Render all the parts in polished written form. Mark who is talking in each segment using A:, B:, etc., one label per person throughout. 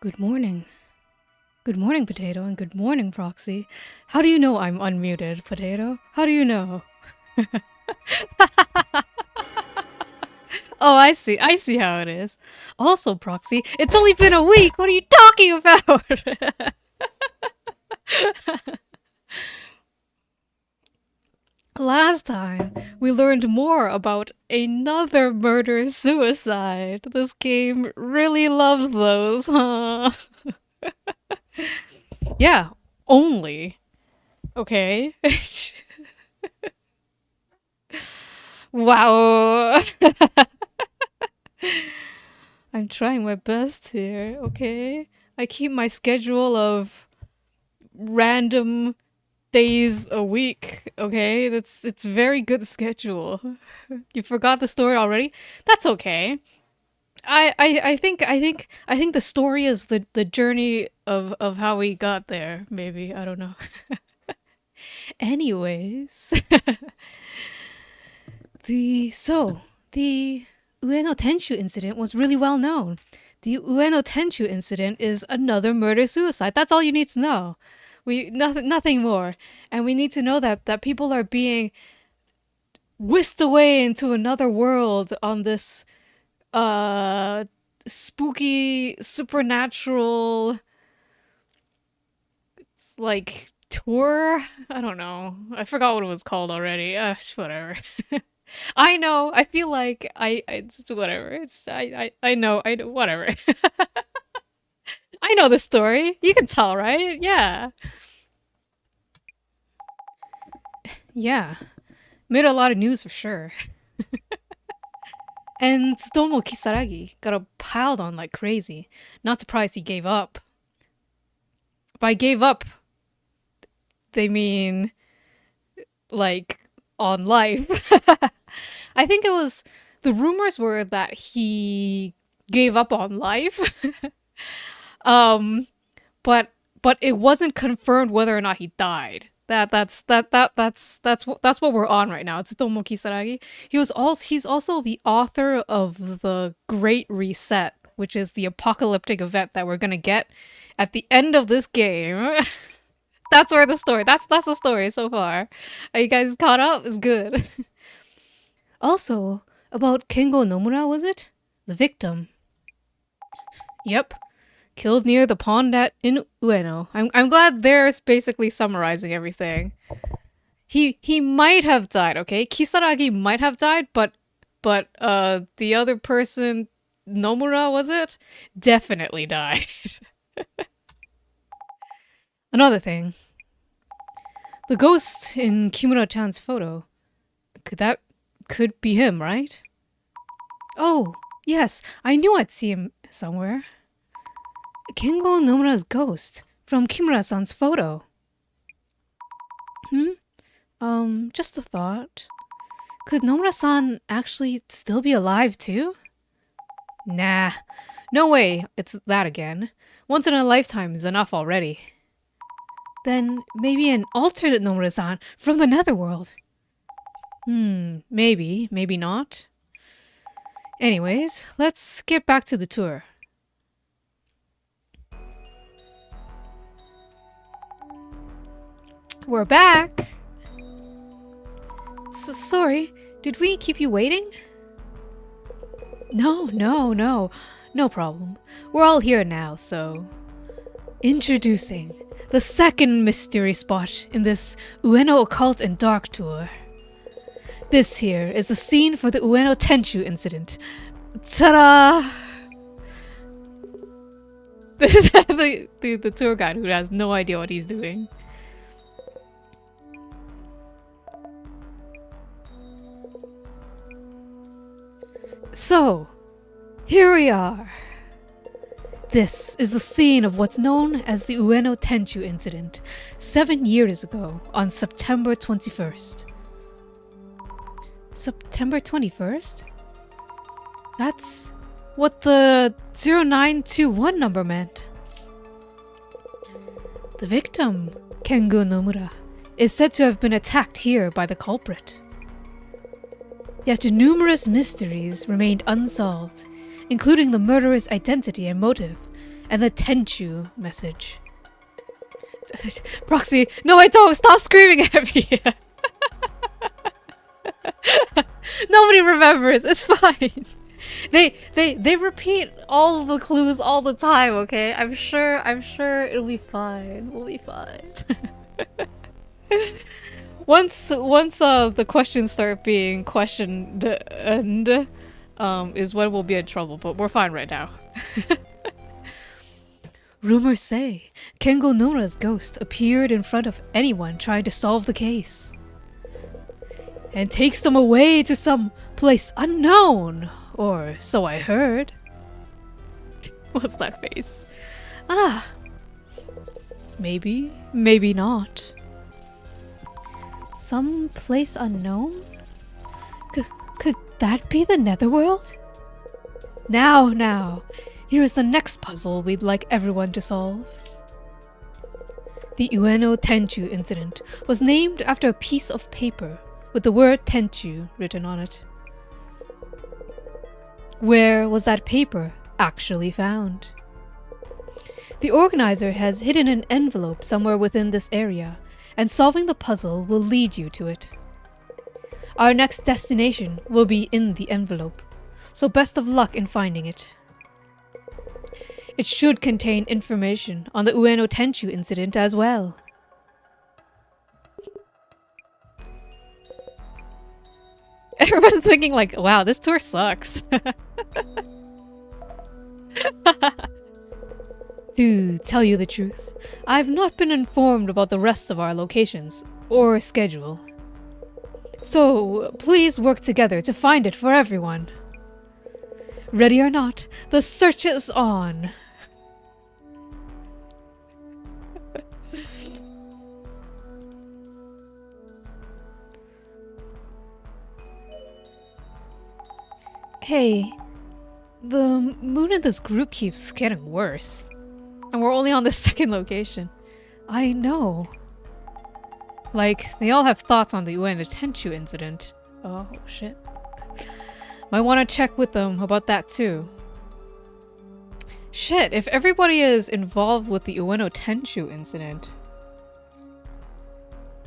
A: Good morning. Good morning, Potato, and good morning, Proxy. How do you know I'm unmuted, Potato? How do you know? Oh, I see. I see how it is. Also, Proxy, it's only been a week. What are you talking about? Last time, we learned more about another murder-suicide. This game really loves those, huh? Yeah, only. Okay. Wow. I'm trying my best here, okay? I keep my schedule of random days a week, okay? It's very good schedule. You forgot the story already? That's okay. I think the story is the journey of how we got there, maybe. I don't know. Anyways, the Ueno Tenshu incident was really well known. The Ueno Tenshu incident is another murder-suicide. That's all you need to know. Nothing more. And we need to know that people are being whisked away into another world on this spooky supernatural like tour. I don't know. I forgot what it was called already. Whatever. I know. I feel like it's whatever. I know. Whatever. I know the story. You can tell, right? Yeah. Yeah. Made a lot of news for sure. And Tsutomu Kisaragi got piled on like crazy. Not surprised he gave up. By gave up, they mean like on life. I think it was the rumors were that he gave up on life. um but it wasn't confirmed whether or not he died. That's what we're on right now. It's Tsutomu Kisaragi. He's also the author of the Great Reset, which is the apocalyptic event that we're gonna get at the end of this game. That's where the story. That's the story so far. Are you guys caught up? It's good. Also, about Kengo Nomura, was it? The victim. Yep. Killed near the pond in Ueno. I'm glad there's basically summarizing everything. He might have died, okay? Kisaragi might have died, but the other person, Nomura, was it? Definitely died. Another thing. The ghost in Kimura-chan's photo. Could be him, right? Oh, yes, I knew I'd see him somewhere. Kengo Nomura's ghost from Kimura-san's photo. Just a thought. Could Nomura-san actually still be alive too? Nah, no way it's that again. Once in a lifetime is enough already. Then maybe an alternate Nomura-san from the netherworld. Maybe, maybe not. Anyways, let's get back to the tour. We're back! Sorry, did we keep you waiting? No problem. We're all here now, so... Introducing the second mystery spot in this Ueno Occult and Dark tour. This here is the scene for the Ueno Tenshu incident. Ta-da! This is the tour guide who has no idea what he's doing. So, here we are. This is the scene of what's known as the Ueno Tenshu incident, 7 years ago on September 21st. September 21st? That's what the 0921 number meant. The victim, Kengo Nomura, is said to have been attacked here by the culprit. Yet numerous mysteries remained unsolved, including the murderer's identity and motive, and the Tenchu message. Proxy, no I don't! Stop screaming at me! Nobody remembers, it's fine! They repeat all of the clues all the time, okay? I'm sure it'll be fine. We'll be fine. Once the questions start being questioned and is when we'll be in trouble, but we're fine right now. Rumors say Kengo Nora's ghost appeared in front of anyone trying to solve the case and takes them away to some place unknown, or so I heard. What's that face? Ah, maybe, maybe not. Some place unknown? Could that be the Netherworld? Now, here is the next puzzle we'd like everyone to solve. The Ueno Tenchu incident was named after a piece of paper with the word Tenchu written on it. Where was that paper actually found? The organizer has hidden an envelope somewhere within this area, and solving the puzzle will lead you to it. Our next destination will be in the envelope, so best of luck in finding it. It should contain information on the Ueno Tenchu incident as well. Everyone's thinking like, wow, this tour sucks. To tell you the truth, I've not been informed about the rest of our locations or schedule. So please work together to find it for everyone. Ready or not, the search is on. Hey, the mood in this group keeps getting worse. And we're only on the second location. I know. Like, they all have thoughts on the Ueno Tenchu incident. Oh, shit. Might want to check with them about that too. Shit, if everybody is involved with the Ueno Tenchu incident,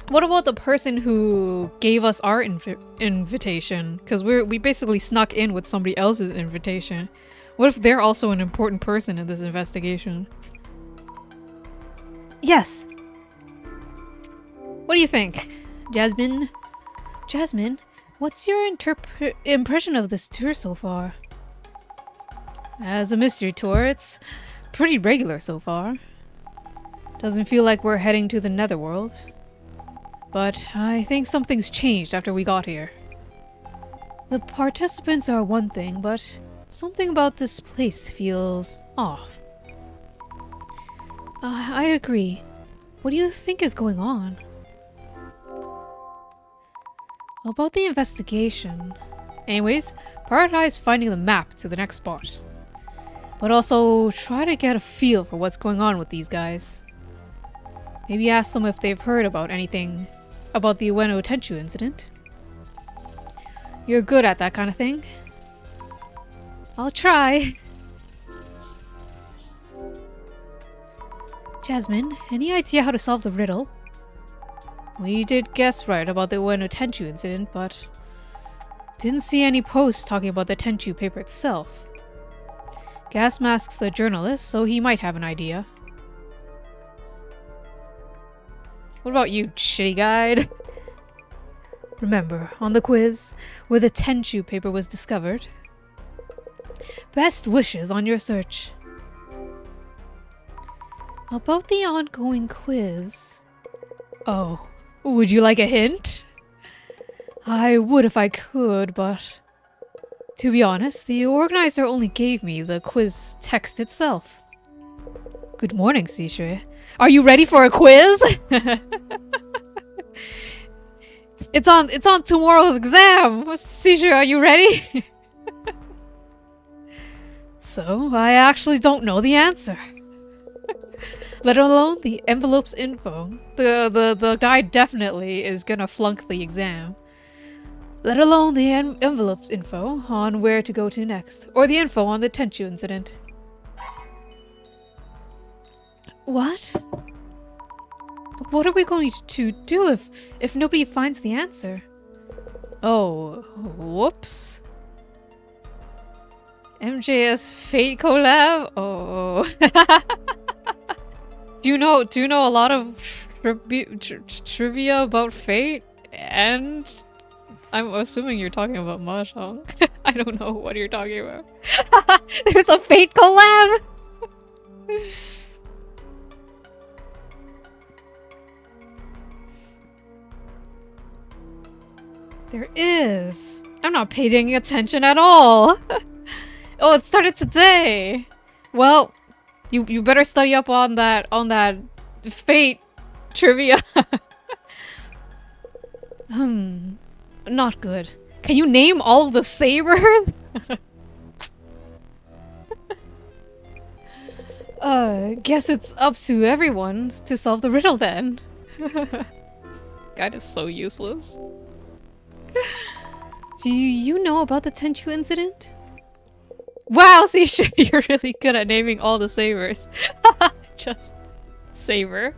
A: what about the person who gave us our invitation? Because we basically snuck in with somebody else's invitation. What if they're also an important person in this investigation? Yes. What do you think, Jasmine? Jasmine, what's your impression of this tour so far? As a mystery tour, it's pretty regular so far. Doesn't feel like we're heading to the Netherworld. But I think something's changed after we got here. The participants are one thing, but something about this place feels off. I agree. What do you think is going on? About the investigation. Anyways, prioritize finding the map to the next spot. But also try to get a feel for what's going on with these guys. Maybe ask them if they've heard about anything about the Ueno Tenchu incident. You're good at that kind of thing. I'll try. Jasmine, any idea how to solve the riddle? We did guess right about the Ueno Tenchu incident, but didn't see any posts talking about the Tenchu paper itself. Gas Mask's a journalist, so he might have an idea. What about you, shitty guide? Remember, on the quiz, where the Tenchu paper was discovered. Best wishes on your search. About the ongoing quiz. Oh, would you like a hint? I would if I could, but to be honest, the organizer only gave me the quiz text itself. Good morning, Shueisha. Are you ready for a quiz? It's on tomorrow's exam. Shueisha, are you ready? So, I actually don't know the answer. Let alone the envelope's info. The guy definitely is gonna flunk the exam. Let alone the envelope's info on where to go to next, or the info on the Tenchu incident. What? What are we going to do if nobody finds the answer? Oh, whoops. MJS Fate collab? Oh. Do you know a lot of trivia about Fate? And I'm assuming you're talking about Mahjong. I don't know what you're talking about. There's a Fate collab! There is. I'm not paying attention at all. Oh, it started today. Well, you better study up on that Fate trivia. Not good. Can you name all of the sabers? Guess it's up to everyone to solve the riddle then. God is so useless. Do you know about the Tenchu incident? Wow, Shueisha, you're really good at naming all the sabers. Just saber.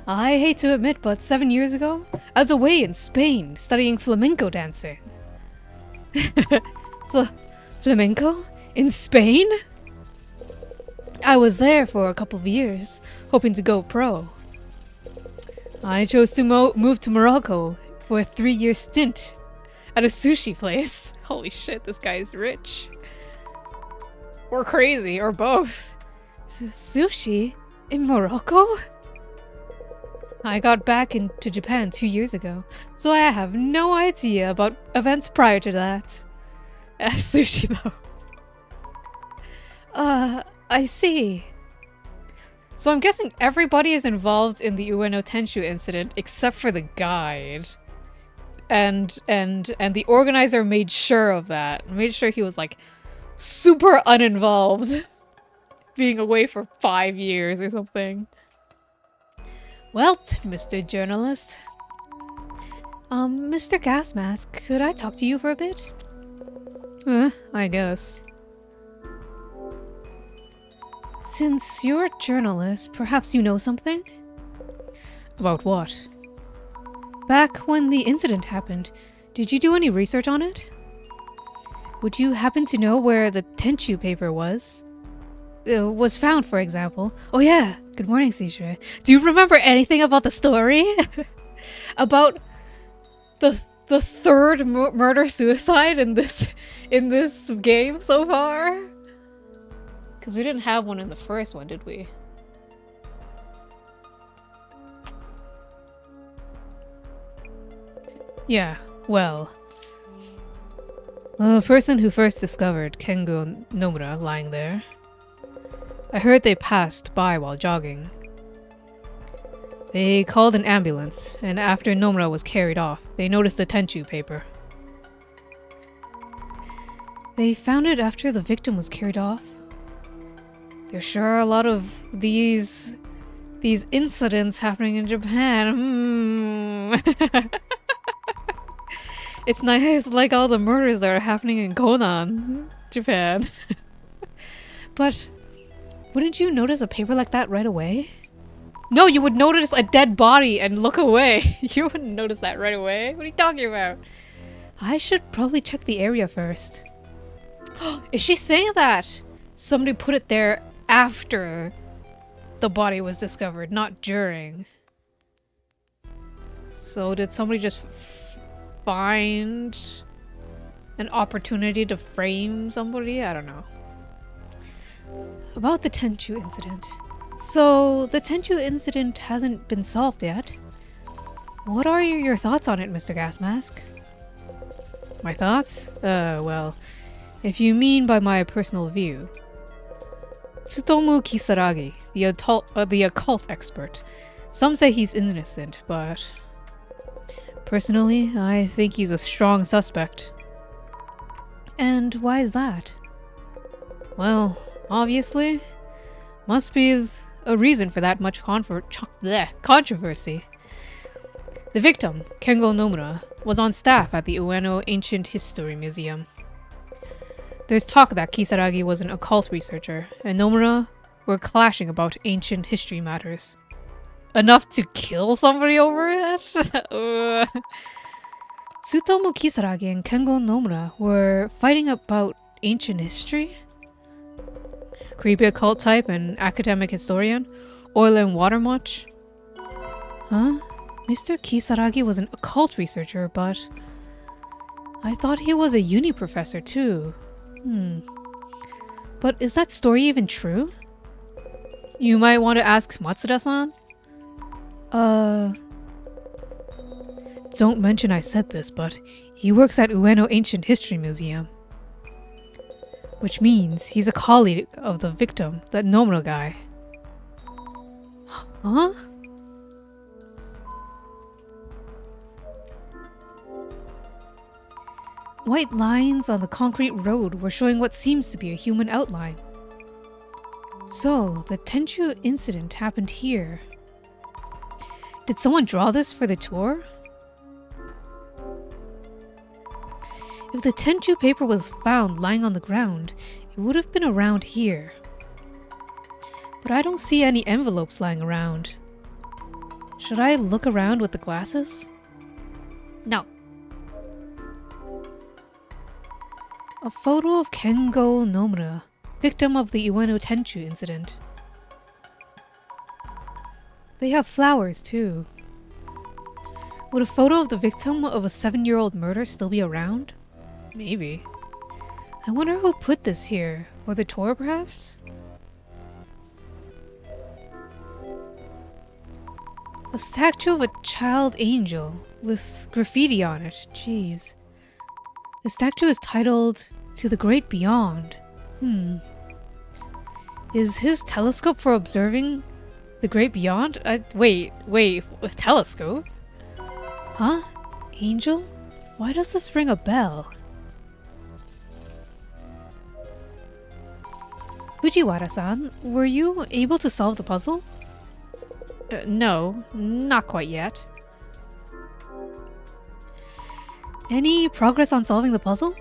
A: I hate to admit, but 7 years ago, I was away in Spain studying flamenco dancing. Flamenco? In Spain? I was there for a couple of years, hoping to go pro. I chose to move to Morocco for a 3-year stint at a sushi place. Holy shit, this guy is rich. Or crazy, or both. Sushi? In Morocco? I got back into Japan 2 years ago, so I have no idea about events prior to that. Sushi though. I see. So I'm guessing everybody is involved in the Ueno Tenshu incident except for the guide. And the organizer made sure of that. Made sure he was like super uninvolved. Being away for 5 years or something. Well, Mr. Journalist. Mr. Gas Mask, could I talk to you for a bit? I guess. Since you're a journalist, perhaps you know something? About what? Back when the incident happened, did you do any research on it? Would you happen to know where the Tenchu paper was found, for example? Oh yeah, good morning, Shueisha. Do you remember anything about the story? About the third murder-suicide in this game so far? Because we didn't have one in the first one, did we? Yeah, well... the person who first discovered Kengo Nomura lying there. I heard they passed by while jogging. They called an ambulance, and after Nomura was carried off, they noticed the Tenchu paper. They found it after the victim was carried off? There sure are a lot of these incidents happening in Japan. It's nice, like all the murders that are happening in Conan, Japan. But wouldn't you notice a paper like that right away? No, you would notice a dead body and look away. You wouldn't notice that right away. What are you talking about? I should probably check the area first. Is she saying that somebody put it there after the body was discovered, not during? So did somebody just find an opportunity to frame somebody? I don't know. About the Tenchu incident. So, the Tenchu incident hasn't been solved yet. What are your thoughts on it, Mr. Gas Mask? My thoughts? Well, if you mean by my personal view. Tsutomu Kisaragi, the occult expert. Some say he's innocent, but... personally, I think he's a strong suspect. And why is that? Well, obviously, must be a reason for that much controversy. The victim, Kengo Nomura, was on staff at the Ueno Ancient History Museum. There's talk that Kisaragi was an occult researcher, and Nomura were clashing about ancient history matters. Enough to kill somebody over it? Tsutomu Kisaragi and Kengo Nomura were fighting about ancient history? Creepy occult type and academic historian? Oil and water much? Huh? Mr. Kisaragi was an occult researcher, but I thought he was a uni professor too. But is that story even true? You might want to ask Matsuda-san? Don't mention I said this, but he works at Ueno Ancient History Museum. Which means he's a colleague of the victim, that Nomura guy. Huh? White lines on the concrete road were showing what seems to be a human outline. So, the Tenchu incident happened here. Did someone draw this for the tour? If the Tenchu paper was found lying on the ground, it would have been around here. But I don't see any envelopes lying around. Should I look around with the glasses? No. A photo of Kengo Nomura, victim of the Ueno Tenchu incident. They have flowers too. Would a photo of the victim of a 7-year-old murder still be around? Maybe. I wonder who put this here. For the tour, perhaps? A statue of a child angel with graffiti on it. Jeez. The statue is titled To the Great Beyond. Is his telescope for observing the Great Beyond? Wait, a telescope? Huh? Angel? Why does this ring a bell? Fujiwara-san, were you able to solve the puzzle? No, not quite yet. Any progress on solving the puzzle?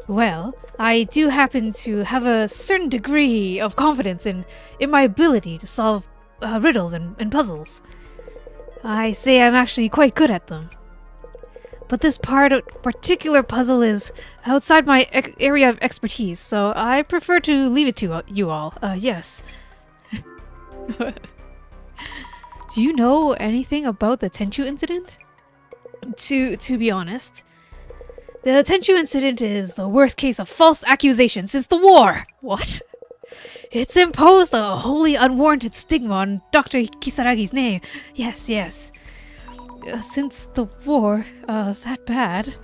A: Well, I do happen to have a certain degree of confidence in my ability to solve riddles and puzzles. I say I'm actually quite good at them. But this particular puzzle is outside my area of expertise, so I prefer to leave it to you all. Yes. Do you know anything about the Tenchu incident? To be honest, the Tenchu incident is the worst case of false accusation since the war! What? It's imposed a wholly unwarranted stigma on Dr. Kisaragi's name. Yes. Since the war, that bad.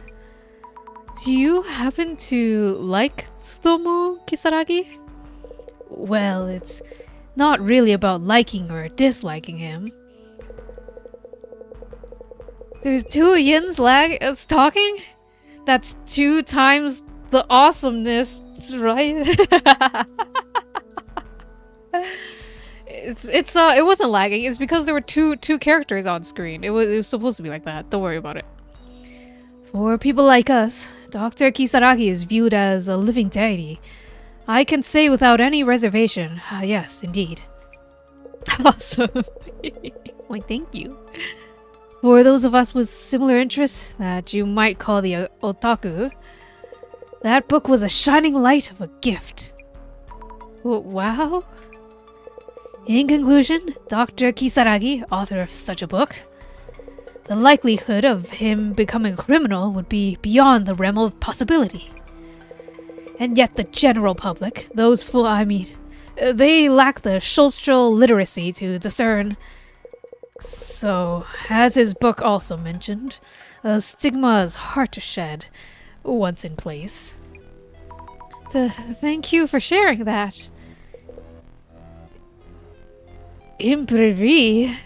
A: Do you happen to like Tsutomu Kisaragi? Well, it's not really about liking or disliking him. There's 2 yins talking? That's 2 times the awesomeness, right? It wasn't lagging. It's because there were two characters on screen. It was supposed to be like that. Don't worry about it. For people like us, Dr. Kisaragi is viewed as a living deity. I can say without any reservation, yes, indeed. Awesome. Why, thank you. For those of us with similar interests that you might call the otaku, that book was a shining light of a gift. Wow. In conclusion, Dr. Kisaragi, author of such a book, the likelihood of him becoming a criminal would be beyond the realm of possibility. And yet the general public, they lack the social literacy to discern. So, as his book also mentioned, a stigma is hard to shed once in place. Thank you for sharing that. Imprevi?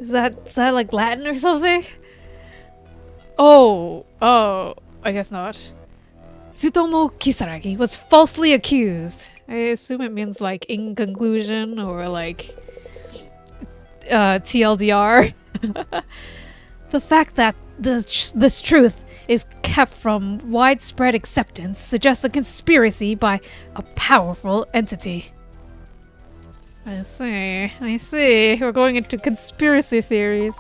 A: Is that like Latin or something? Oh, I guess not. Tsutomu Kisaragi was falsely accused. I assume it means like in conclusion or like TLDR. The fact that this truth is kept from widespread acceptance suggests a conspiracy by a powerful entity. I see. I see. We're going into conspiracy theories.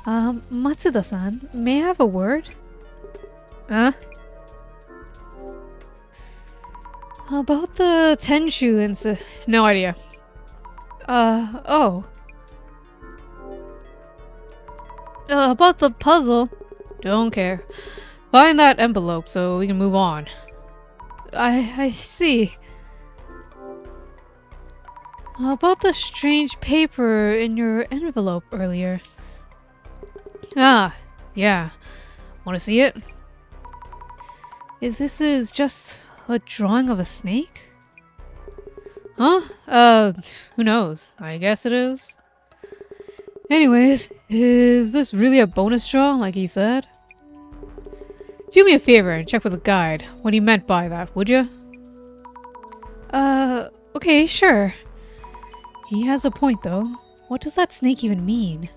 A: Matsuda-san, may I have a word? Huh? About the Tenshu incident. No idea. Oh. About the puzzle. Don't care. Find that envelope so we can move on. I see. About the strange paper in your envelope earlier. Ah, yeah. Want to see it? If this is just a drawing of a snake? Huh? Who knows? I guess it is. Anyways, is this really a bonus draw, like he said? Do me a favor and check with the guide what he meant by that, would you? Okay, sure. He has a point, though. What does that snake even mean?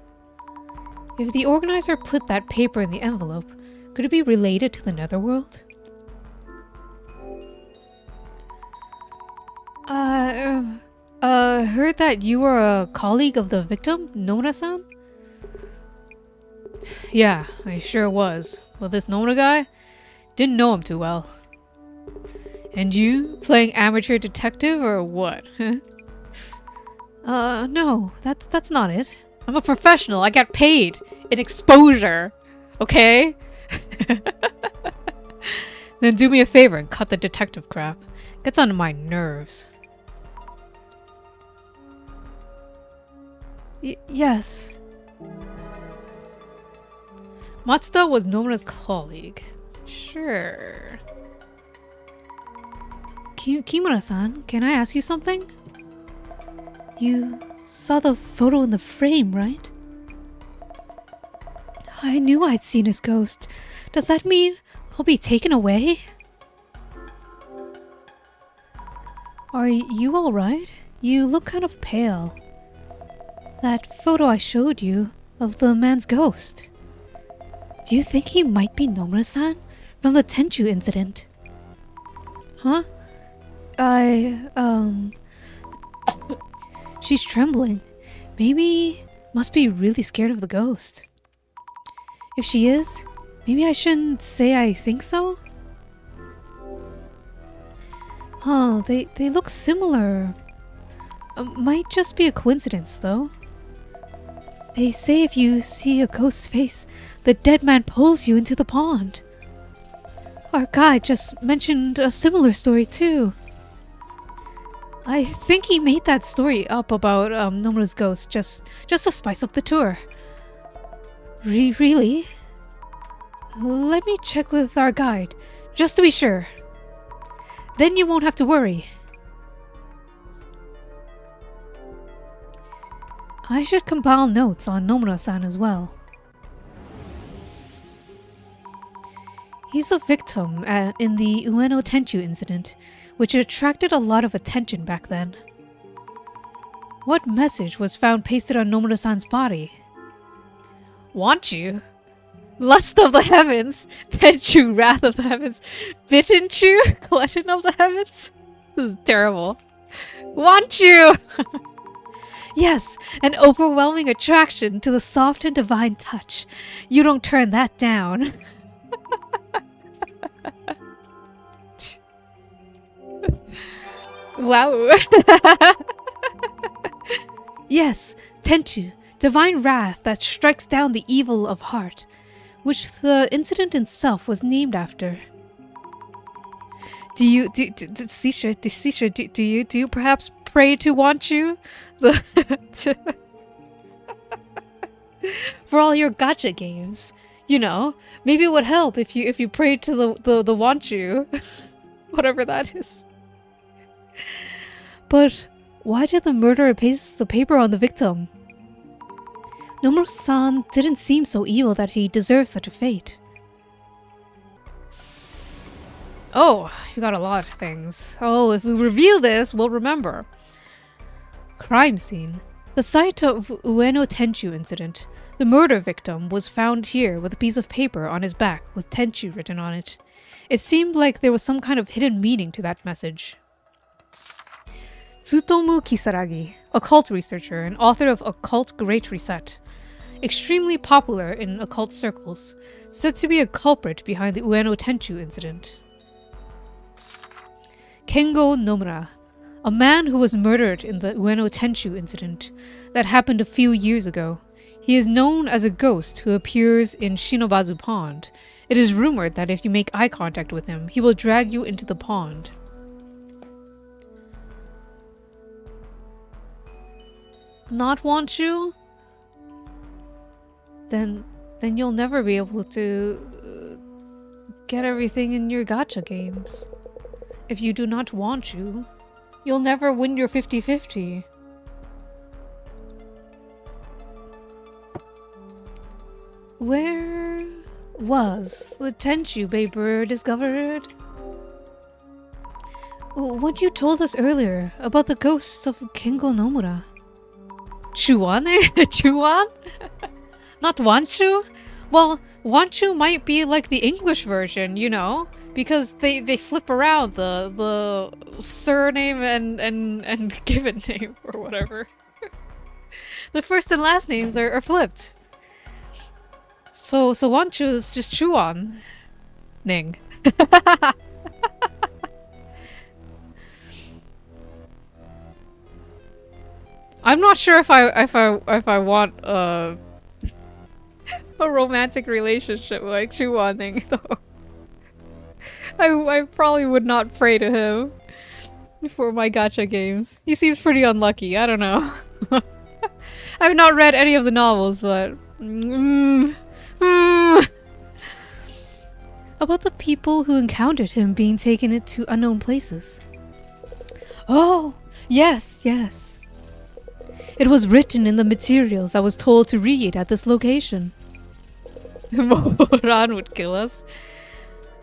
A: If the organizer put that paper in the envelope, could it be related to the Netherworld? Heard that you were a colleague of the victim, Nomura-san? Yeah, I sure was. But this Nomura guy? Didn't know him too well. And you? Playing amateur detective or what? No, that's not it. I'm a professional. I got paid in exposure. Okay? Then do me a favor and cut the detective crap. Gets on my nerves. Yes. Matsuda was Nomura's colleague. Sure. Kimura-san, can I ask you something? You saw the photo in the frame, right? I knew I'd seen his ghost. Does that mean he'll be taken away? Are you alright? You look kind of pale. That photo I showed you of the man's ghost. Do you think he might be Nomura-san from the Tenchu incident? Huh? She's trembling. Maybe must be really scared of the ghost. If she is, maybe I shouldn't say I think so? Huh, they look similar. Might just be a coincidence, though. They say if you see a ghost's face, the dead man pulls you into the pond. Our guide just mentioned a similar story, too. I think he made that story up about Nomura's ghost just to spice up the tour. Really? Let me check with our guide, just to be sure. Then you won't have to worry. I should compile notes on Nomura-san as well. He's the victim in the Ueno Tenchu incident, which attracted a lot of attention back then. What message was found pasted on Nomura-san's body? Want you? Lust of the heavens, Tenchu, wrath of the heavens, Bittenchu, collection of the heavens. This is terrible. Want you? Yes, an overwhelming attraction to the soft and divine touch. You don't turn that down. Wow. Yes, Tenchu, divine wrath that strikes down the evil of heart, which the incident itself was named after. Do you perhaps pray to want you? For all your gacha games, you know, maybe it would help if you prayed to the want you, whatever that is. But why did the murderer paste the paper on the victim? Nomura-san didn't seem so evil that he deserved such a fate. Oh, you got a lot of things. Oh, if we reveal this, we'll remember. Crime scene. The site of Ueno Tenchu incident. The murder victim was found here with a piece of paper on his back with Tenchu written on it. It seemed like there was some kind of hidden meaning to that message. Tsutomu Kisaragi, occult researcher and author of Occult Great Reset. Extremely popular in occult circles, said to be a culprit behind the Ueno Tenchu incident. Kengo Nomura, a man who was murdered in the Ueno Tenchu incident that happened a few years ago. He is known as a ghost who appears in Shinobazu Pond. It is rumored that if you make eye contact with him, he will drag you into the pond. Not want you? Then you'll never be able to get everything in your gacha games. If you do not want you, you'll never win your 50-50. Where was the Tenchu paper discovered? What you told us earlier about the ghosts of Kengo Nomura. Chuan? Chuan? Not Wanchu? Well, Wanchu might be like the English version, you know? Because they flip around the surname and given name or whatever. The first and last names are flipped. So Wanchu is just Chuan. Ning. I'm not sure if I want a romantic relationship like Chuan Ning though. I probably would not pray to him for my gacha games. He seems pretty unlucky. I don't know. I've not read any of the novels, but about the people who encountered him being taken into unknown places. Oh, yes. It was written in the materials I was told to read at this location. Moran would kill us.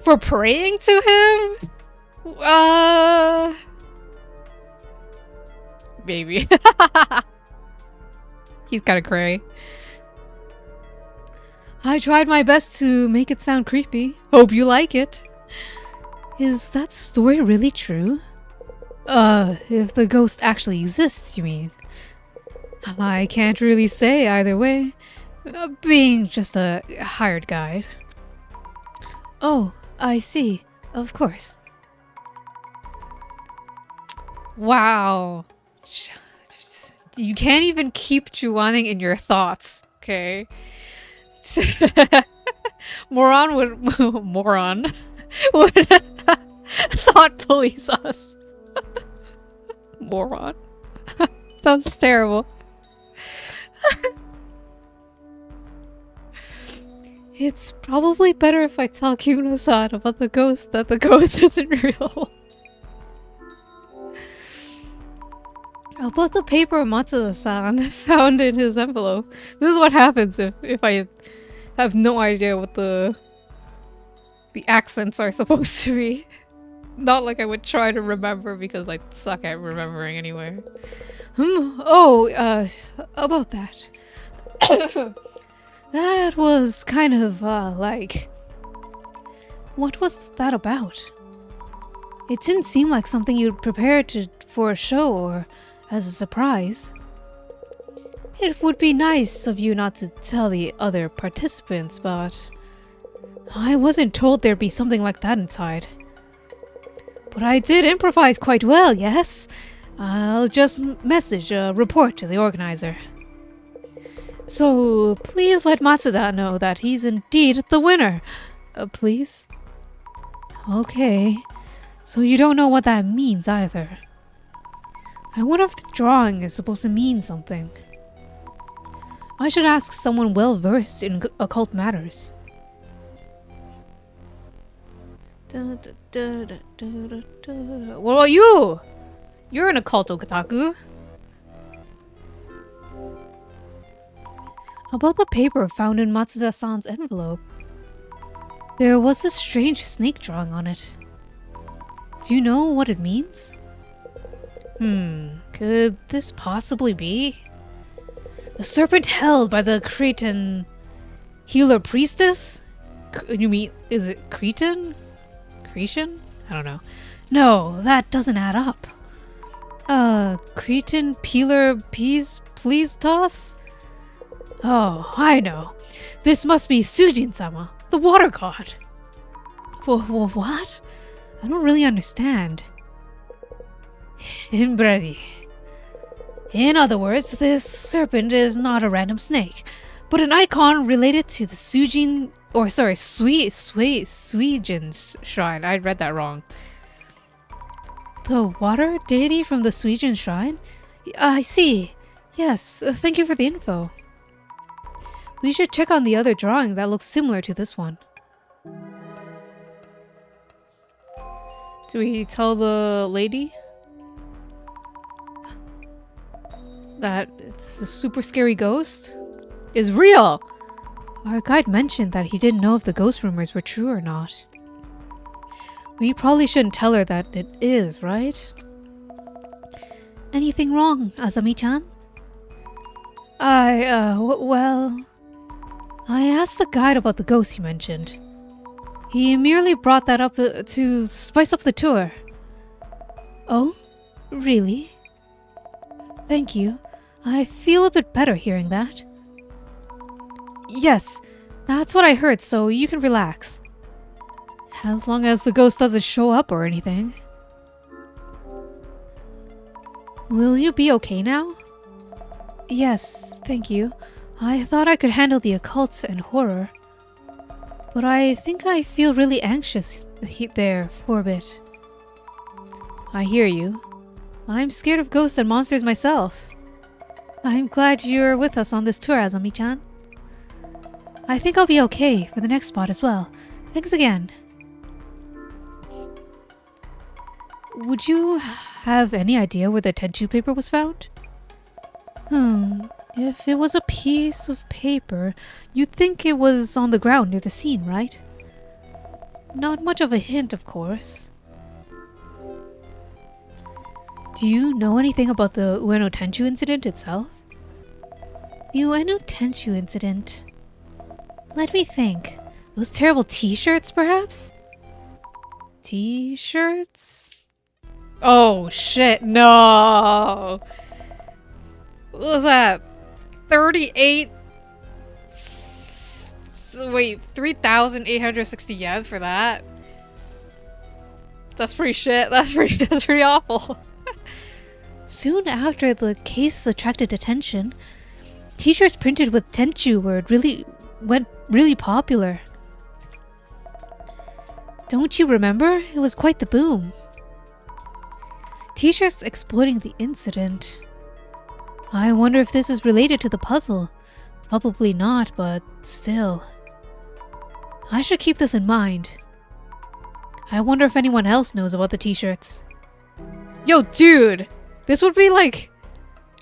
A: For praying to him? Maybe. He's kinda cray. I tried my best to make it sound creepy. Hope you like it. Is that story really true? If the ghost actually exists, you mean? I can't really say either way. Being just a hired guide. Oh, I see. Of course. Wow. You can't even keep Chuaning in your thoughts, okay? Moron would thought police us. Moron. That was terrible. It's probably better if I tell Kyuno-san about the ghost that the ghost isn't real. About the paper Matsuda-san found in his envelope. This is what happens if I have no idea what the accents are supposed to be. Not like I would try to remember because I suck at remembering anyway. About that. That was kind of, like... What was that about? It didn't seem like something you'd prepare for a show or as a surprise. It would be nice of you not to tell the other participants, but... I wasn't told there'd be something like that inside. But I did improvise quite well, yes? I'll just message a report to the organizer. So, please let Matsuda know that he's indeed the winner. Please? Okay. So you don't know what that means either. I wonder if the drawing is supposed to mean something. I should ask someone well-versed in occult matters. What about you? You're an occult otaku. About the paper found in Matsuda-san's envelope. There was this strange snake drawing on it. Do you know what it means? Could this possibly be? The serpent held by the Cretan healer priestess? You mean, is it Cretan? Cretan? I don't know. No, that doesn't add up. Cretan peeler peas please toss? Oh, I know. This must be Sujin-sama, the water god. What? I don't really understand. Inbredi. In other words, this serpent is not a random snake, but an icon related to the Sujin, or sorry, Suijin's shrine. I read that wrong. The water deity from the Suijin shrine? I see. Yes, thank you for the info. We should check on the other drawing that looks similar to this one. Do we tell the lady that it's a super scary ghost is real? Our guide mentioned that he didn't know if the ghost rumors were true or not. We probably shouldn't tell her that it is, right? Anything wrong, Azami-chan? Well... I asked the guide about the ghost he mentioned. He merely brought that up to spice up the tour. Oh? Really? Thank you. I feel a bit better hearing that. Yes, that's what I heard, so you can relax. As long as the ghost doesn't show up or anything. Will you be okay now? Yes, thank you. I thought I could handle the occult and horror. But I think I feel really anxious there for a bit. I hear you. I'm scared of ghosts and monsters myself. I'm glad you're with us on this tour, Azami-chan. I think I'll be okay for the next spot as well. Thanks again. Would you have any idea where the Tenchu paper was found? If it was a piece of paper, you'd think it was on the ground near the scene, right? Not much of a hint, of course. Do you know anything about the Ueno Tenchu incident itself? The Ueno Tenchu incident... Let me think. Those terrible t-shirts, perhaps? T-shirts? Oh, shit, no! What was that? 38... Wait, 3,860 yen for that? That's pretty shit. That's pretty awful. Soon after the case attracted attention, t-shirts printed with Tenchu went really popular. Don't you remember? It was quite the boom. T-shirts exploiting the incident. I wonder if this is related to the puzzle. Probably not, but still. I should keep this in mind. I wonder if anyone else knows about the t-shirts. Yo, dude! This would be like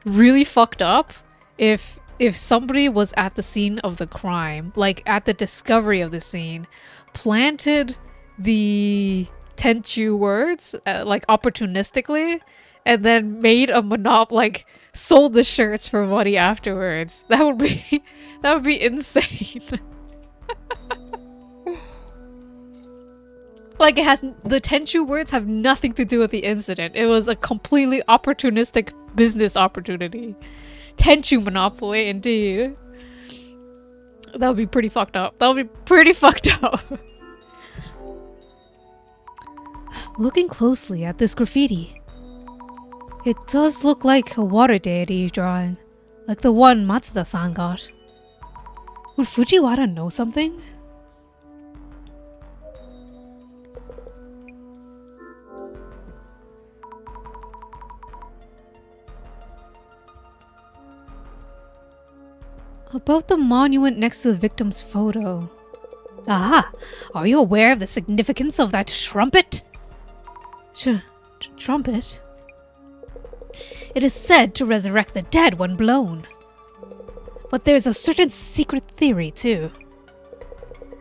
A: really fucked up if somebody was at the scene of the crime, like at the discovery of the scene, planted the Tenchu words like opportunistically, and then made a like sold the shirts for money afterwards. That would be insane. Like the Tenchu words have nothing to do with the incident. It was a completely opportunistic business opportunity. Tenchu monopoly, indeed. That would be pretty fucked up. That would be pretty fucked up. Looking closely at this graffiti, it does look like a water deity drawing, like the one Matsuda-san got. Would Fujiwara know something? About the monument next to the victim's photo. Aha! Are you aware of the significance of that trumpet? Trumpet? It is said to resurrect the dead when blown. But there's a certain secret theory, too.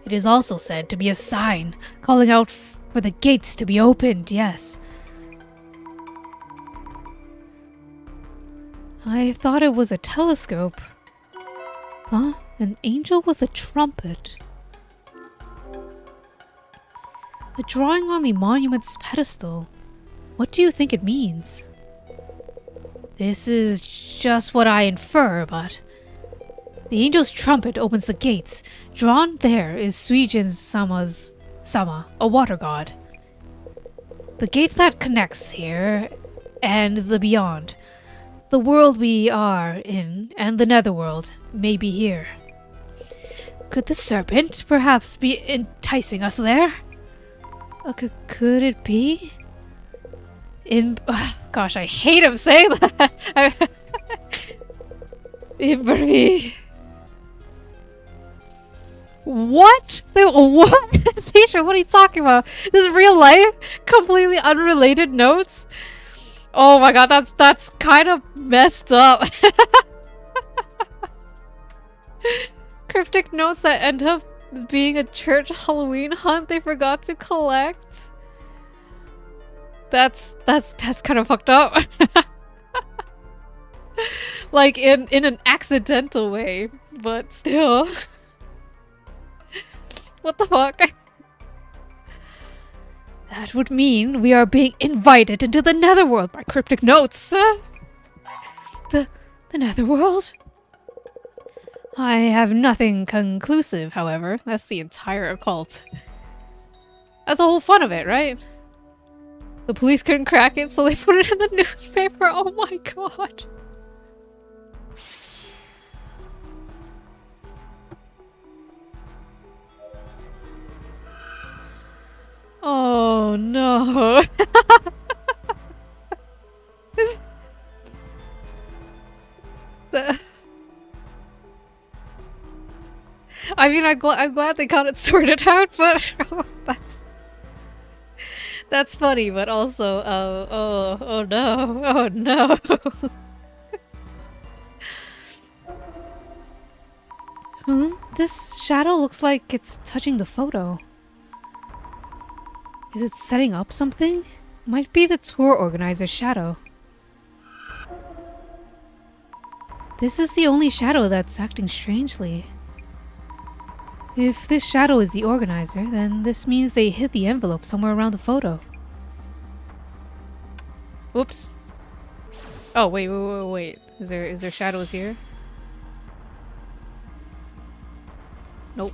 A: It is also said to be a sign calling out for the gates to be opened, yes. I thought it was a telescope. Huh? An angel with a trumpet. The drawing on the monument's pedestal. What do you think it means? This is just what I infer, but... The angel's trumpet opens the gates. Drawn there is Suijin-sama's... Sama, a water god. The gate that connects here and the beyond. The world we are in and the netherworld may be here. Could the serpent perhaps be enticing us there? Could it be? Gosh, I hate him saying that. Imberby. What? What? Sisha, what are you talking about? This is real life? Completely unrelated notes? Oh my god, that's kind of messed up. Cryptic notes that end up being a church Halloween hunt they forgot to collect. That's kind of fucked up. Like in an accidental way, but still. What the fuck? That would mean we are being invited into the netherworld by cryptic notes. The netherworld? I have nothing conclusive, however. That's the entire occult. That's the whole fun of it, right? The police couldn't crack it, so they put it in the newspaper. Oh my god. Oh no. I mean, I'm glad they got it sorted out, but that's funny. But also, oh no, oh no. This shadow looks like it's touching the photo. Is it setting up something? Might be the tour organizer's shadow. This is the only shadow that's acting strangely. If this shadow is the organizer, then this means they hid the envelope somewhere around the photo. Whoops. Oh, wait. Is there shadows here? Nope.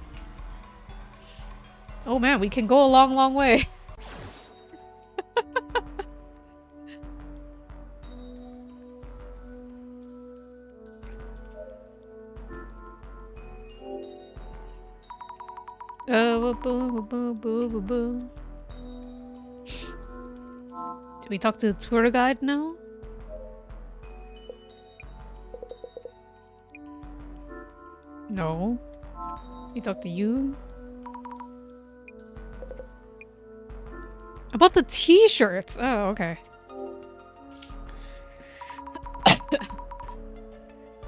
A: Oh man, we can go a long way. Do we talk to the tour guide now? No. We talk to you? About the t-shirts! Oh, okay.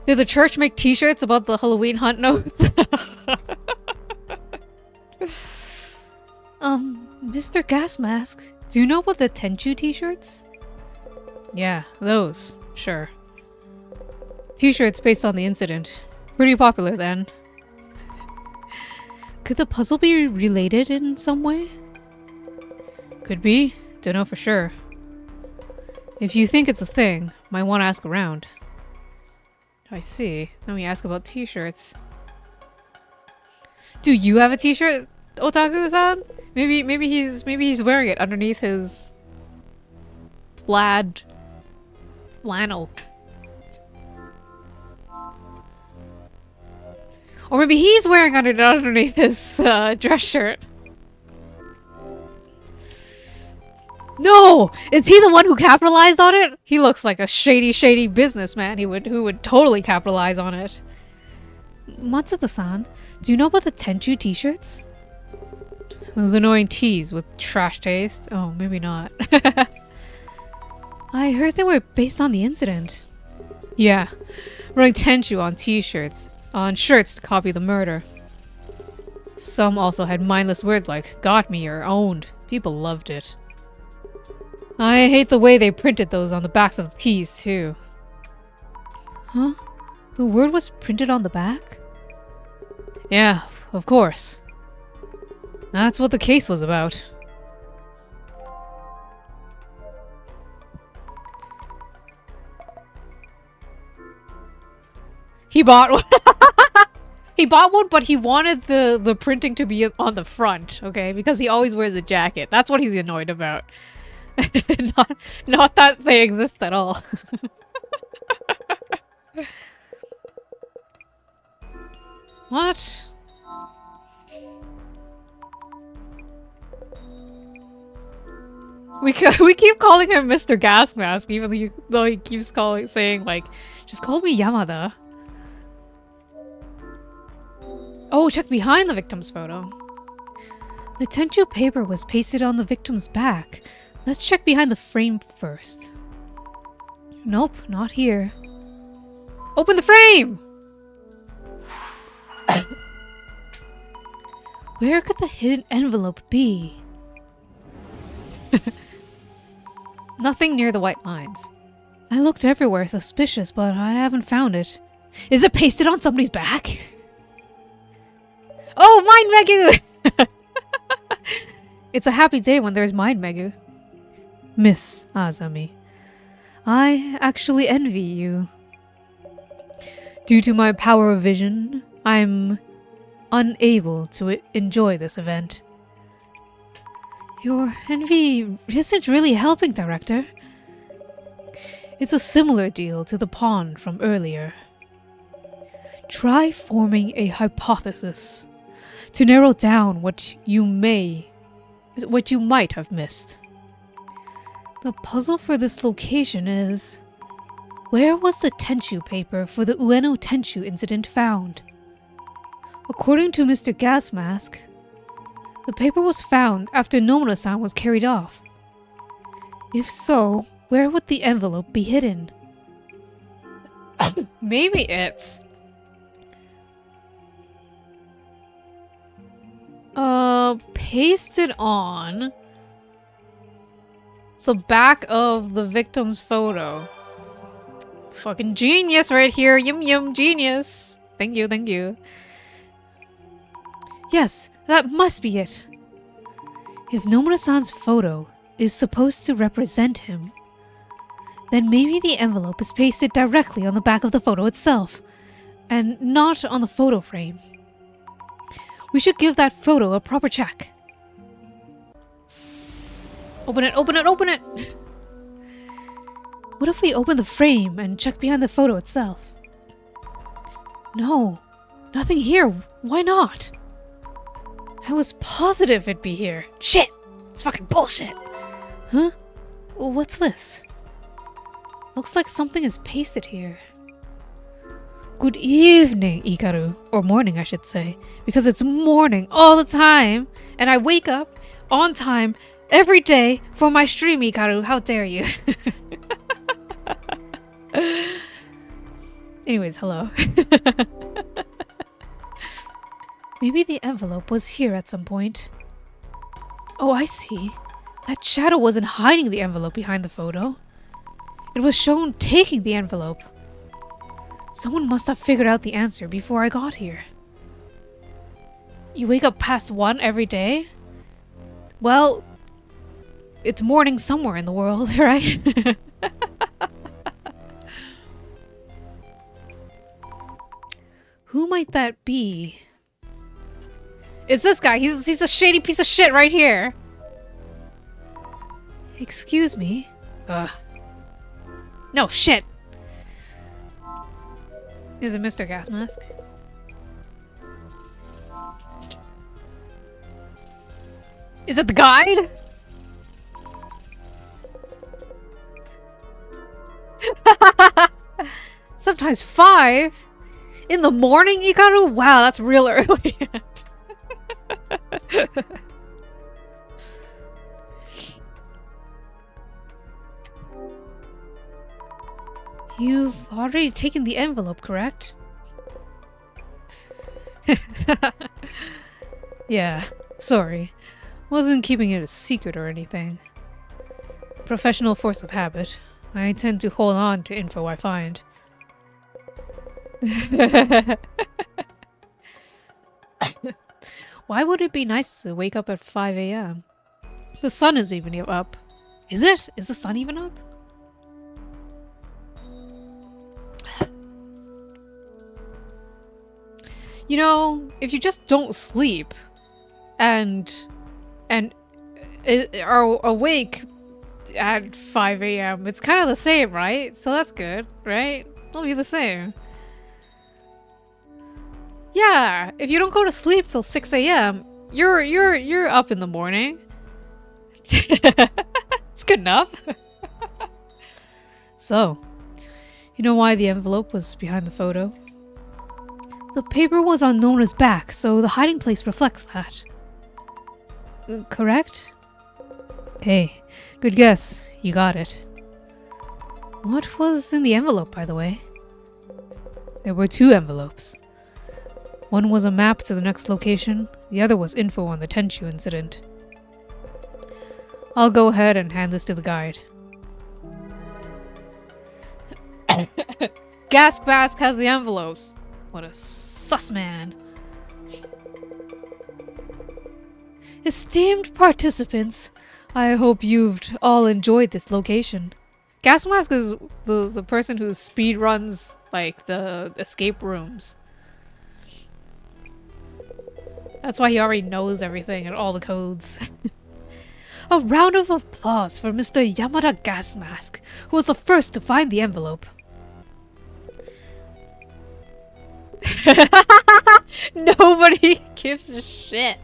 A: Did the church make t-shirts about the Halloween hunt notes? Mr. Gas Mask, do you know about the Tenchu t-shirts? Yeah, those. Sure. T-shirts based on the incident. Pretty popular then. Could the puzzle be related in some way? Could be. Don't know for sure. If you think it's a thing, might want to ask around. I see. Let me ask about t-shirts. Do you have a t-shirt, Otaku-san? Maybe he's wearing it underneath his plaid flannel. Or maybe he's wearing it underneath his dress shirt. No! Is he the one who capitalized on it? He looks like a shady businessman who would totally capitalize on it. Matsuda-san, do you know about the Tenchu t-shirts? Those annoying tees with trash taste? Oh, maybe not. I heard they were based on the incident. Yeah, running Tenchu on t-shirts. On shirts to copy the murder. Some also had mindless words like got me or owned. People loved it. I hate the way they printed those on the backs of the tees too. Huh? The word was printed on the back? Yeah, of course. That's what the case was about. He bought one. He bought one, but he wanted the printing to be on the front, okay? Because he always wears a jacket. That's what he's annoyed about. not that they exist at all. What? We keep calling him Mr. Gas Mask, even though he keeps saying like, just call me Yamada. Oh, check behind the victim's photo. The tissue paper was pasted on the victim's back. Let's check behind the frame first. Nope, not here. Open the frame! Where could the hidden envelope be? Nothing near the white lines. I looked everywhere suspicious, but I haven't found it. Is it pasted on somebody's back? Oh, Mind Megu! It's a happy day when there's Mind Megu. Miss Azami, I actually envy you. Due to my power of vision, I'm unable to enjoy this event. Your envy isn't really helping, Director. It's a similar deal to the pawn from earlier. Try forming a hypothesis to narrow down what you might have missed. The puzzle for this location is, where was the tissue paper for the Ueno Tenshu incident found? According to Mr. Gas Mask, the paper was found after Nomura-san was carried off. If so, where would the envelope be hidden? Maybe it's... pasted on the back of the victim's photo. Fucking genius right here. Yum yum, genius. Thank you, thank you. Yes, that must be it. If Nomura-san's photo is supposed to represent him, then maybe the envelope is pasted directly on the back of the photo itself, and not on the photo frame. We should give that photo a proper check. Open it, open it, open it! What if we open the frame and check behind the photo itself? No, nothing here. Why not? I was positive it'd be here. Shit! It's fucking bullshit! Huh? What's this? Looks like something is pasted here. Good evening, Ikaru. Or morning, I should say. Because it's morning all the time. And I wake up on time every day for my stream, Ikaru. How dare you? Anyways, hello. Maybe the envelope was here at some point. Oh, I see. That shadow wasn't hiding the envelope behind the photo. It was shown taking the envelope. Someone must have figured out the answer before I got here. You wake up past 1 every day? Well, it's morning somewhere in the world, right? Who might that be? It's this guy. He's a shady piece of shit right here. Excuse me? No, shit. Is it Mr. Gas Mask? Is it the guide? Sometimes 5? In the morning, Ikaru? Wow, that's real early. You've already taken the envelope, correct? Yeah, sorry. Wasn't keeping it a secret or anything. Professional force of habit. I tend to hold on to info I find. Why would it be nice to wake up at 5 a.m.? The sun is even up. Is it? Is the sun even up? You know, if you just don't sleep and are awake at 5 a.m., it's kind of the same, right? So that's good, right? It'll be the same. Yeah, if you don't go to sleep till 6 a.m., you're up in the morning. It's good enough. So, you know why the envelope was behind the photo? The paper was on Nora's back, so the hiding place reflects that. Correct? Hey, good guess. You got it. What was in the envelope, by the way? There were 2 envelopes. One was a map to the next location, the other was info on the Tenchu incident. I'll go ahead and hand this to the guide. Gas Mask has the envelopes. What a sus man. Esteemed participants, I hope you've all enjoyed this location. Gas Mask is the person who speed runs like the escape rooms. That's why he already knows everything and all the codes. A round of applause for Mr. Yamada Gas Mask, who was the first to find the envelope. Nobody gives a shit.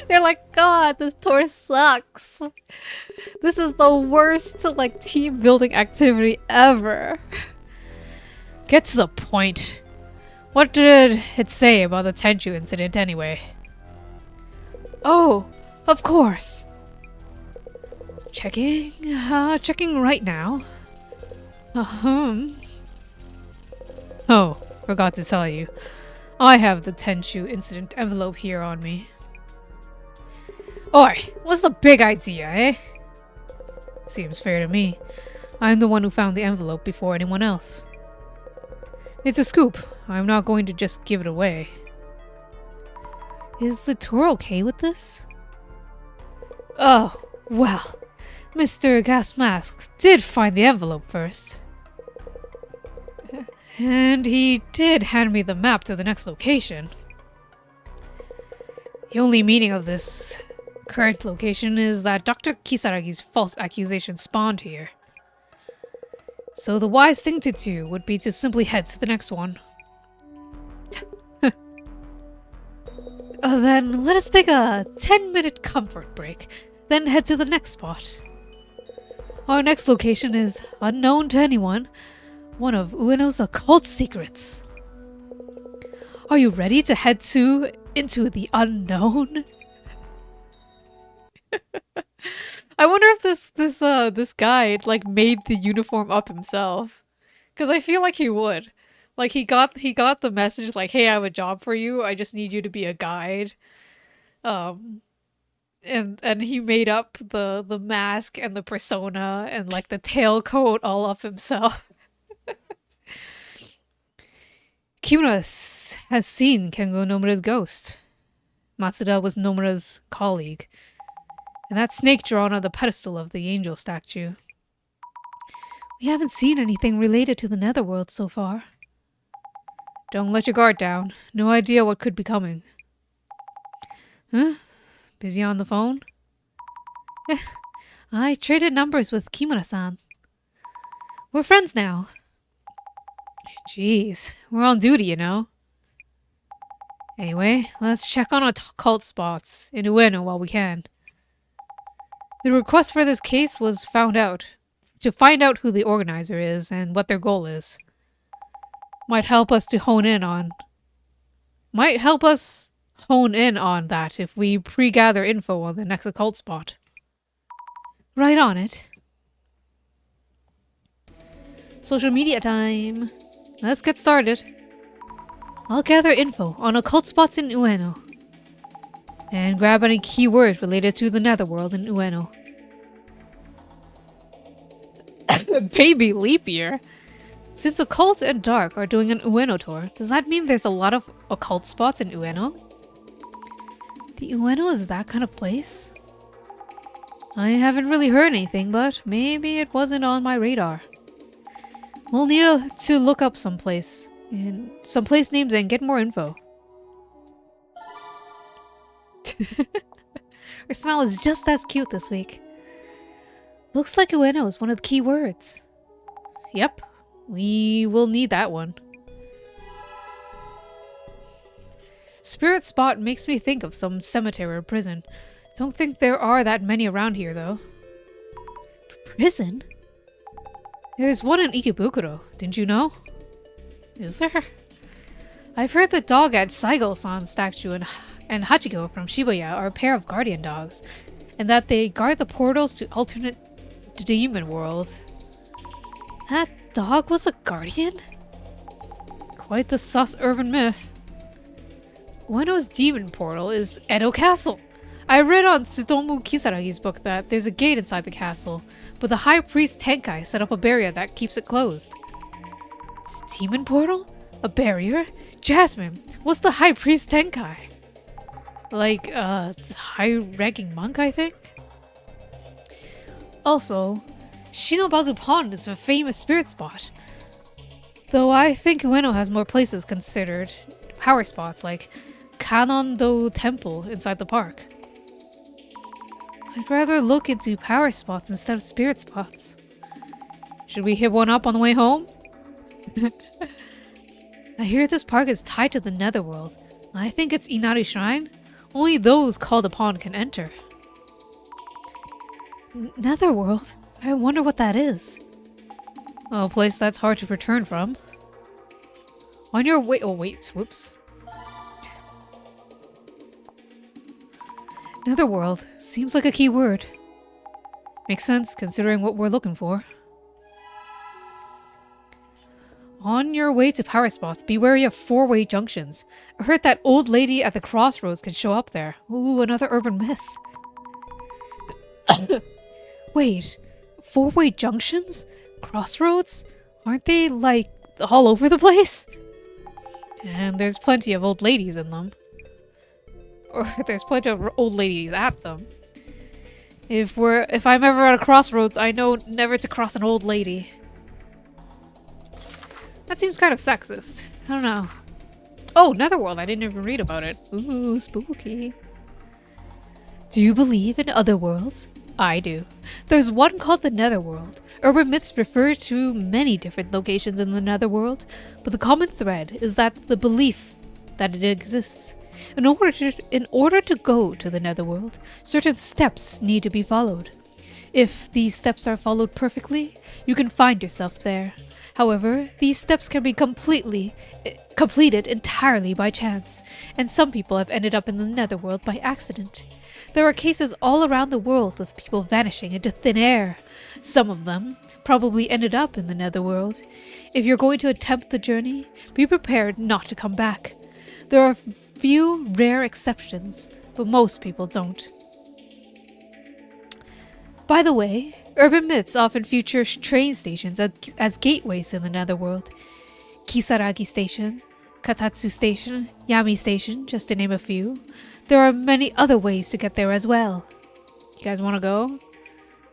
A: They're like, God, this tour sucks. This is the worst like team building activity ever. Get to the point. What did it say about the Tenchu incident anyway? Oh, of course. Checking right now. Oh, forgot to tell you. I have the Tenchu incident envelope here on me. Oi, what's the big idea, eh? Seems fair to me. I'm the one who found the envelope before anyone else. It's a scoop. I'm not going to just give it away. Is the tour okay with this? Oh, well. Mr. Gas Mask did find the envelope first. And he did hand me the map to the next location. The only meaning of this current location is that Dr. Kisaragi's false accusation spawned here. So the wise thing to do would be to simply head to the next one. Then let us take a 10-minute comfort break, then head to the next spot. Our next location is unknown to anyone, one of Ueno's occult secrets. Are you ready to head into the unknown? I wonder if this guide like made the uniform up himself, because I feel like he would. Like he got the message like, "Hey, I have a job for you. I just need you to be a guide." And he made up the mask and the persona and like the tailcoat all up himself. Kimura has seen Kengo Nomura's ghost. Matsuda was Nomura's colleague. And that snake drawn on the pedestal of the angel statue. We haven't seen anything related to the netherworld so far. Don't let your guard down. No idea what could be coming. Huh? Busy on the phone? I traded numbers with Kimura-san. We're friends now. Jeez, we're on duty, you know. Anyway, let's check on occult spots in Ueno while we can. The request for this case was to find out who the organizer is and what their goal is. Might help us hone in on that if we pre-gather info on the next occult spot. Right on it. Social media time. Let's get started. I'll gather info on occult spots in Ueno. And grab any keywords related to the netherworld in Ueno. Baby leap year? Since occult and dark are doing an Ueno tour, does that mean there's a lot of occult spots in Ueno? The Ueno is that kind of place? I haven't really heard anything, but maybe it wasn't on my radar. We'll need to look up some place names and get more info. Her smile is just as cute this week. Looks like Ueno is one of the key words. Yep, we will need that one. Spirit spot makes me think of some cemetery or prison. Don't think there are that many around here, though. Prison? There's one in Ikebukuro, didn't you know? Is there? I've heard the dog at Saigo-san statue and Hachiko from Shibuya are a pair of guardian dogs, and that they guard the portals to alternate demon world. That dog was a guardian? Quite the sus urban myth. Ueno's demon portal is Edo Castle. I read on Tsutomu Kisaragi's book that there's a gate inside the castle, but the High Priest Tenkai set up a barrier that keeps it closed. It's demon portal? A barrier? Jasmine, what's the High Priest Tenkai? Like, high-ranking monk, I think? Also, Shinobazu Pond is a famous spirit spot. Though I think Ueno has more places considered power spots, like Kannon-do Temple inside the park. I'd rather look into power spots instead of spirit spots. Should we hit one up on the way home? I hear this park is tied to the Netherworld. I think it's Inari Shrine. Only those called upon can enter. Netherworld? I wonder what that is. A place that's hard to return from. On your way— oh wait, whoops. Netherworld. Seems like a key word. Makes sense considering what we're looking for. On your way to power spots, be wary of four-way junctions. I heard that old lady at the crossroads can show up there. Ooh, another urban myth. Wait, four-way junctions? Crossroads? Aren't they, like, all over the place? And there's plenty of old ladies in them. Or there's plenty of old ladies at them. If I'm ever at a crossroads, I know never to cross an old lady. That seems kind of sexist. I don't know. Oh, Netherworld. I didn't even read about it. Ooh, spooky. Do you believe in other worlds? I do. There's one called the Netherworld. Urban myths refer to many different locations in the Netherworld, but the common thread is that the belief that it exists. In order to go to the Netherworld, certain steps need to be followed. If these steps are followed perfectly, you can find yourself there. However, these steps can be completed entirely by chance, and some people have ended up in the Netherworld by accident. There are cases all around the world of people vanishing into thin air. Some of them probably ended up in the Netherworld. If you're going to attempt the journey, be prepared not to come back. There are few rare exceptions, but most people don't. By the way, urban myths often feature train stations as gateways in the Netherworld. Kisaragi Station, Katatsu Station, Yami Station, just to name a few. There are many other ways to get there as well. You guys want to go?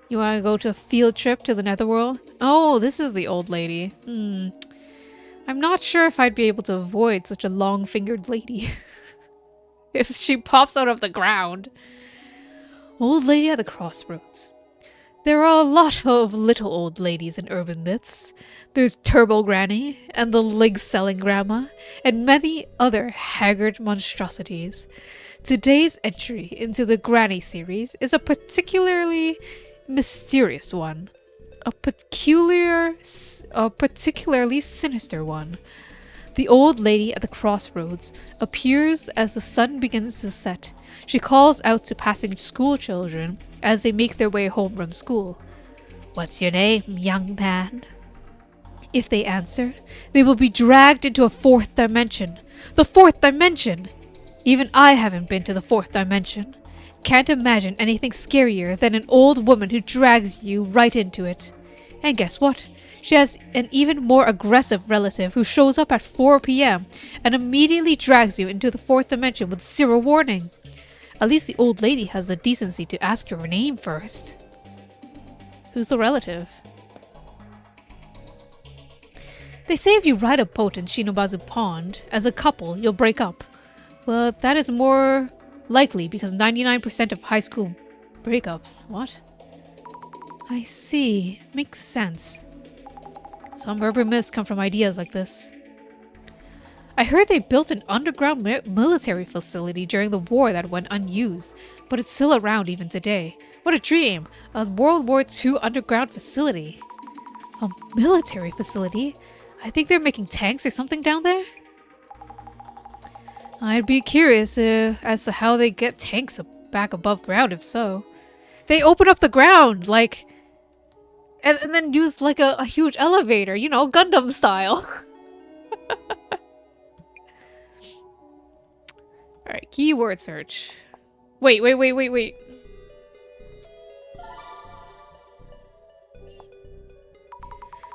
A: You want to go to a field trip to the Netherworld? Oh, this is the old lady. I'm not sure if I'd be able to avoid such a long-fingered lady. If she pops out of the ground. Old lady at the crossroads. There are a lot of little old ladies in urban myths. There's Turbo Granny, and the lig-selling grandma, and many other haggard monstrosities. Today's entry into the Granny series is a particularly mysterious one. A particularly sinister one. The old lady at the crossroads appears as the sun begins to set. She calls out to passing school children as they make their way home from school. What's your name, young man? If they answer, they will be dragged into a fourth dimension. The fourth dimension! Even I haven't been to the fourth dimension. Can't imagine anything scarier than an old woman who drags you right into it. And guess what? She has an even more aggressive relative who shows up at 4 p.m. and immediately drags you into the fourth dimension with zero warning. At least the old lady has the decency to ask your name first. Who's the relative? They say if you ride a boat in Shinobazu Pond, as a couple, you'll break up. But that is more Likely because 99% of high school breakups. What? I see. Makes sense. Some urban myths come from ideas like this. I heard they built an underground military facility during the war that went unused, but it's still around even today. What a dream! A World War II underground facility. A military facility? I think they're making tanks or something down there? I'd be curious as to how they get tanks back above ground if so. They open up the ground, like... And then use like a huge elevator, you know, Gundam style. Alright, keyword search. Wait.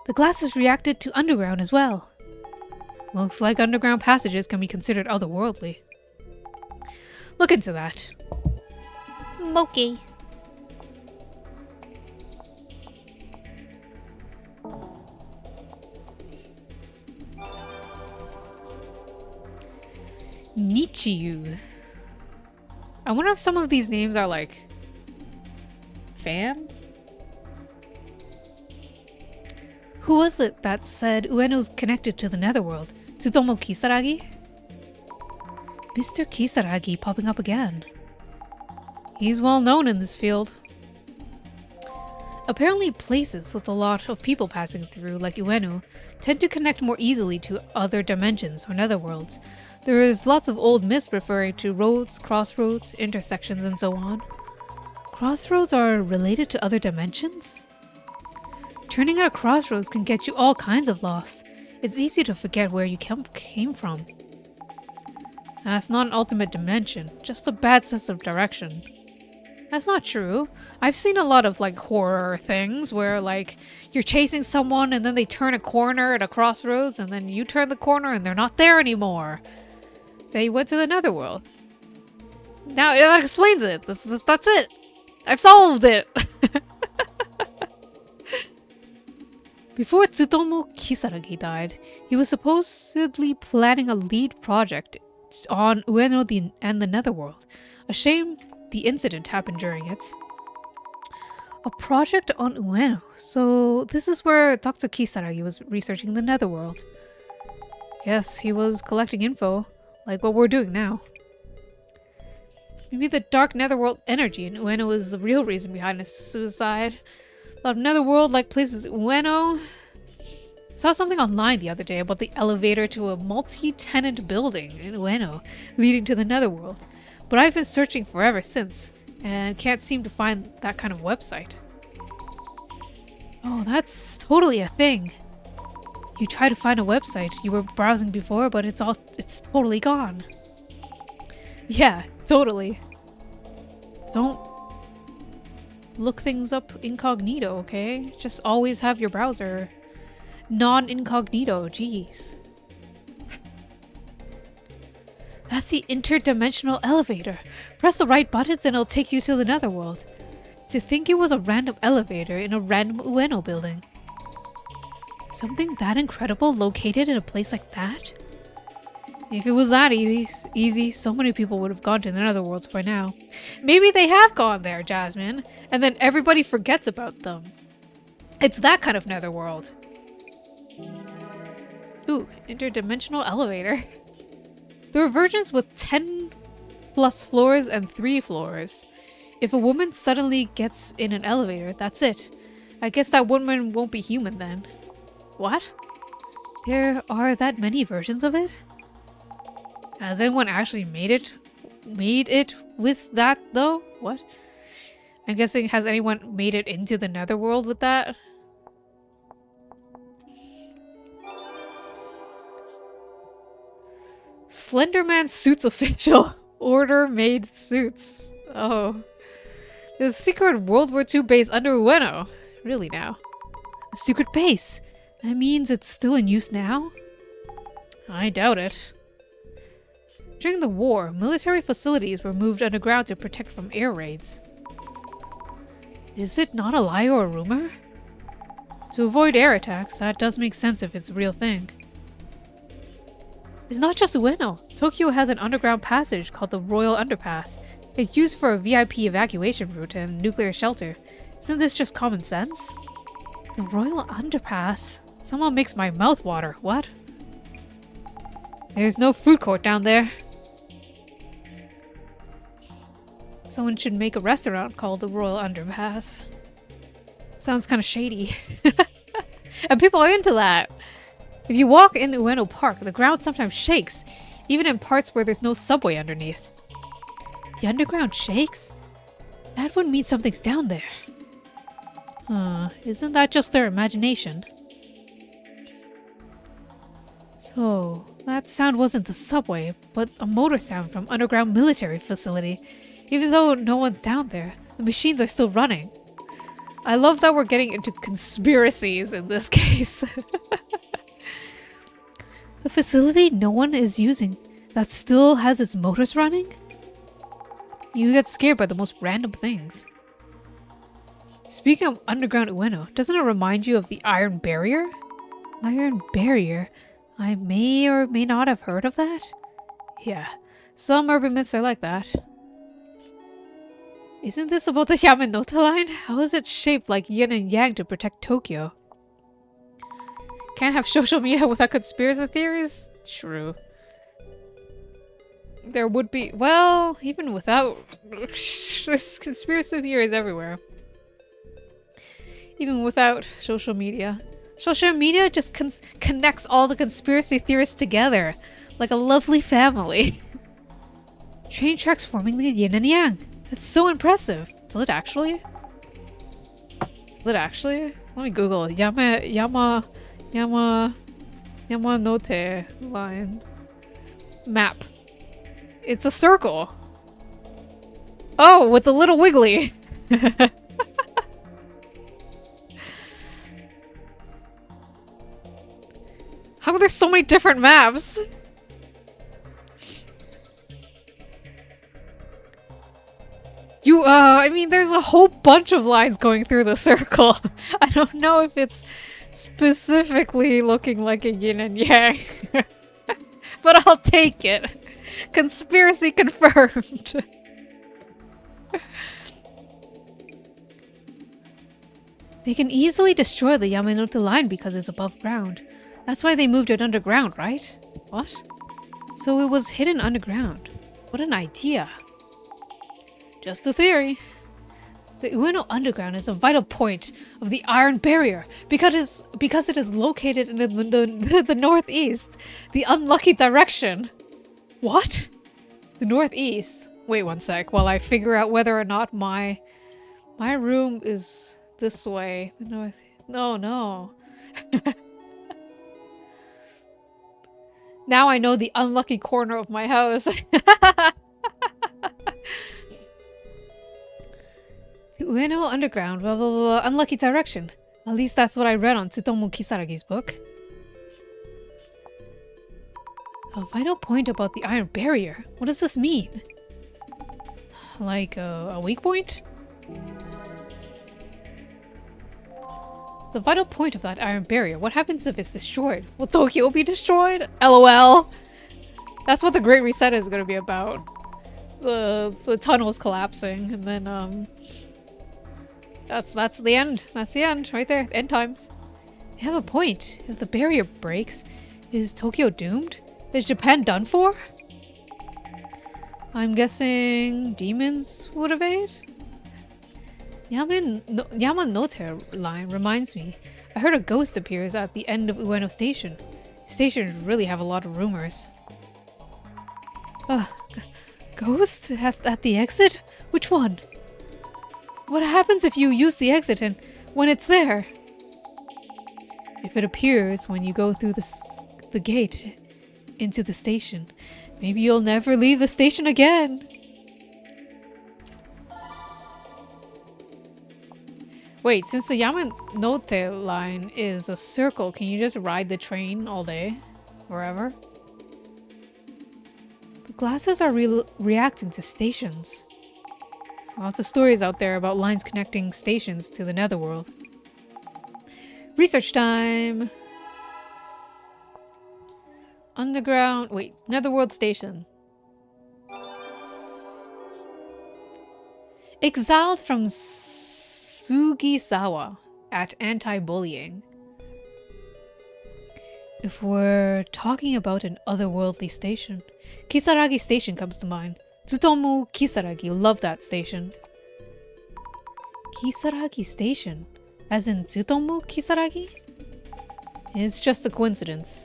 A: The glasses reacted to underground as well. Looks like underground passages can be considered otherworldly. Look into that.
B: Moki.
A: Nichiyu. I wonder if some of these names are like fans? Who was it that said Ueno's connected to the netherworld? Tsutomu Kisaragi? Mr. Kisaragi popping up again. He's well known in this field. Apparently places with a lot of people passing through, like Ueno, tend to connect more easily to other dimensions or netherworlds. There is lots of old myths referring to roads, crossroads, intersections, and so on. Crossroads are related to other dimensions? Turning at a crossroads can get you all kinds of lost. It's easy to forget where you came from. That's not an ultimate dimension, just a bad sense of direction. That's not true. I've seen a lot of like horror things where like you're chasing someone and then they turn a corner at a crossroads and then you turn the corner and they're not there anymore. They went to the netherworld. Now that explains it. That's it. I've solved it. Before Tsutomu Kisaragi died, he was supposedly planning a lead project on Ueno and the netherworld. A shame the incident happened during it. A project on Ueno. So this is where Dr. Kisaragi was researching the netherworld. Guess he was collecting info, like what we're doing now. Maybe the dark netherworld energy in Ueno is the real reason behind his suicide. A lot of netherworld-like places in Ueno. I saw something online the other day about the elevator to a multi-tenant building in Ueno leading to the netherworld. But I've been searching forever since, and can't seem to find that kind of website. Oh, that's totally a thing. You try to find a website you were browsing before, but it's totally gone. Yeah, totally. Don't look things up incognito, okay? Just always have your browser non-incognito, jeez. That's the interdimensional elevator. Press the right buttons and it'll take you to the netherworld. To think it was a random elevator in a random Ueno building. Something that incredible located in a place like that? If it was that easy, so many people would have gone to the netherworlds by now. Maybe they have gone there, Jasmine, and then everybody forgets about them. It's that kind of netherworld. Ooh, interdimensional elevator. There are versions with 10 plus floors and 3 floors. If a woman suddenly gets in an elevator, that's it. I guess that woman won't be human then. What? There are that many versions of it? Has anyone actually made it with that though? What? I'm guessing, has anyone made it into the netherworld with that? Slenderman suits official. Order made suits. Oh. There's a secret World War II base under Ueno. Really now? A secret base? That means it's still in use now? I doubt it. During the war, military facilities were moved underground to protect from air raids. Is it not a lie or a rumor? To avoid air attacks, that does make sense if it's a real thing. It's not just Ueno. Tokyo has an underground passage called the Royal Underpass. It's used for a VIP evacuation route and nuclear shelter. Isn't this just common sense? The Royal Underpass? Someone makes my mouth water. What? There's no food court down there. Someone should make a restaurant called the Royal Underpass. Sounds kind of shady. And people are into that. If you walk in Ueno Park, the ground sometimes shakes, even in parts where there's no subway underneath. The underground shakes? That would mean something's down there. Isn't that just their imagination? So, that sound wasn't the subway, but a motor sound from underground military facility. Even though no one's down there, the machines are still running. I love that we're getting into conspiracies in this case. The facility no one is using that still has its motors running? You get scared by the most random things. Speaking of underground Ueno, doesn't it remind you of the Iron Barrier? Iron Barrier? I may or may not have heard of that? Yeah, some urban myths are like that. Isn't this about the Yamanote line? How is it shaped like yin and yang to protect Tokyo? Can't have social media without conspiracy theories? True. There would be, well, even without conspiracy theories everywhere. Even without social media. Social media just connects all the conspiracy theorists together, like a lovely family. Train tracks forming the yin and yang. That's so impressive. Does it actually? Does it actually? Let me Google Yamanote line. Map. It's a circle. Oh, with the little wiggly. How are there so many different maps? I mean, there's a whole bunch of lines going through the circle. I don't know if it's specifically looking like a yin and yang. But I'll take it. Conspiracy confirmed. They can easily destroy the Yamanote line because it's above ground. That's why they moved it underground, right? What? So it was hidden underground. What an idea. Just a theory. The Ueno Underground is a vital point of the Iron Barrier because it is located in the northeast, the unlucky direction. What? The northeast? Wait one sec while I figure out whether or not my room is this way. The north. No. Now I know the unlucky corner of my house. The Ueno Underground, blah, blah, blah, unlucky direction. At least that's what I read on Tsutomu Kisaragi's book. A vital point about the Iron Barrier. What does this mean? Like a weak point? The vital point of that Iron Barrier. What happens if it's destroyed? Will Tokyo be destroyed? LOL. That's what the Great Reset is going to be about. The tunnels collapsing, and then that's the end. That's the end right there. End times. They have a point. If the barrier breaks, is Tokyo doomed? Is Japan done for? I'm guessing demons would evade? Yamanote line reminds me. I heard a ghost appears at the end of Ueno Station. Stations really have a lot of rumors. Ghost? At the exit? Which one? What happens if you use the exit and when it's there? If it appears when you go through the gate into the station, maybe you'll never leave the station again. Wait, since the Yamanote line is a circle, can you just ride the train all day? Wherever? The glasses are reacting to stations. Lots of stories out there about lines connecting stations to the netherworld. Research time! Underground. Wait, Netherworld Station. Exiled from Sugisawa at anti-bullying. If we're talking about an otherworldly station, Kisaragi Station comes to mind. Tsutomu Kisaragi, love that station. Kisaragi Station? As in Tsutomu Kisaragi? It's just a coincidence.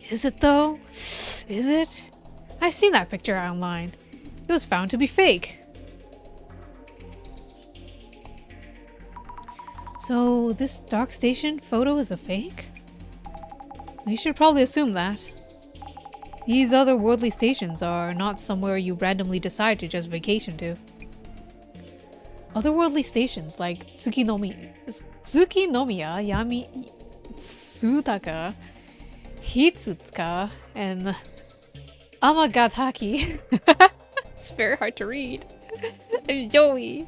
A: Is it though? Is it? I've seen that picture online. It was found to be fake. So this dark station photo is a fake? We should probably assume that. These otherworldly stations are not somewhere you randomly decide to just vacation to. Otherworldly stations like Tsukinomiya, Yami, Tsutaka, Hitsuka, and Amagataki. It's very hard to read. And Joey.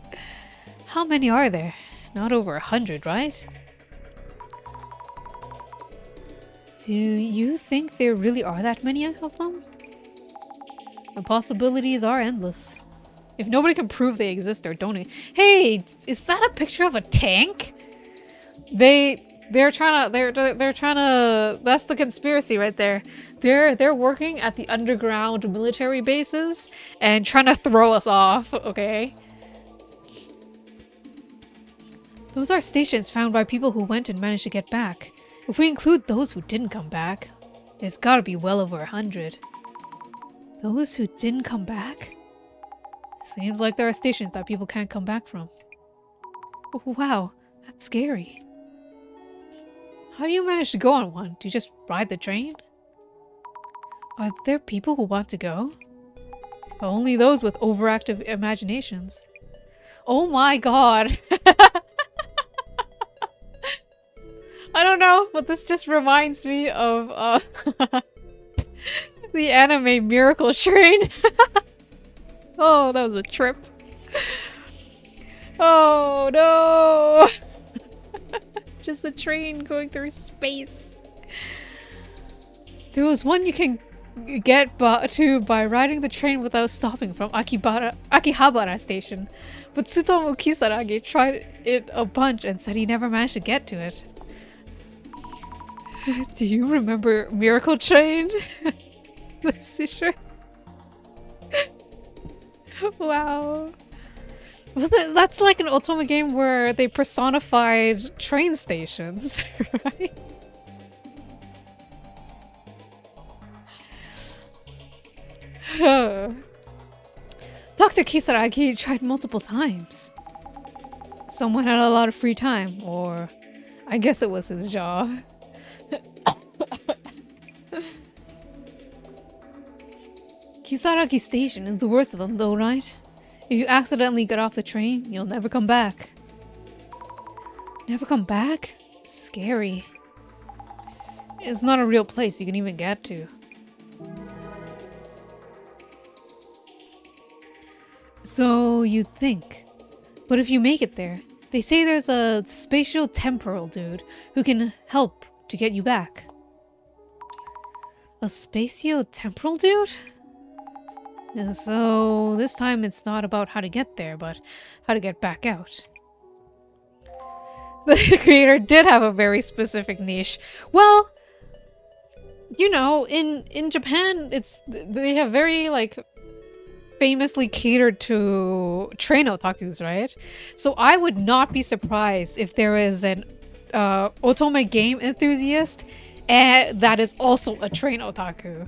A: How many are there? Not over 100, right? Do you think there really are that many of them? The possibilities are endless. If nobody can prove they exist or don't. Hey, is that a picture of a tank? They're trying to that's the conspiracy right there. They're working at the underground military bases and trying to throw us off, okay? Those are stations found by people who went and managed to get back. If we include those who didn't come back, it's gotta be well over 100. Those who didn't come back? Seems like there are stations that people can't come back from. Oh, wow, that's scary. How do you manage to go on one? Do you just ride the train? Are there people who want to go? Only those with overactive imaginations. Oh my god! I don't know, but this just reminds me of the anime Miracle Train. Oh, that was a trip. Oh no! Just a train going through space. There was one you can get to by riding the train without stopping from Akihabara Station. But Tsutomu Kisaragi tried it a bunch and said he never managed to get to it. Do you remember Miracle Train? Sure. Wow. Well, that's like an Otome game where they personified train stations, right? Dr. Kisaragi tried multiple times. Someone had a lot of free time, or I guess it was his job. Kisaragi Station is the worst of them though, right? If you accidentally get off the train, you'll never come back. Never come back? Scary. It's not a real place you can even get to. So you think. But if you make it there, they say there's a spatio-temporal dude who can help to get you back. A spatio-temporal dude? And so this time it's not about how to get there, but how to get back out. The creator did have a very specific niche. Well, you know, in Japan, they have very like famously catered to train otakus, right? So I would not be surprised if there is an otome game enthusiast that is also a train otaku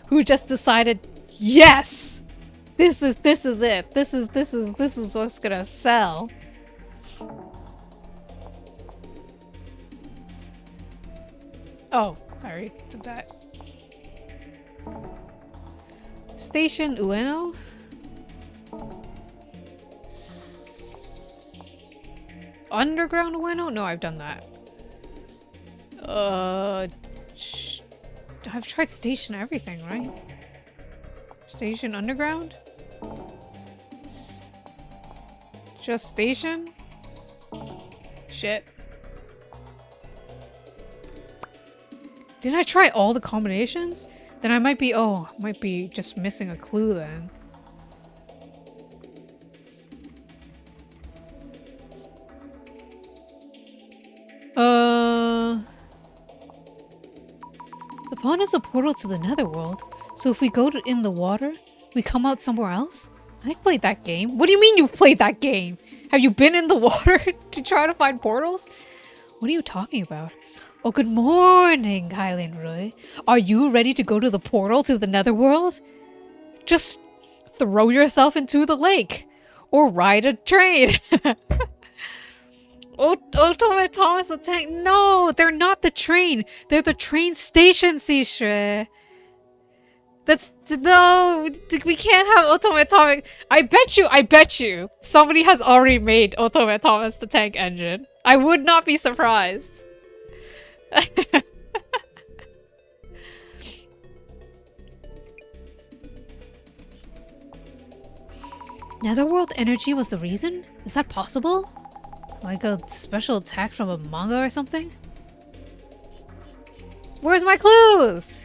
A: who just decided, yes, this is it. This is what's gonna sell. Oh, I already did that. Station Ueno? Underground Ueno? No, I've done that. I've tried station everything, right? Station Underground? Just station? Shit. Didn't I try all the combinations? Then I might be just missing a clue then. The pond is a portal to the netherworld. So if we go in the water, we come out somewhere else? I've played that game. What do you mean you've played that game? Have you been in the water to try to find portals? What are you talking about? Oh, good morning, Kylan Roy. Are you ready to go to the portal to the netherworld? Just throw yourself into the lake. Or ride a train. Otome Thomas the Tank. No, they're not the train. They're the train station, Shueisha. No, we can't have Otome Atomic. I bet you, somebody has already made Otome Thomas the Tank Engine. I would not be surprised. Netherworld energy was the reason? Is that possible? Like a special attack from a manga or something? Where's my clues?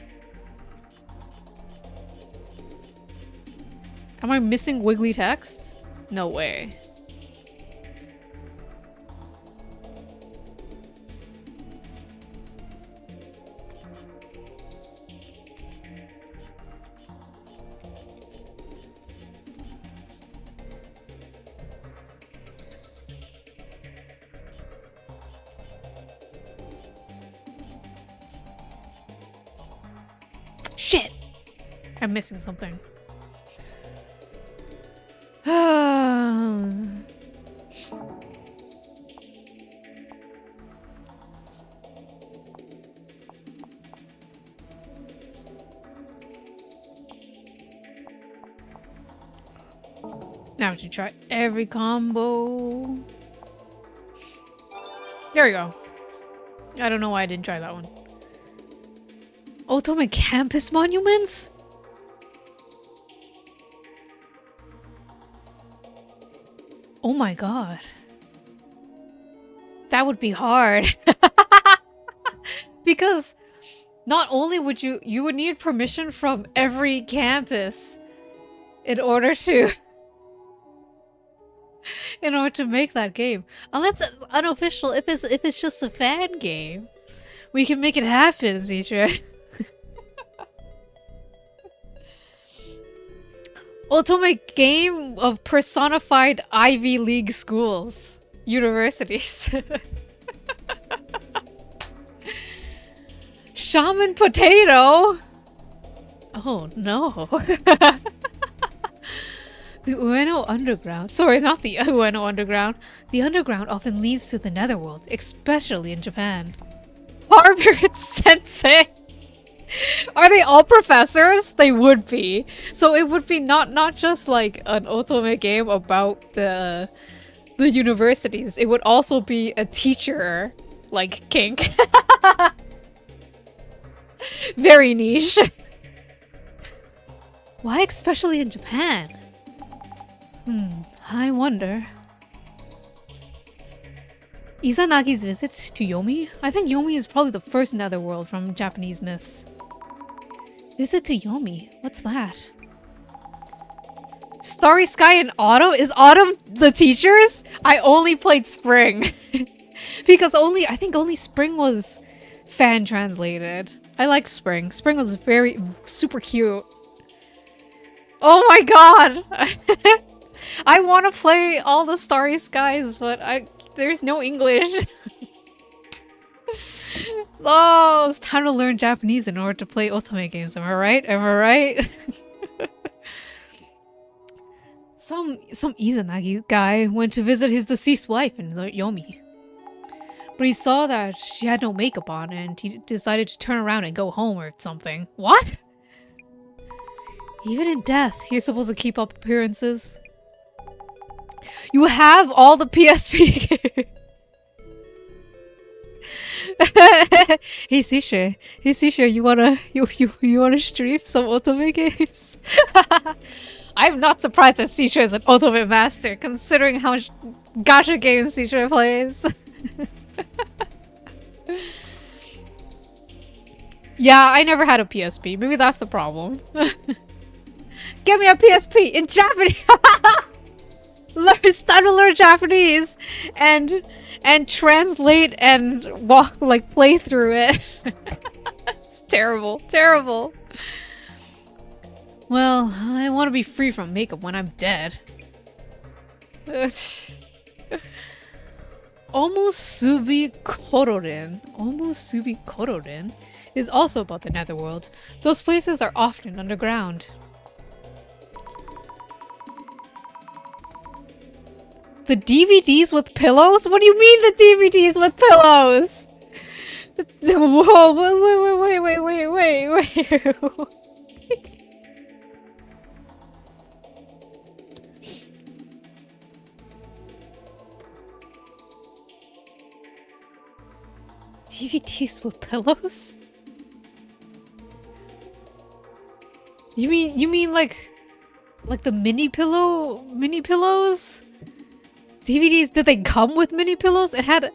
A: Am I missing wiggly text? No way. Shit! I'm missing something. Now I have to try every combo. There we go. I don't know why I didn't try that one. Otome campus monuments? Oh my god. That would be hard. Because not only would you would need permission from every campus in order to make that game. Unless it's unofficial, if it's just a fan game. We can make it happen, Zisha. Ultimate game of personified Ivy League schools. Universities. Shaman Potato? Oh no. The Ueno Underground. Sorry, not the Ueno Underground. The Underground often leads to the Netherworld, especially in Japan. Harvard Sensei! Are they all professors? They would be. So it would be not just like an otome game about the universities. It would also be a teacher, like kink. Very niche. Why especially in Japan? I wonder. Izanagi's visit to Yomi? I think Yomi is probably the first netherworld from Japanese myths. Visit to Yomi? What's that? Starry Sky and Autumn? Is Autumn the teachers? I only played Spring. Because I think only Spring was fan translated. I like Spring. Spring was super cute. Oh my god! I want to play all the Starry Skies, but there's no English. Oh, it's time to learn Japanese in order to play otome games. Am I right? Am I right? Some Izanagi guy went to visit his deceased wife in Yomi. But he saw that she had no makeup on and he decided to turn around and go home or something. What? Even in death, you're supposed to keep up appearances. You have all the PSP. Hey Sisha, you wanna stream some otome games? I'm not surprised that Sisha is an otome master, considering how much gacha games Sisha plays. Yeah, I never had a PSP. Maybe that's the problem. Give me a PSP in Japanese. Start to learn Japanese and translate and walk like play through it. It's terrible, terrible. Well, I want to be free from makeup when I'm dead. Omusubi Kororin is also about the netherworld. Those places are often underground. The DVDs with pillows? What do you mean the DVDs with pillows? Whoa, wait. DVDs with pillows? You mean like the mini pillows? DVDs, did they come with mini pillows? It had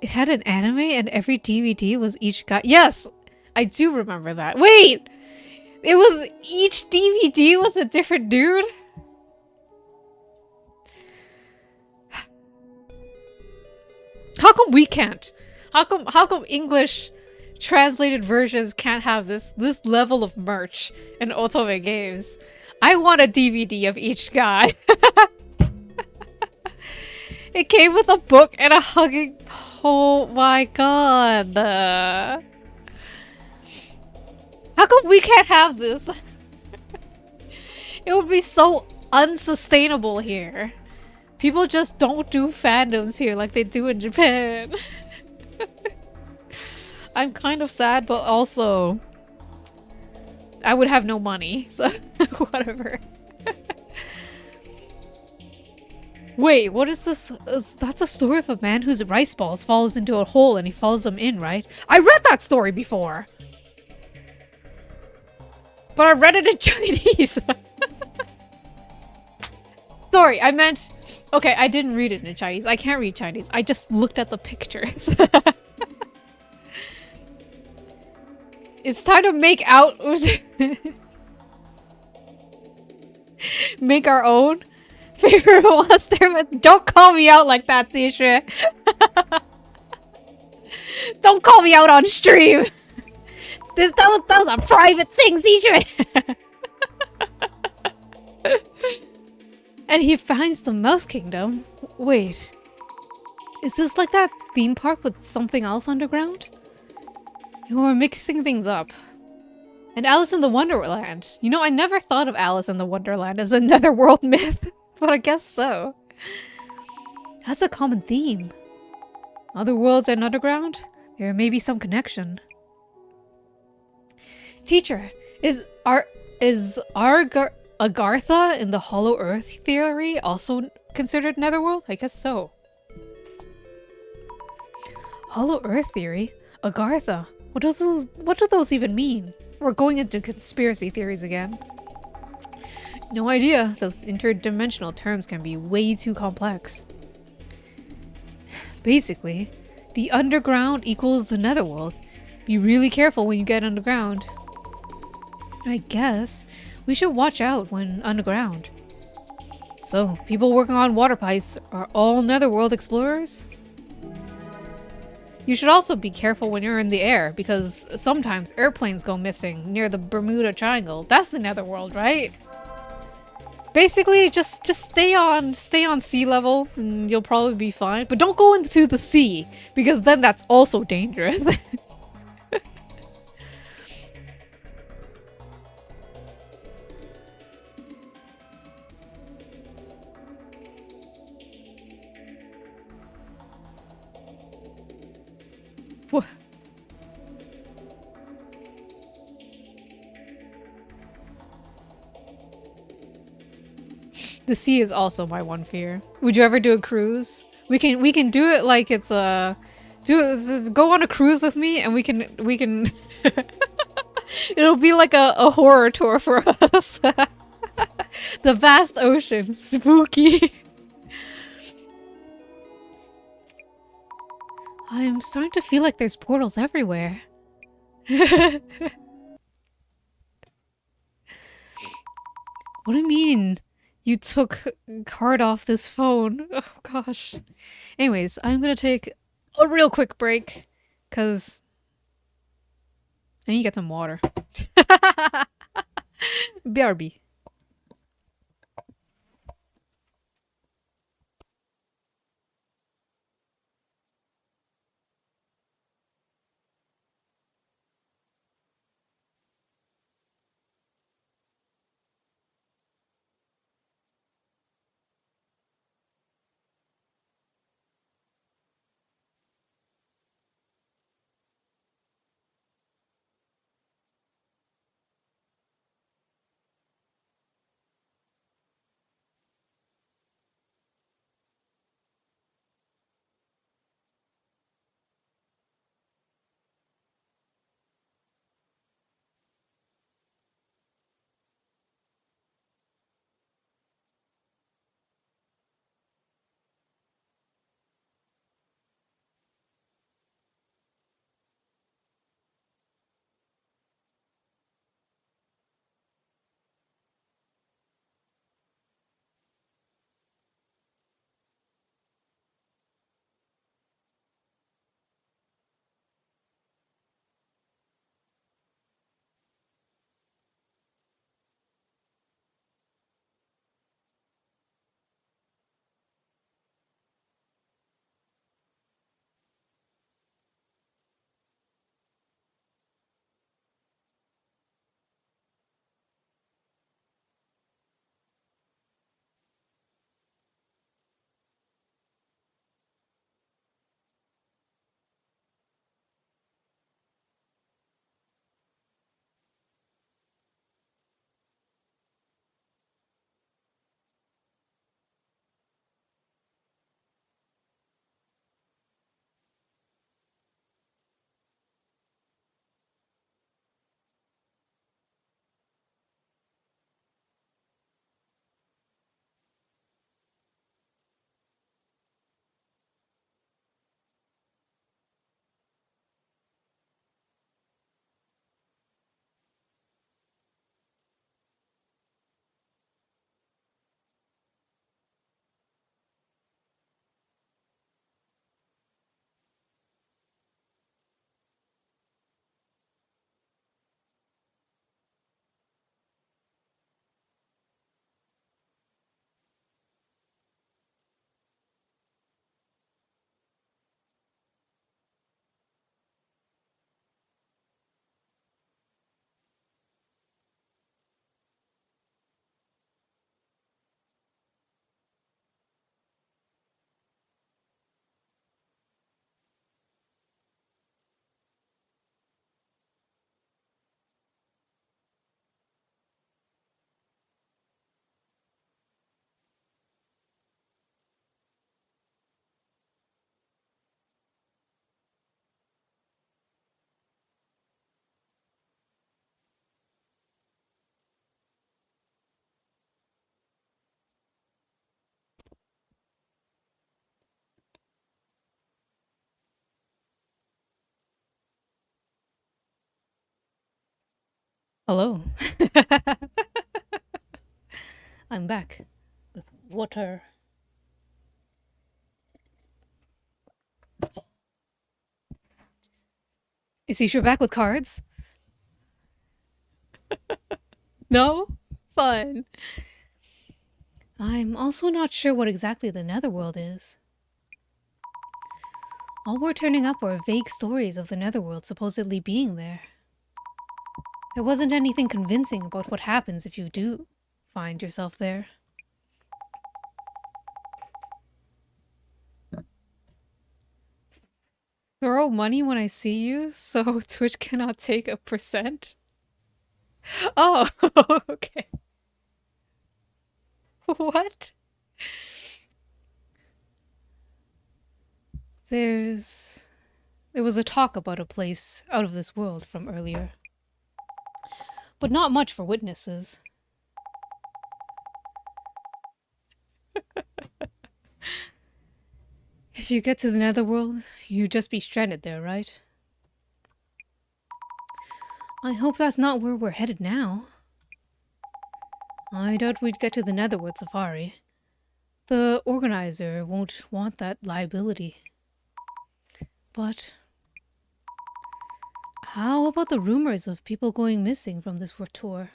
A: an anime and every DVD was each guy. Yes, I do remember that. Wait, it was each DVD was a different dude? How come we can't? How come English translated versions can't have this level of merch in otome games? I want a DVD of each guy. It came with a book and a hugging... Oh my god. How come we can't have this? It would be so unsustainable here. People just don't do fandoms here like they do in Japan. I'm kind of sad, but also... I would have no money, so whatever. Wait, what is this? That's a story of a man whose rice balls falls into a hole and he follows them in, right? I read that story before! But I read it in Chinese! Sorry, I meant... Okay, I didn't read it in Chinese. I can't read Chinese. I just looked at the pictures. It's time to make out... Make our own? Favorite monster, but don't call me out like that, Tisha. Don't call me out on stream. That was a private thing, Tisha. And he finds the Mouse Kingdom. Wait, is this like that theme park with something else underground? We're mixing things up. And Alice in the Wonderland. You know, I never thought of Alice in the Wonderland as a netherworld myth. But I guess so. That's a common theme. Other worlds and underground? There may be some connection. Teacher, is Agartha in the Hollow Earth theory also considered netherworld? I guess so. Hollow Earth theory? Agartha? What do those even mean? We're going into conspiracy theories again. No idea. Those interdimensional terms can be way too complex. Basically, the underground equals the netherworld. Be really careful when you get underground. I guess we should watch out when underground. So, people working on water pipes are all netherworld explorers? You should also be careful when you're in the air, because sometimes airplanes go missing near the Bermuda Triangle. That's the netherworld, right? Basically, just stay on sea level and you'll probably be fine. But don't go into the sea, because then that's also dangerous. What? The sea is also my one fear. Would you ever do a cruise? We can do it like it's a go on a cruise with me and we can it'll be like a horror tour for us. The vast ocean, spooky. I'm starting to feel like there's portals everywhere. What do you mean? You took card off this phone? Oh gosh. Anyways, I'm gonna take a real quick break because I need to get some water. BRB. Hello. I'm back with water. Is Isha back with cards? No? Fun. I'm also not sure what exactly the Netherworld is. All we're turning up are vague stories of the Netherworld supposedly being there. There wasn't anything convincing about what happens if you do find yourself there. Throw money when I see you, so Twitch cannot take a percent? Oh, okay. What? There was a talk about a place out of this world from earlier. But not much for witnesses. If you get to the Netherworld, you'd just be stranded there, right? I hope that's not where we're headed now. I doubt we'd get to the Netherwood Safari. The organizer won't want that liability. But how about the rumors of people going missing from this tour?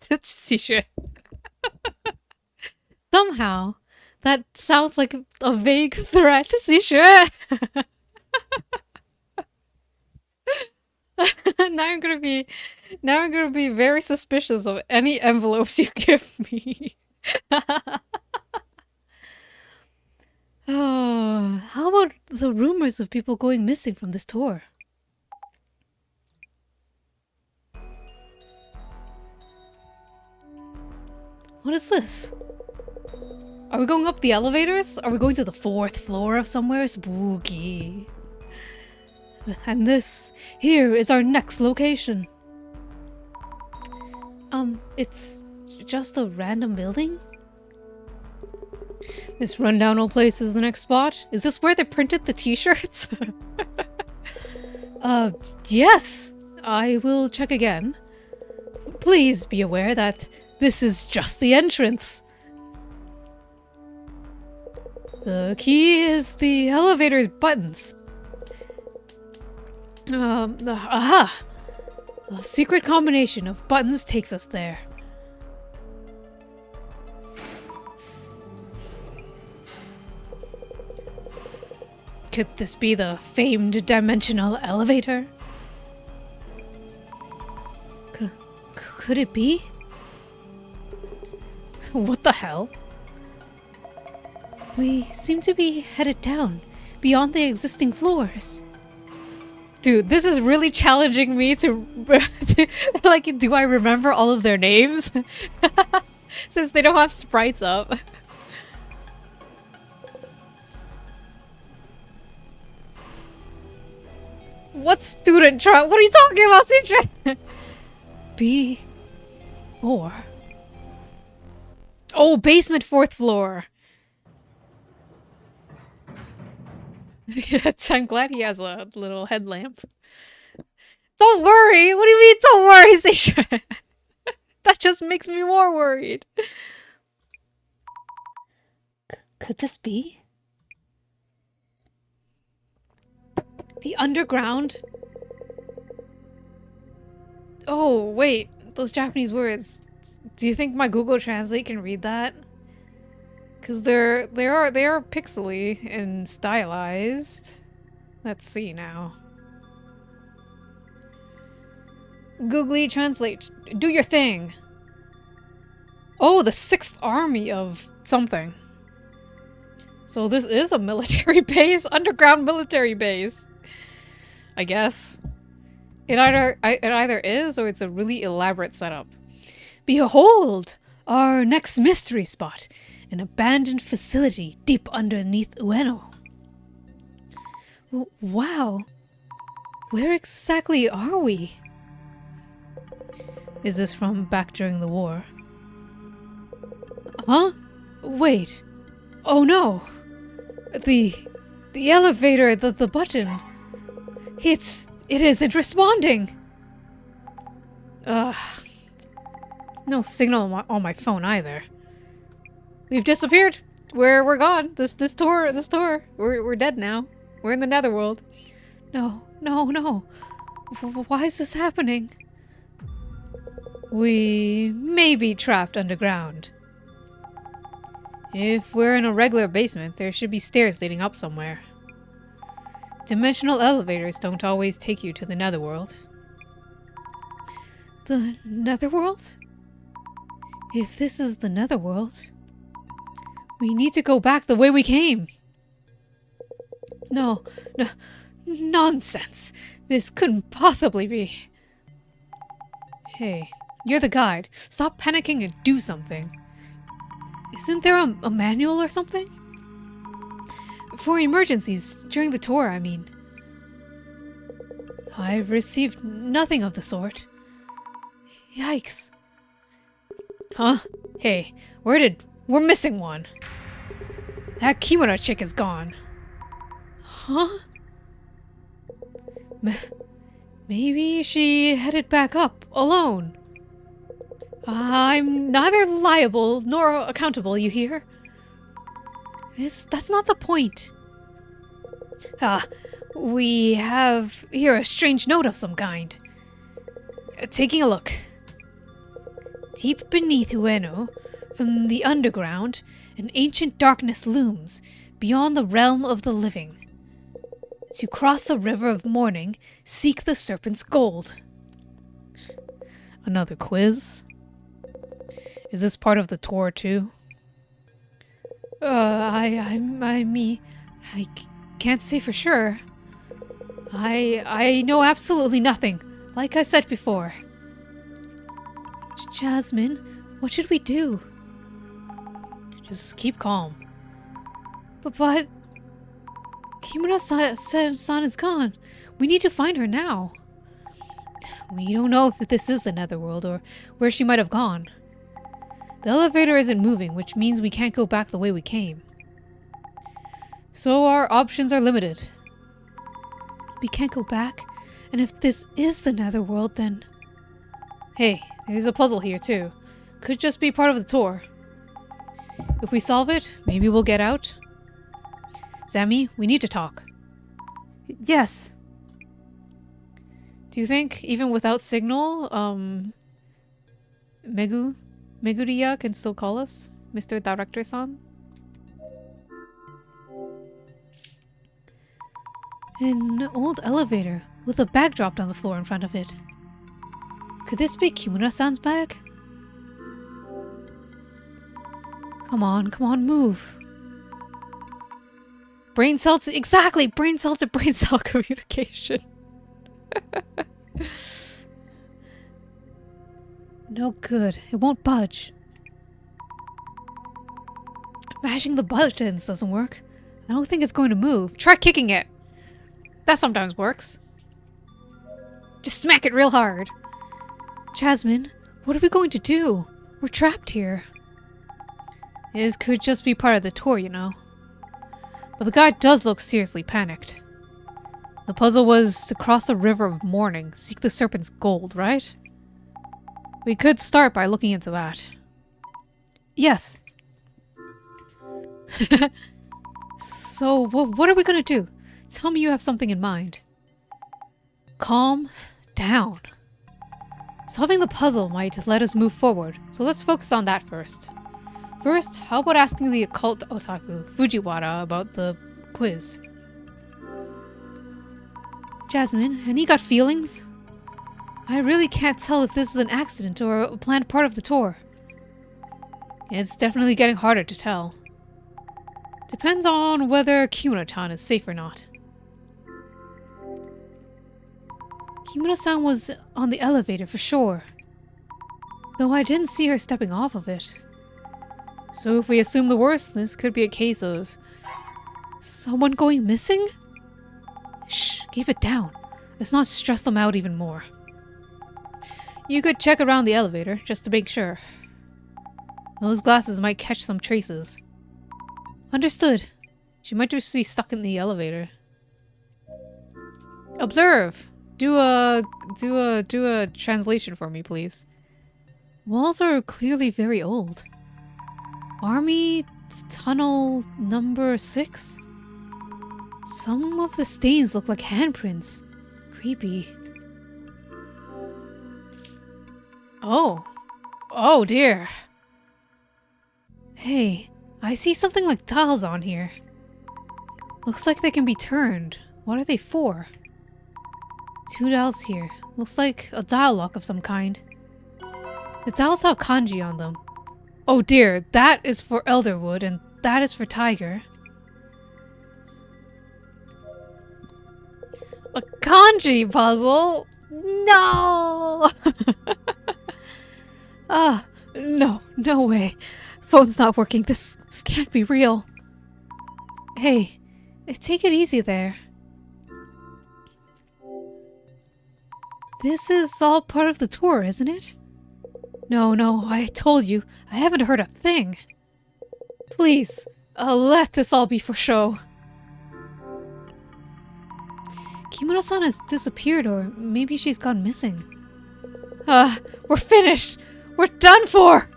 A: That's secret. Somehow, that sounds like a vague threat, Sisha. Now I'm gonna be very suspicious of any envelopes you give me. Oh, how about the rumors of people going missing from this tour? What is this? Are we going up the elevators? Are we going to the 4th floor of somewhere spooky? And this here is our next location. It's just a random building? This rundown old place is the next spot? Is this where they printed the t-shirts? Yes. I will check again. Please be aware that this is just the entrance. The key is the elevator's buttons. Aha! A secret combination of buttons takes us there. Could this be the famed dimensional elevator? Could it be? What the hell? We seem to be headed down, beyond the existing floors. Dude, this is really challenging me to like, do I remember all of their names? Since they don't have sprites up. What student trial? What are you talking about, CJ? B4. Oh, basement 4th floor. I'm glad he has a little headlamp. Don't worry! What do you mean, don't worry, CJ? That just makes me more worried. Could this be? The underground? Oh, wait. Those Japanese words. Do you think my Google Translate can read that? Because they are pixely and stylized. Let's see now. Googly Translate. Do your thing. Oh, the 6th Army of something. So this is a military base, underground military base. I guess. It either is or it's a really elaborate setup. Behold, our next mystery spot, an abandoned facility deep underneath Ueno. Wow. Where exactly are we? Is this from back during the war? Huh? Wait. Oh no. The elevator, the button. It isn't responding. Ugh. No signal on my phone either. We've disappeared. We're gone. This tour. We're dead now. We're in the Netherworld. No. Why is this happening? We may be trapped underground. If we're in a regular basement, there should be stairs leading up somewhere. Dimensional elevators don't always take you to the Netherworld. The Netherworld? If this is the Netherworld, we need to go back the way we came. No, nonsense. This couldn't possibly be. Hey, you're the guide. Stop panicking and do something. Isn't there a manual or something? For emergencies, during the tour, I mean. I've received nothing of the sort. Yikes. Huh? Hey, we're missing one. That Kimura chick is gone. Huh? Maybe she headed back up, alone. I'm neither liable nor accountable, you hear? That's not the point. We have here a strange note of some kind. Taking a look. Deep beneath Ueno, from the underground, an ancient darkness looms, beyond the realm of the living. To cross the river of morning, seek the serpent's gold. Another quiz? Is this part of the tour too? I can't say for sure. I know absolutely nothing, like I said before. Jasmine, what should we do? Just keep calm. But Kimura-san is gone. We need to find her now. We don't know if this is the Netherworld or where she might have gone. The elevator isn't moving, which means we can't go back the way we came. So our options are limited. We can't go back, and if this is the Netherworld, then... Hey, there's a puzzle here too. Could just be part of the tour. If we solve it, maybe we'll get out. Sammy, we need to talk. Yes. Do you think, even without signal, Meguriya can still call us? Mr. Director-san? An old elevator with a bag dropped on the floor in front of it. Could this be Kimura-san's bag? Come on, move. Brain cell to— exactly! Brain cell to brain cell communication. No good. It won't budge. Mashing the buttons doesn't work. I don't think it's going to move. Try kicking it. That sometimes works. Just smack it real hard. Jasmine, what are we going to do? We're trapped here. This could just be part of the tour, you know. But the guy does look seriously panicked. The puzzle was to cross the river of morning, seek the serpent's gold, right? We could start by looking into that. Yes. So, what are we gonna do? Tell me you have something in mind. Calm down. Solving the puzzle might let us move forward, so let's focus on that first. First, how about asking the occult otaku, Fujiwara, about the quiz? Jasmine, any gut feelings? I really can't tell if this is an accident or a planned part of the tour. It's definitely getting harder to tell. Depends on whether Kimura-chan is safe or not. Kimura-san was on the elevator for sure, though I didn't see her stepping off of it. So if we assume the worst, this could be a case of someone going missing? Shh, keep it down. Let's not stress them out even more. You could check around the elevator, just to make sure. Those glasses might catch some traces. Understood. She might just be stuck in the elevator. Observe! Do a translation for me, please. Walls are clearly very old. Army tunnel number 6? Some of the stains look like handprints. Creepy. Oh. Oh dear. Hey, I see something like dials on here. Looks like they can be turned. What are they for? 2 dials here. Looks like a dial lock of some kind. The dials have kanji on them. Oh dear, that is for Elderwood and that is for Tiger. A kanji puzzle? No! No way. Phone's not working. This can't be real. Hey, take it easy there. This is all part of the tour, isn't it? No, I told you, I haven't heard a thing. Please, let this all be for show. Kimura-san has disappeared, or maybe she's gone missing. We're finished! We're done for!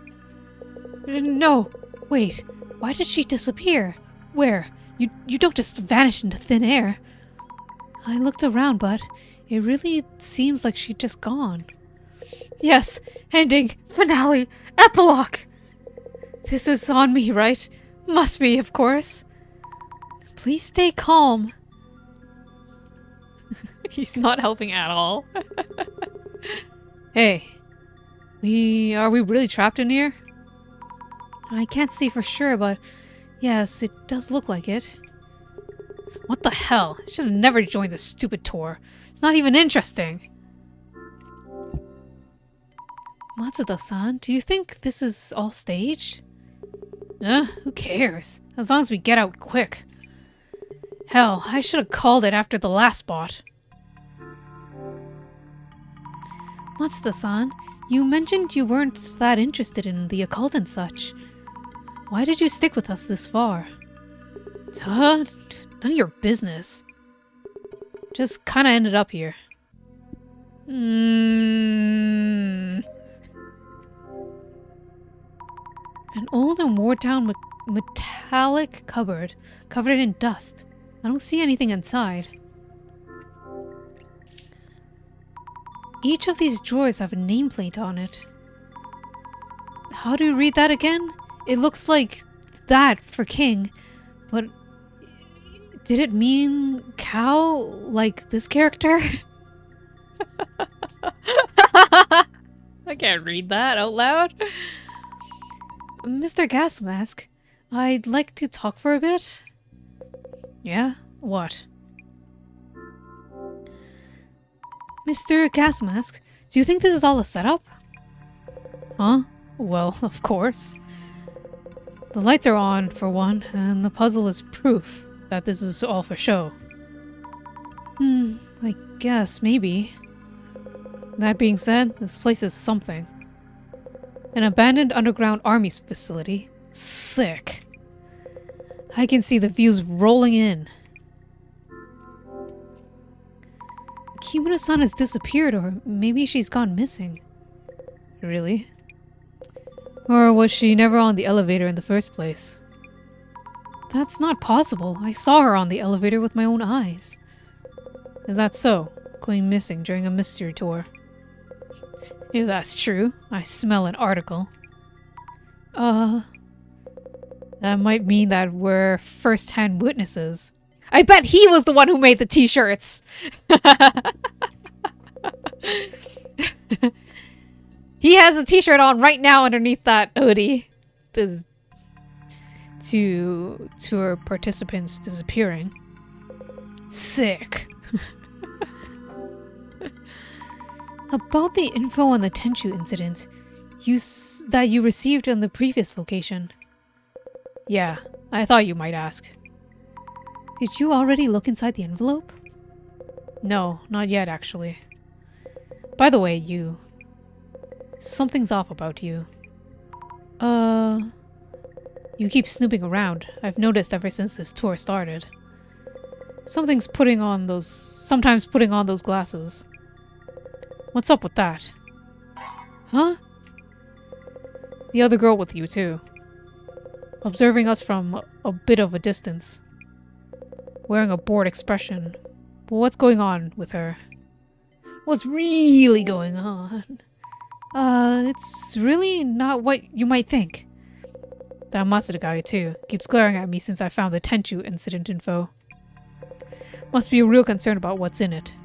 A: No, wait, why did she disappear? Where? You don't just vanish into thin air. I looked around, but it really seems like she'd just gone. Yes, ending, finale, epilogue! This is on me, right? Must be, of course. Please stay calm. He's not helping at all. Hey, are we really trapped in here? I can't say for sure, but yes, it does look like it. What the hell? I should have never joined this stupid tour. It's not even interesting. Matsuda-san, do you think this is all staged? Who cares? As long as we get out quick. Hell, I should have called it after the last spot. Matsuda-san, you mentioned you weren't that interested in the occult and such. Why did you stick with us this far? None of your business. Just kinda ended up here. An old and worn-down metallic cupboard covered in dust. I don't see anything inside. Each of these drawers have a nameplate on it. How do you read that again? It looks like that for king, but did it mean cow like this character? I can't read that out loud. Mr. Gasmask, I'd like to talk for a bit. Yeah? What? Mr. Gasmask, do you think this is all a setup? Huh? Well, of course. The lights are on, for one, and the puzzle is proof that this is all for show. I guess, maybe. That being said, this place is something. An abandoned underground army facility. Sick. I can see the views rolling in. Kimura-san has disappeared, or maybe she's gone missing. Really? Or was she never on the elevator in the first place? That's not possible. I saw her on the elevator with my own eyes. Is that so? Going missing during a mystery tour. If that's true, I smell an article. That might mean that we're first-hand witnesses. I bet he was the one who made the t-shirts! He has a t-shirt on right now underneath that hoodie. To tour participants disappearing. Sick. About the info on the Tenchu incident, that you received on the previous location. Yeah, I thought you might ask. Did you already look inside the envelope? No, not yet actually. By the way, something's off about you. You keep snooping around. I've noticed ever since this tour started. Sometimes putting on those glasses. What's up with that? Huh? The other girl with you too. Observing us from a bit of a distance. Wearing a bored expression. But what's going on with her? What's really going on? It's really not what you might think. That Matsuda guy too keeps glaring at me since I found the Tenchu incident info. Must be a real concern about what's in it.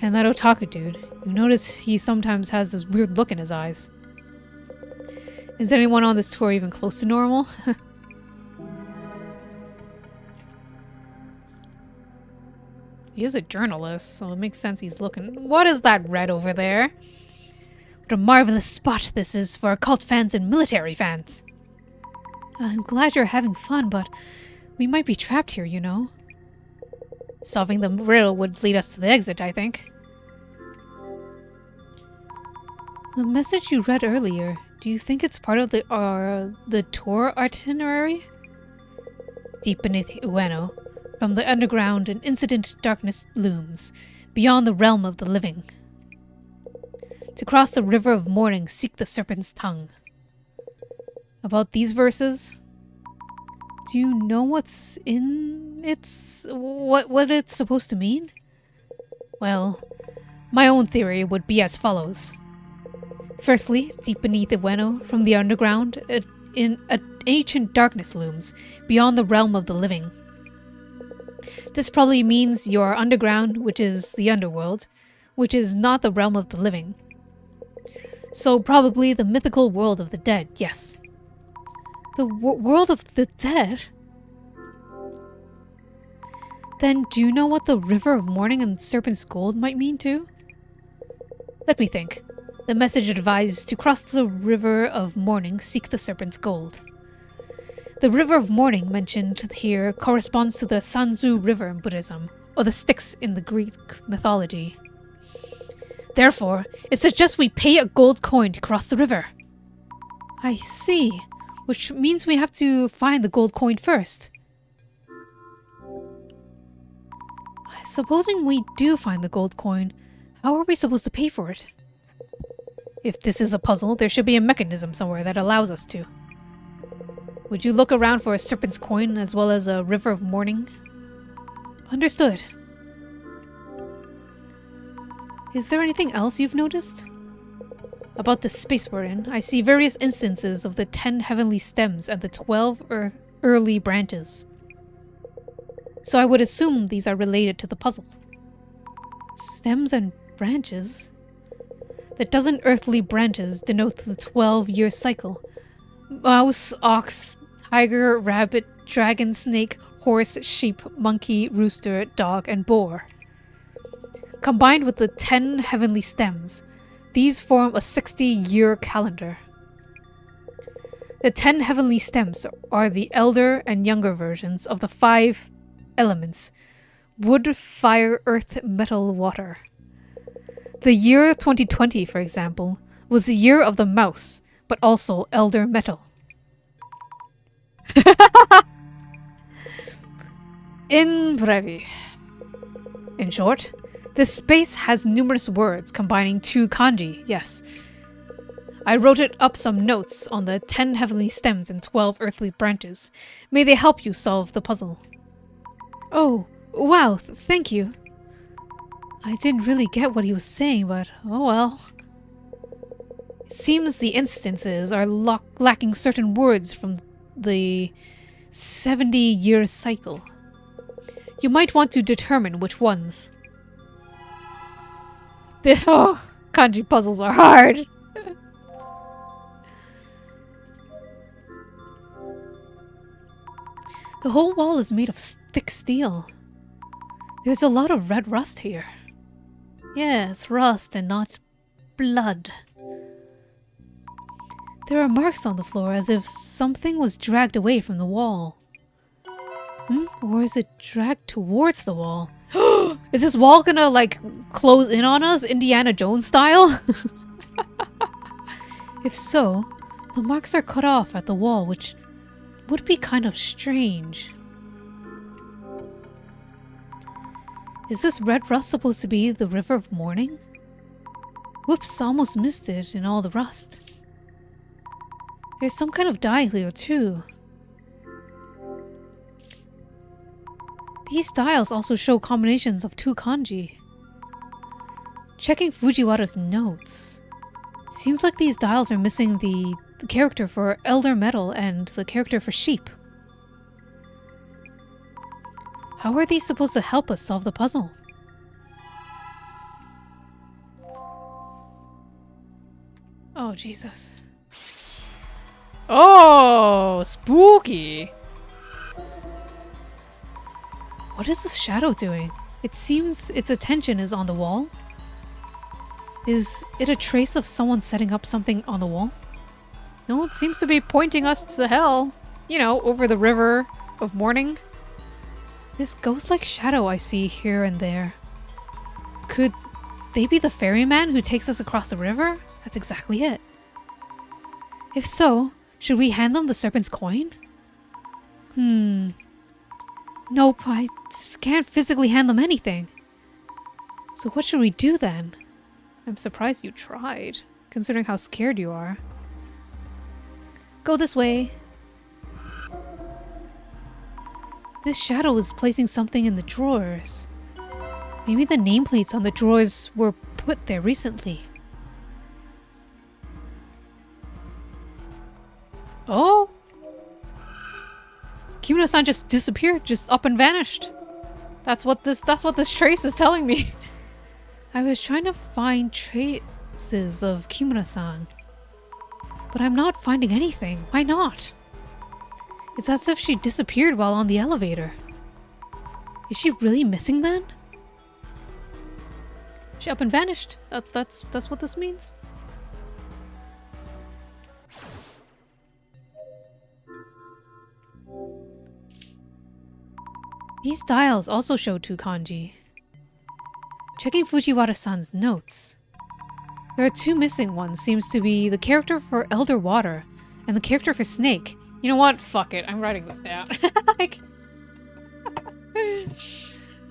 A: And that otaku dude, you notice he sometimes has this weird look in his eyes. Is anyone on this tour even close to normal? He is a journalist, so it makes sense he's looking. What is that red over there? What a marvelous spot this is for occult fans and military fans. I'm glad you're having fun, but we might be trapped here, you know. Solving the riddle would lead us to the exit, I think. The message you read earlier, do you think it's part of the tour itinerary? Deep beneath Ueno, from the underground, an incident darkness looms, beyond the realm of the living. To cross the river of morning, seek the serpent's tongue. About these verses, do you know what's in what it's supposed to mean? Well, my own theory would be as follows. Firstly, deep beneath Ueno, from the underground, an ancient darkness looms, beyond the realm of the living. This probably means you are underground, which is the underworld, which is not the realm of the living. So probably the mythical world of the dead, yes. The world of the dead? Then do you know what the River of Morning and Serpent's Gold might mean too? Let me think. The message advised to cross the River of Morning, seek the Serpent's Gold. The River of Morning mentioned here corresponds to the Sanzu River in Buddhism, or the Styx in the Greek mythology. Therefore, it suggests we pay a gold coin to cross the river. I see, which means we have to find the gold coin first. Supposing we do find the gold coin, how are we supposed to pay for it? If this is a puzzle, there should be a mechanism somewhere that allows us to. Would you look around for a serpent's coin as well as a river of morning? Understood. Is there anything else you've noticed? About the space we're in, I see various instances of the 10 heavenly stems and the 12 early branches. So I would assume these are related to the puzzle. Stems and branches? The dozen earthly branches denote the 12-year cycle. Mouse, ox, tiger, rabbit, dragon, snake, horse, sheep, monkey, rooster, dog, and boar. Combined with the 10 heavenly stems, these form a 60-year calendar. The 10 heavenly stems are the elder and younger versions of the 5 elements: wood, fire, earth, metal, water. The year 2020, for example, was the year of the mouse, but also elder metal. In brevi. In short, this space has numerous words combining 2 kanji, yes. I wrote it up some notes on the 10 heavenly stems and 12 earthly branches. May they help you solve the puzzle. Oh, wow, thank you. I didn't really get what he was saying, but oh well. It seems the instances are lacking certain words from the 70-year cycle. You might want to determine which ones. Kanji puzzles are hard. The whole wall is made of thick steel. There's a lot of red rust here. Yes, rust and not blood. There are marks on the floor as if something was dragged away from the wall. Or is it dragged towards the wall? Is this wall gonna, like, close in on us, Indiana Jones style? If so, the marks are cut off at the wall, which would be kind of strange. Is this red rust supposed to be the River of Morning? Whoops, almost missed it in all the rust. There's some kind of dye here too. These dials also show combinations of 2 kanji. Checking Fujiwara's notes. Seems like these dials are missing the character for elder metal and the character for sheep. How are these supposed to help us solve the puzzle? Oh, Jesus. Oh, spooky! What is this shadow doing? It seems its attention is on the wall. Is it a trace of someone setting up something on the wall? No, it seems to be pointing us to hell. You know, over the River of Morning. This ghost-like shadow I see here and there. Could they be the ferryman who takes us across the river? That's exactly it. If so, should we hand them the serpent's coin? Nope, I can't physically hand them anything. So what should we do then? I'm surprised you tried, considering how scared you are. Go this way. This shadow is placing something in the drawers. Maybe the nameplates on the drawers were put there recently. Oh? Kimura-san just disappeared, just up and vanished. That's what this trace is telling me. I was trying to find traces of Kimura-san, but I'm not finding anything. Why not? It's as if she disappeared while on the elevator. Is she really missing then? She up and vanished. That's what this means. These dials also show two kanji. Checking Fujiwara-san's notes. There are two missing ones. Seems to be the character for Elder Water and the character for Snake. You know what? Fuck it. I'm writing this down.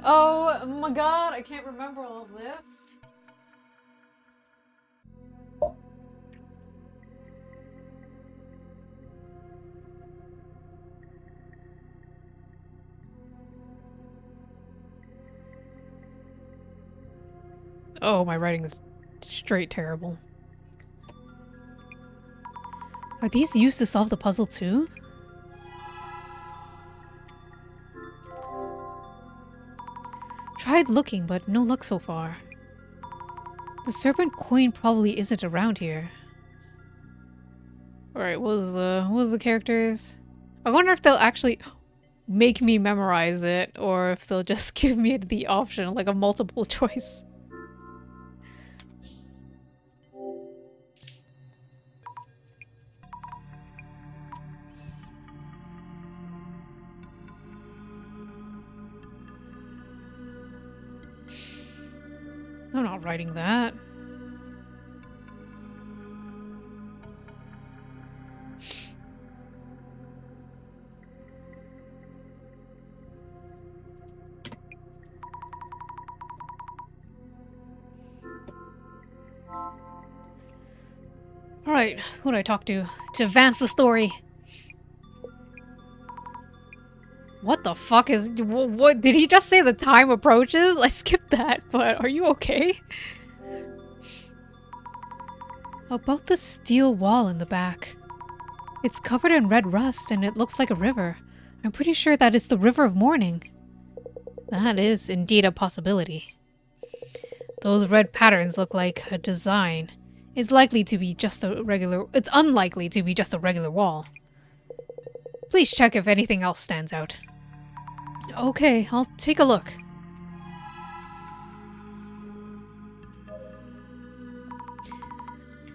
A: Oh my god, I can't remember all of this. Oh, my writing is straight terrible. Are these used to solve the puzzle too? Tried looking, but no luck so far. The serpent coin probably isn't around here. Alright, what was the characters? I wonder if they'll actually make me memorize it, or if they'll just give me the option, like a multiple choice. I'm not writing that. Alright, who do I talk to advance the story? What the fuck is... What did he just say the time approaches? I skipped that, but are you okay? About the steel wall in the back. It's covered in red rust and it looks like a river. I'm pretty sure that it's the River of Mourning. That is indeed a possibility. Those red patterns look like a design. It's unlikely to be just a regular wall. Please check if anything else stands out. Okay, I'll take a look.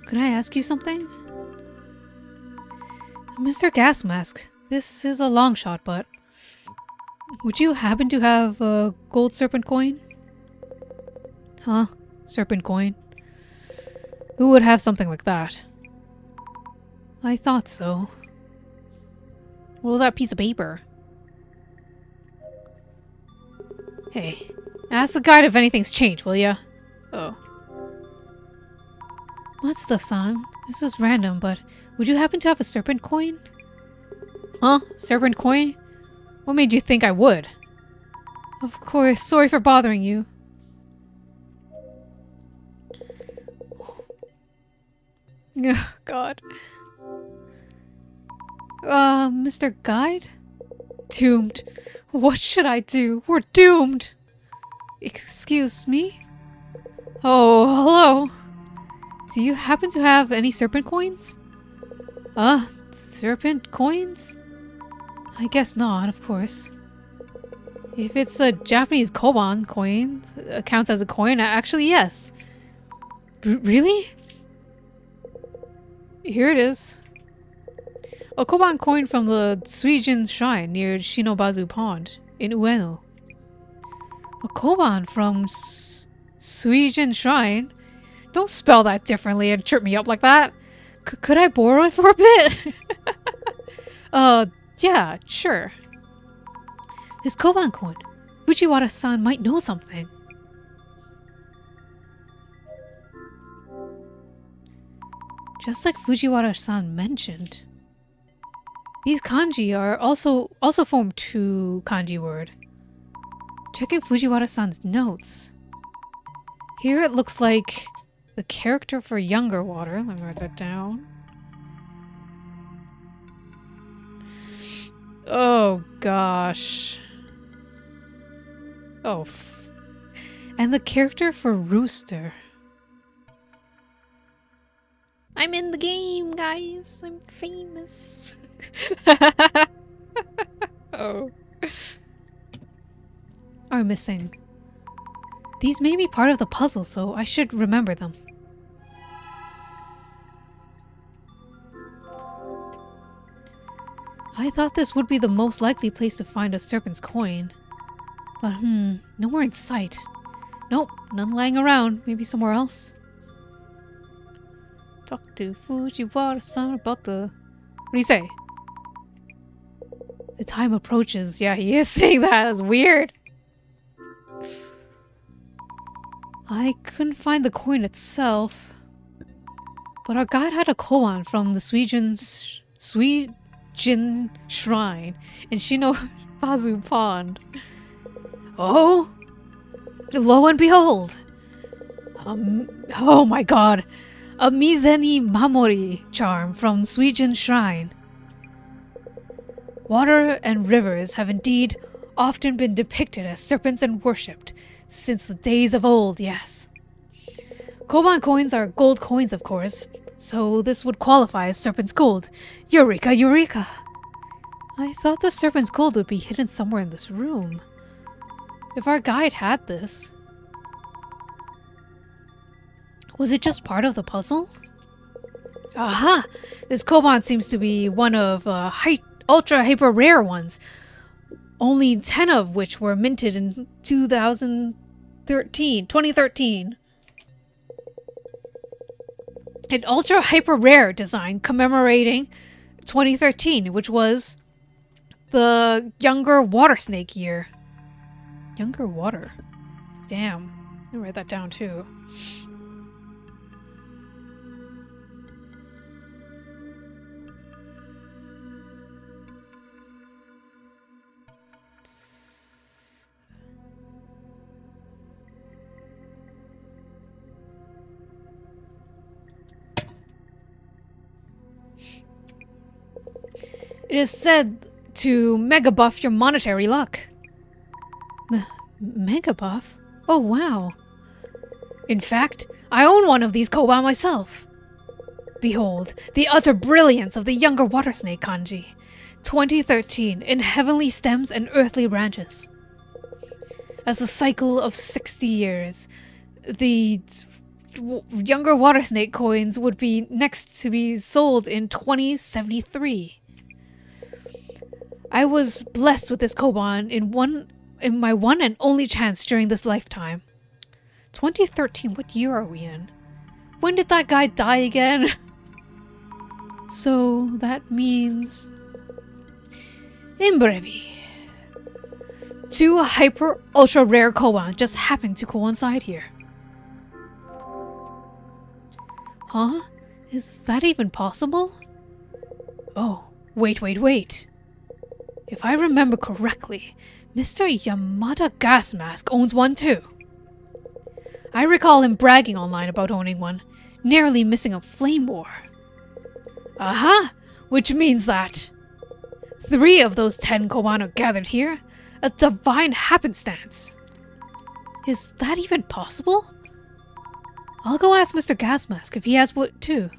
A: Could I ask you something? Mr. Gas Mask, this is a long shot, but would you happen to have a gold serpent coin? Huh? Serpent coin? Who would have something like that? I thought so. What about that piece of paper? Hey, ask the guide if anything's changed, will ya? Oh. Matsuda-san, this is random, but would you happen to have a serpent coin? Huh? Serpent coin? What made you think I would? Of course, sorry for bothering you. Ugh, God. Mr. Guide? Doomed. What should I do? We're doomed! Excuse me? Oh, hello. Do you happen to have any serpent coins? Serpent coins? I guess not, of course. If it's a Japanese koban coin, counts as a coin, actually yes. Really? Here it is. A koban coin from the Suijin Shrine near Shinobazu Pond in Ueno. A koban from Suijin Shrine? Don't spell that differently and trip me up like that. Could I borrow it for a bit? Yeah, sure. This Koban coin. Fujiwara-san might know something. Just like Fujiwara-san mentioned. These kanji are also formed to kanji word. Checking Fujiwara-san's notes. Here it looks like the character for younger water. Let me write that down. Oh gosh. Oh. And the character for rooster. I'm in the game, guys. I'm famous. Oh. Are missing. These may be part of the puzzle, so I should remember them. I thought this would be the most likely place to find a serpent's coin. But nowhere in sight. Nope, none lying around. Maybe somewhere else. Talk to Fujiwara-san about the... What do you say? The time approaches. Yeah, he is saying that. That's weird. I couldn't find the coin itself. But our guide had a koan from the Suijin Shrine in Shinobazu Pond. Oh! Lo and behold! Oh my god! A Mizeni Mamori charm from Suijin Shrine. Water and rivers have indeed often been depicted as serpents and worshipped since the days of old, yes. Koban coins are gold coins, of course, so this would qualify as serpent's gold. Eureka, eureka! I thought the serpent's gold would be hidden somewhere in this room. If our guide had this... Was it just part of the puzzle? Aha! This Koban seems to be one of ultra hyper rare ones. Only 10 of which were minted in 2013. An ultra hyper rare design commemorating 2013, which was the younger water snake year. Younger water. Damn. Let me write that down too. It is said to mega buff your monetary luck. Mega buff? Oh wow. In fact, I own one of these koban myself. Behold, the utter brilliance of the younger water snake kanji. 2013 in heavenly stems and earthly branches. As the cycle of 60 years, the younger water snake coins would be next to be sold in 2073. I was blessed with this koban in my one and only chance during this lifetime. 2013, what year are we in? When did that guy die again? So that means... In brevi. 2 hyper ultra rare koban just happened to coincide here. Huh? Is that even possible? Oh, wait. If I remember correctly, Mr. Yamada Gas Mask owns one too. I recall him bragging online about owning one, narrowly missing a flame war. Aha! Which means that 3 of those 10 koban are gathered here. A divine happenstance. Is that even possible? I'll go ask Mr. Gas Mask if he has what too.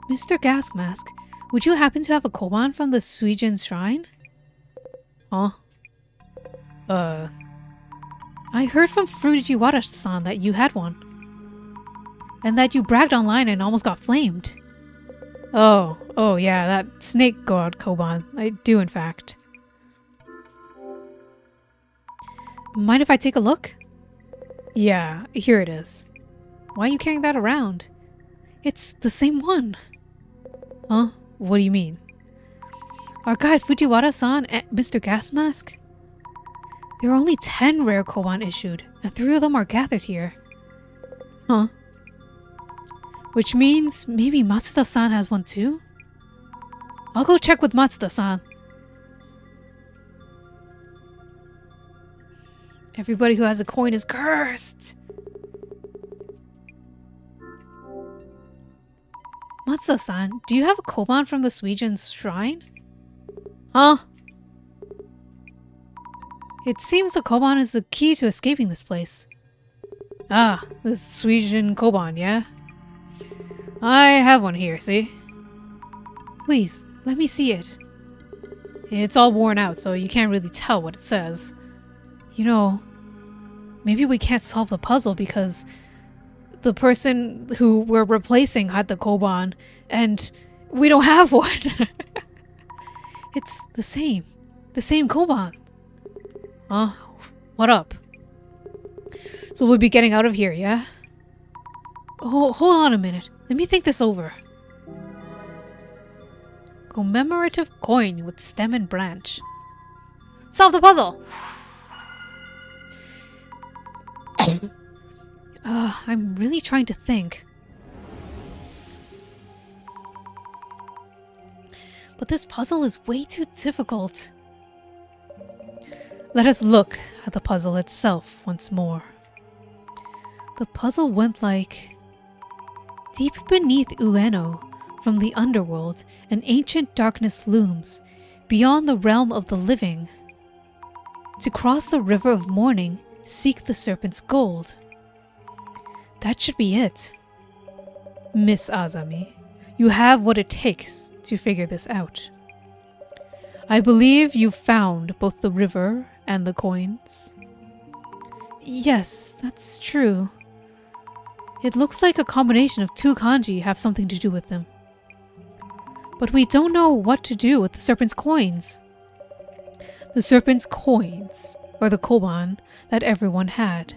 A: Mr. Gas Mask, would you happen to have a koban from the Suijin Shrine? Huh? I heard from Fujiwara-san that you had one. And that you bragged online and almost got flamed. Oh, Oh yeah, that snake god Koban. I do, in fact. Mind if I take a look? Yeah, here it is. Why are you carrying that around? It's the same one. Huh? What do you mean? Our guide Fujiwara-san and Mr. Gas Mask? There are only 10 rare Koban issued, and 3 of them are gathered here. Huh? Which means maybe Matsuda-san has one too? I'll go check with Matsuda-san. Everybody who has a coin is cursed! Matsuda-san, do you have a Koban from the Suijin shrine? Huh? It seems the Koban is the key to escaping this place. Ah, the Suijin Koban, yeah? I have one here, see? Please, let me see it. It's all worn out, so you can't really tell what it says. You know, maybe we can't solve the puzzle because the person who we're replacing had the Koban, and we don't have one. It's the same Koban. Huh? What up? So we'll be getting out of here, yeah? Oh, hold on a minute. Let me think this over. Commemorative coin with stem and branch. Solve the puzzle! I'm really trying to think. But this puzzle is way too difficult. Let us look at the puzzle itself once more. The puzzle went like... Deep beneath Ueno, from the underworld, an ancient darkness looms, beyond the realm of the living. To cross the river of morning, seek the serpent's gold. That should be it. Miss Azami, you have what it takes to figure this out. I believe you've found both the river and the coins. Yes, that's true. It looks like a combination of 2 kanji have something to do with them. But we don't know what to do with the serpent's coins. The serpent's coins, or the koban, that everyone had.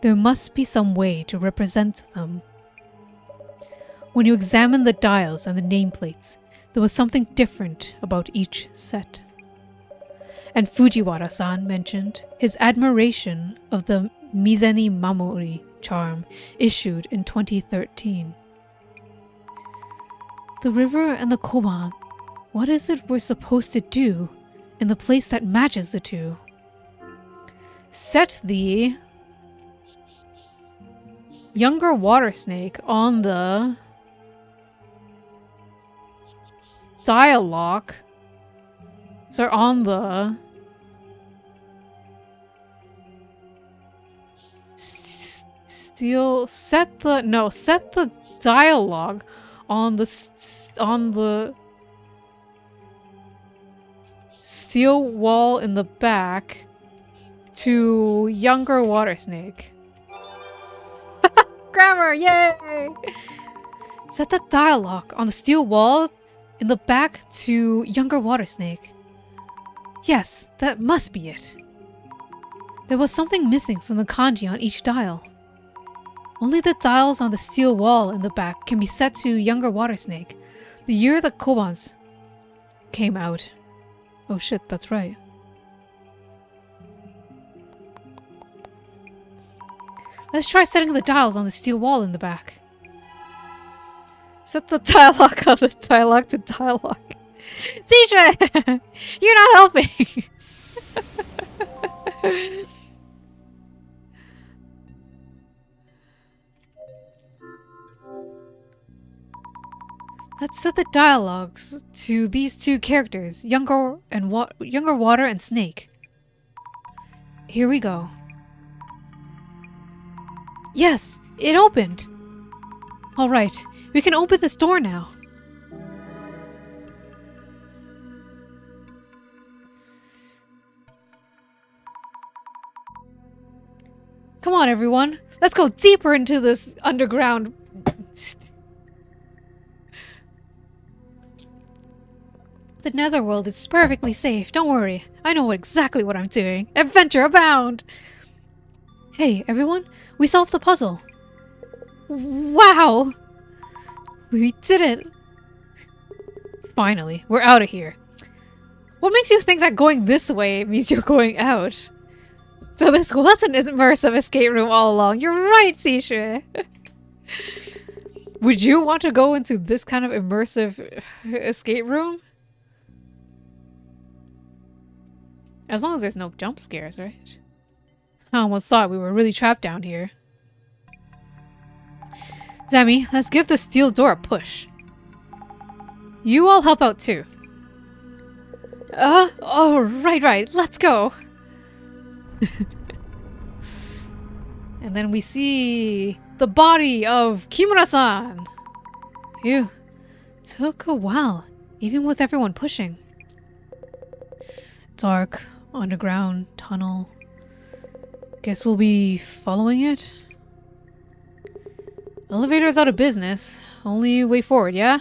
A: There must be some way to represent them. When you examine the dials and the nameplates, there was something different about each set. And Fujiwara-san mentioned his admiration of the Mizeni Mamori charm issued in 2013. The river and the koban, what is it we're supposed to do in the place that matches the two? Set the younger water snake on the dialogue. So on the set the dialogue on the steel wall in the back to younger water snake. Grammar, yay! Set the dialogue on the steel wall in the back to younger water snake. Yes, that must be it. There was something missing from the kanji on each dial. Only the dials on the steel wall in the back can be set to younger water snake, the year the Kobans came out. Oh shit, that's right. Let's try setting the dials on the steel wall in the back. Set the dialogue on the dialogue to dialogue. Citra! You're not helping! Let's set the dialogues to these 2 characters, younger water and snake. Here we go. Yes, it opened! Alright, we can open this door now. Come on, everyone. Let's go deeper into this underground... The netherworld is perfectly safe. Don't worry. I know exactly what I'm doing. Adventure abound! Hey, everyone. We solved the puzzle. Wow! We did it. Finally, we're out of here. What makes you think that going this way means you're going out? So this wasn't an immersive escape room all along. You're right, Shueisha. Would you want to go into this kind of immersive escape room? As long as there's no jump scares, right? I almost thought we were really trapped down here. Zami, let's give the steel door a push. You all help out too. Oh, right, let's go. And then we see the body of Kimura-san. Phew, took a while, even with everyone pushing. Dark, underground tunnel. Guess we'll be following it? Elevator's out of business. Only way forward, yeah?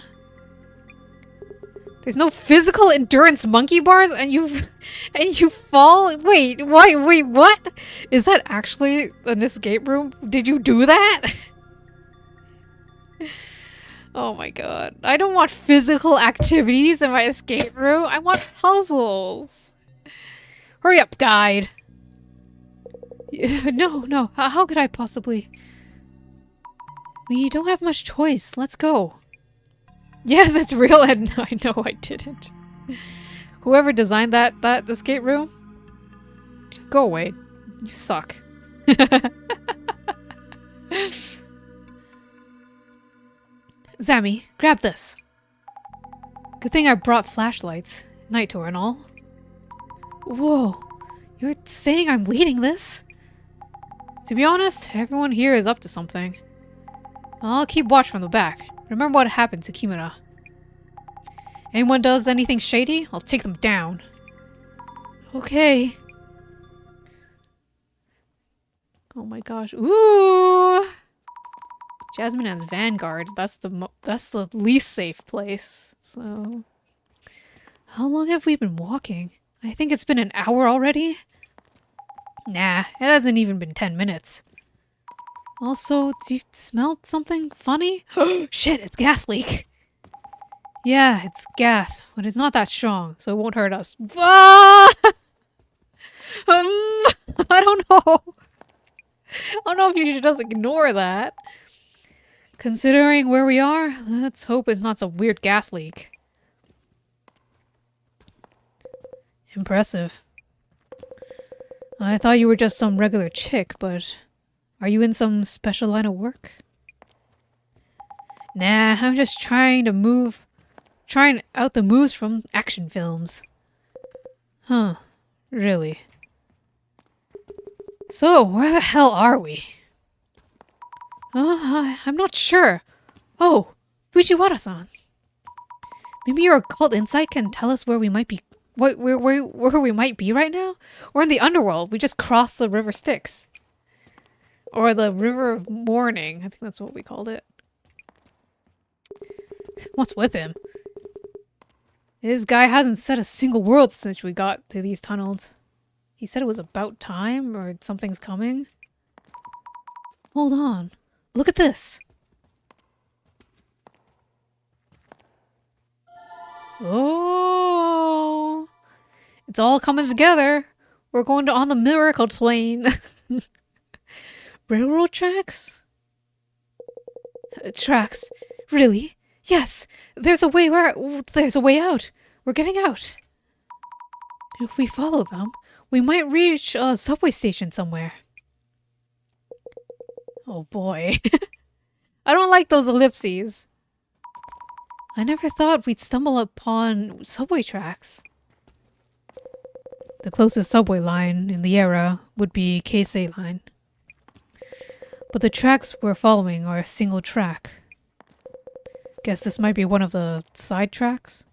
A: There's no physical endurance monkey bars and you fall? Wait, what? Is that actually an escape room? Did you do that? Oh my god. I don't want physical activities in my escape room. I want puzzles. Hurry up, guide. No. How could I possibly? We don't have much choice. Let's go. Yes, it's real, and I know I didn't. Whoever designed that escape room, go away. You suck. Zami, grab this. Good thing I brought flashlights. Night tour and all. Whoa, you're saying I'm leading this? To be honest, everyone here is up to something. I'll keep watch from the back. Remember what happened to Kimura. Anyone does anything shady, I'll take them down. Okay. Oh my gosh. Ooh! Jasmine as Vanguard. That's the least safe place. So, how long have we been walking? I think it's been an hour already. Nah, it hasn't even been 10 minutes. Also, do you smell something funny? Shit, it's gas leak. Yeah, it's gas, but it's not that strong, so it won't hurt us. Ah! I don't know. I don't know if you should just ignore that. Considering where we are, let's hope it's not some weird gas leak. Impressive. I thought you were just some regular chick, but are you in some special line of work? Nah, I'm just trying out the moves from action films. Huh, really? So, where the hell are we? I'm not sure. Oh, Fujiwara-san. Maybe your occult insight can tell us where we might be. Where we might be right now? We're in the underworld. We just crossed the River Styx. Or the River of Mourning. I think that's what we called it. What's with him? This guy hasn't said a single word since we got to these tunnels. He said it was about time or something's coming. Hold on. Look at this. Oh, it's all coming together. We're going on the miracle train. Railroad tracks? Tracks? Really? Yes. There's a way out. We're getting out. If we follow them, we might reach a subway station somewhere. Oh boy. I don't like those ellipses. I never thought we'd stumble upon subway tracks. The closest subway line in the area would be Keisei Line. But the tracks we're following are a single track. Guess this might be one of the side tracks?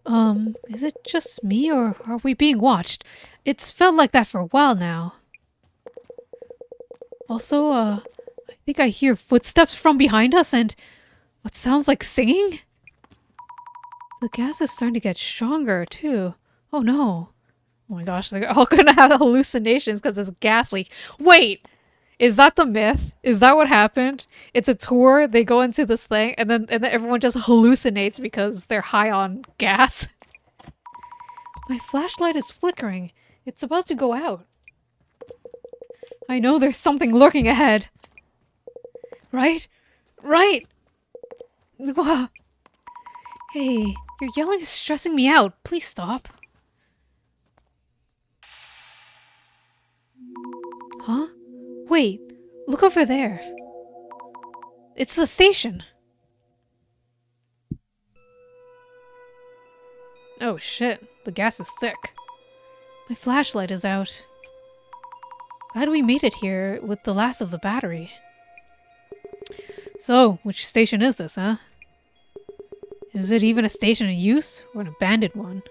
A: Is it just me or are we being watched? It's felt like that for a while now. Also, I think I hear footsteps from behind us and what sounds like singing? The gas is starting to get stronger, too. Oh no. Oh my gosh, they're all gonna have hallucinations because it's gas leak. Wait! Is that the myth? Is that what happened? It's a tour, they go into this thing, and then everyone just hallucinates because they're high on gas. My flashlight is flickering. It's about to go out. I know there's something lurking ahead. Right? Right! Hey, your yelling is stressing me out. Please stop. Huh? Wait, look over there. It's the station. Oh shit, the gas is thick. My flashlight is out. Glad we made it here with the last of the battery. So, which station is this, huh? Is it even a station in use, or an abandoned one?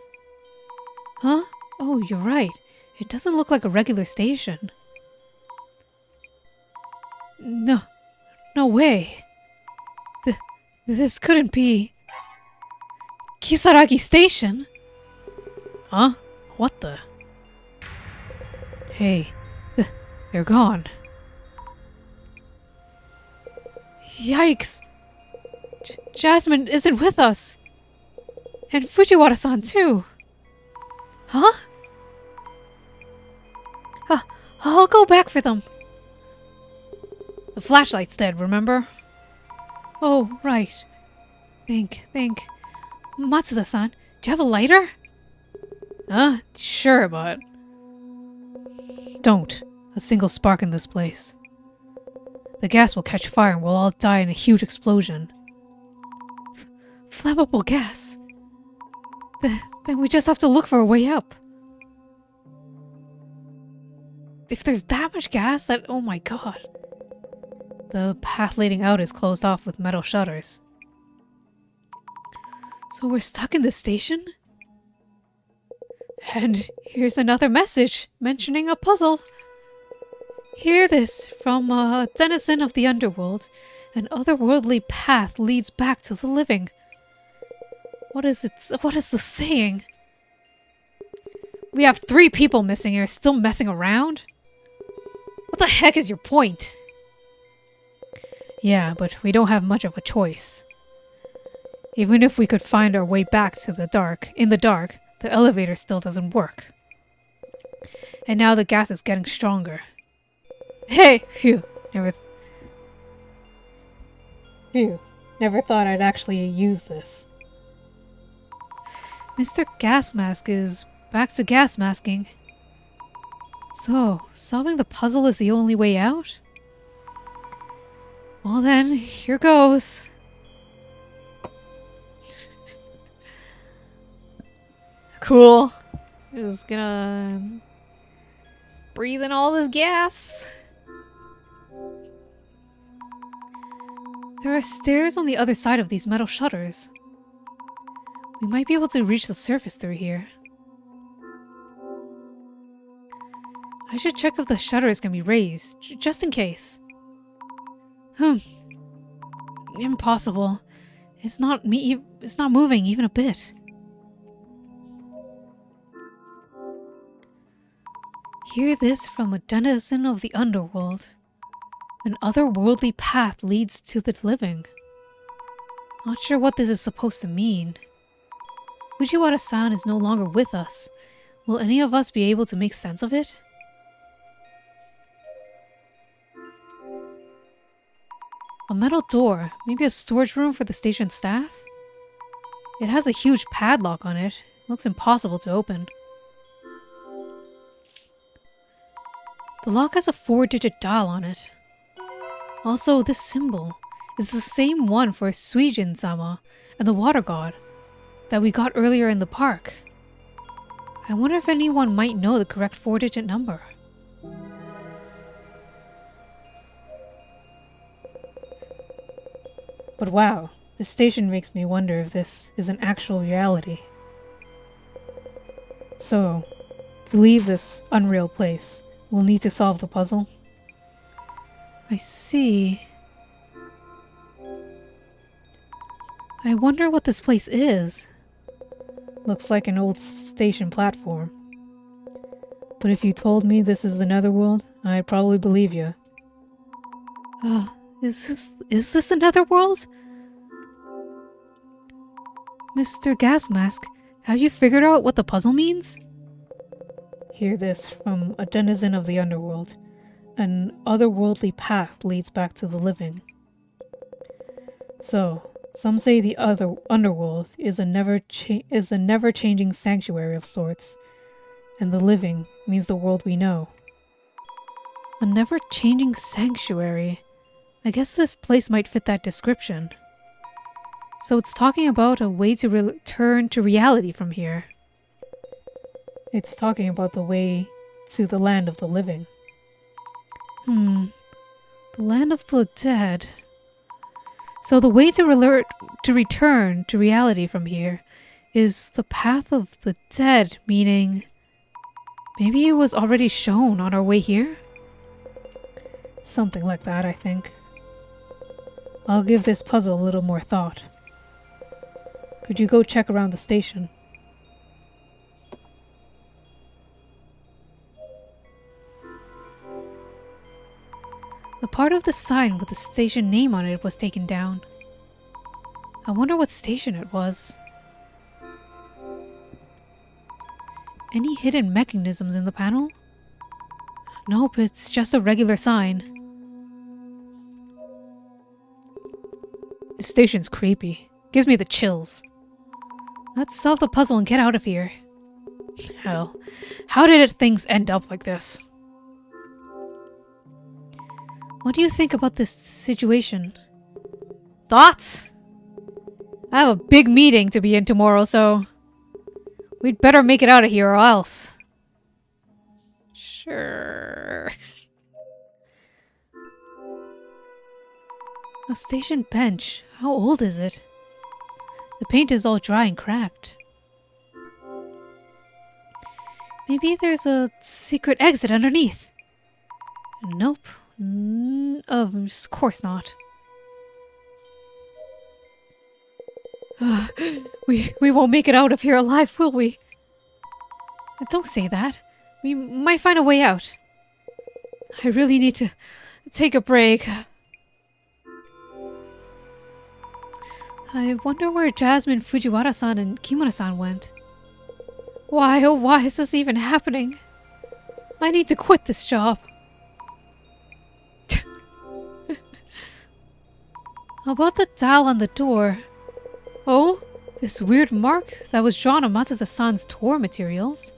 A: Huh? Oh, you're right. It doesn't look like a regular station. No way. This couldn't be... Kisaragi Station? Huh? What the? Hey, they're gone. Yikes! Jasmine isn't with us! And Fujiwara-san too! Huh? I'll go back for them. The flashlight's dead, remember? Oh, right. Think. Matsuda-san, do you have a lighter? Sure, but... Don't. A single spark in this place. The gas will catch fire and we'll all die in a huge explosion. Flammable gas? Then we just have to look for a way up. If there's that much gas, that... Oh my god. The path leading out is closed off with metal shutters. So we're stuck in this station? And here's another message mentioning a puzzle. Hear this from a denizen of the underworld. An otherworldly path leads back to the living. What is it? What is the saying? We have 3 people missing and you're still messing around? What the heck is your point? Yeah, but we don't have much of a choice. Even if we could find our way back to the dark, the elevator still doesn't work. And now the gas is getting stronger. Hey! Phew. Never thought I'd actually use this. Mr. Gas Mask is back to gas masking. So, solving the puzzle is the only way out? Well then, here goes. Cool. Just gonna breathe in all this gas. There are stairs on the other side of these metal shutters. We might be able to reach the surface through here. I should check if the shutters can be raised, just in case. Impossible. It's not moving even a bit. Hear this from a denizen of the underworld. An otherworldly path leads to the living. Not sure what this is supposed to mean. Fujiwara-san is no longer with us. Will any of us be able to make sense of it? A metal door, maybe a storage room for the station staff? It has a huge padlock on it. Looks impossible to open. The lock has a 4-digit dial on it. Also, this symbol is the same one for Suijin-sama and the water god that we got earlier in the park. I wonder if anyone might know the correct 4-digit number. But wow, this station makes me wonder if this is an actual reality. So, to leave this unreal place, we'll need to solve the puzzle. I see. I wonder what this place is. Looks like an old station platform. But if you told me this is the Netherworld, I'd probably believe you. Is this the Netherworld? Mr. Gasmask, have you figured out what the puzzle means? Hear this from a denizen of the underworld. An otherworldly path leads back to the living. So, some say the other underworld is a never-changing sanctuary of sorts, and the living means the world we know. A never-changing sanctuary. I guess this place might fit that description. So it's talking about a way to return to reality from here. It's talking about the way to the land of the living. The land of the dead. So the way to return to reality from here is the path of the dead, meaning maybe it was already shown on our way here? Something like that, I think. I'll give this puzzle a little more thought. Could you go check around the station? The part of the sign with the station name on it was taken down. I wonder what station it was. Any hidden mechanisms in the panel? Nope, it's just a regular sign. The station's creepy. Gives me the chills. Let's solve the puzzle and get out of here. Hell, how did things end up like this? What do you think about this situation? Thoughts? I have a big meeting to be in tomorrow, so we'd better make it out of here or else. Sure. A station bench. How old is it? The paint is all dry and cracked. Maybe there's a secret exit underneath. Nope. Of course not. We won't make it out of here alive, will we? Don't say that. We might find a way out. I really need to take a break. I wonder where Jasmine, Fujiwara-san, and Kimura-san went. Why, oh why is this even happening? I need to quit this job. About the dial on the door. Oh, this weird mark that was drawn on Matsuda-san's tour materials.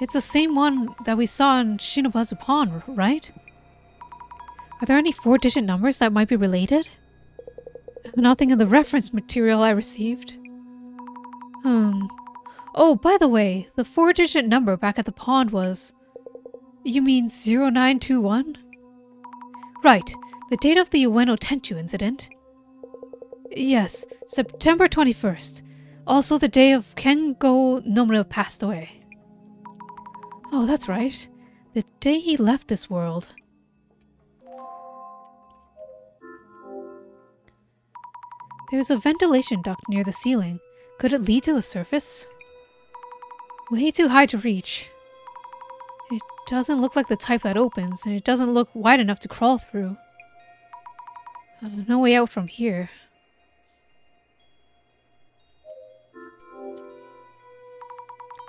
A: It's the same one that we saw in Shinobazu Pawn, right? Are there any 4-digit numbers that might be related? Nothing in the reference material I received. Oh, by the way, the 4-digit number back at the pond was... You mean 0921? Right, the date of the Ueno Tenchu incident. Yes, September 21st. Also the day of Kengo Nomura passed away. Oh, that's right. The day he left this world. There's a ventilation duct near the ceiling. Could it lead to the surface? Way too high to reach. It doesn't look like the type that opens, and it doesn't look wide enough to crawl through. No way out from here.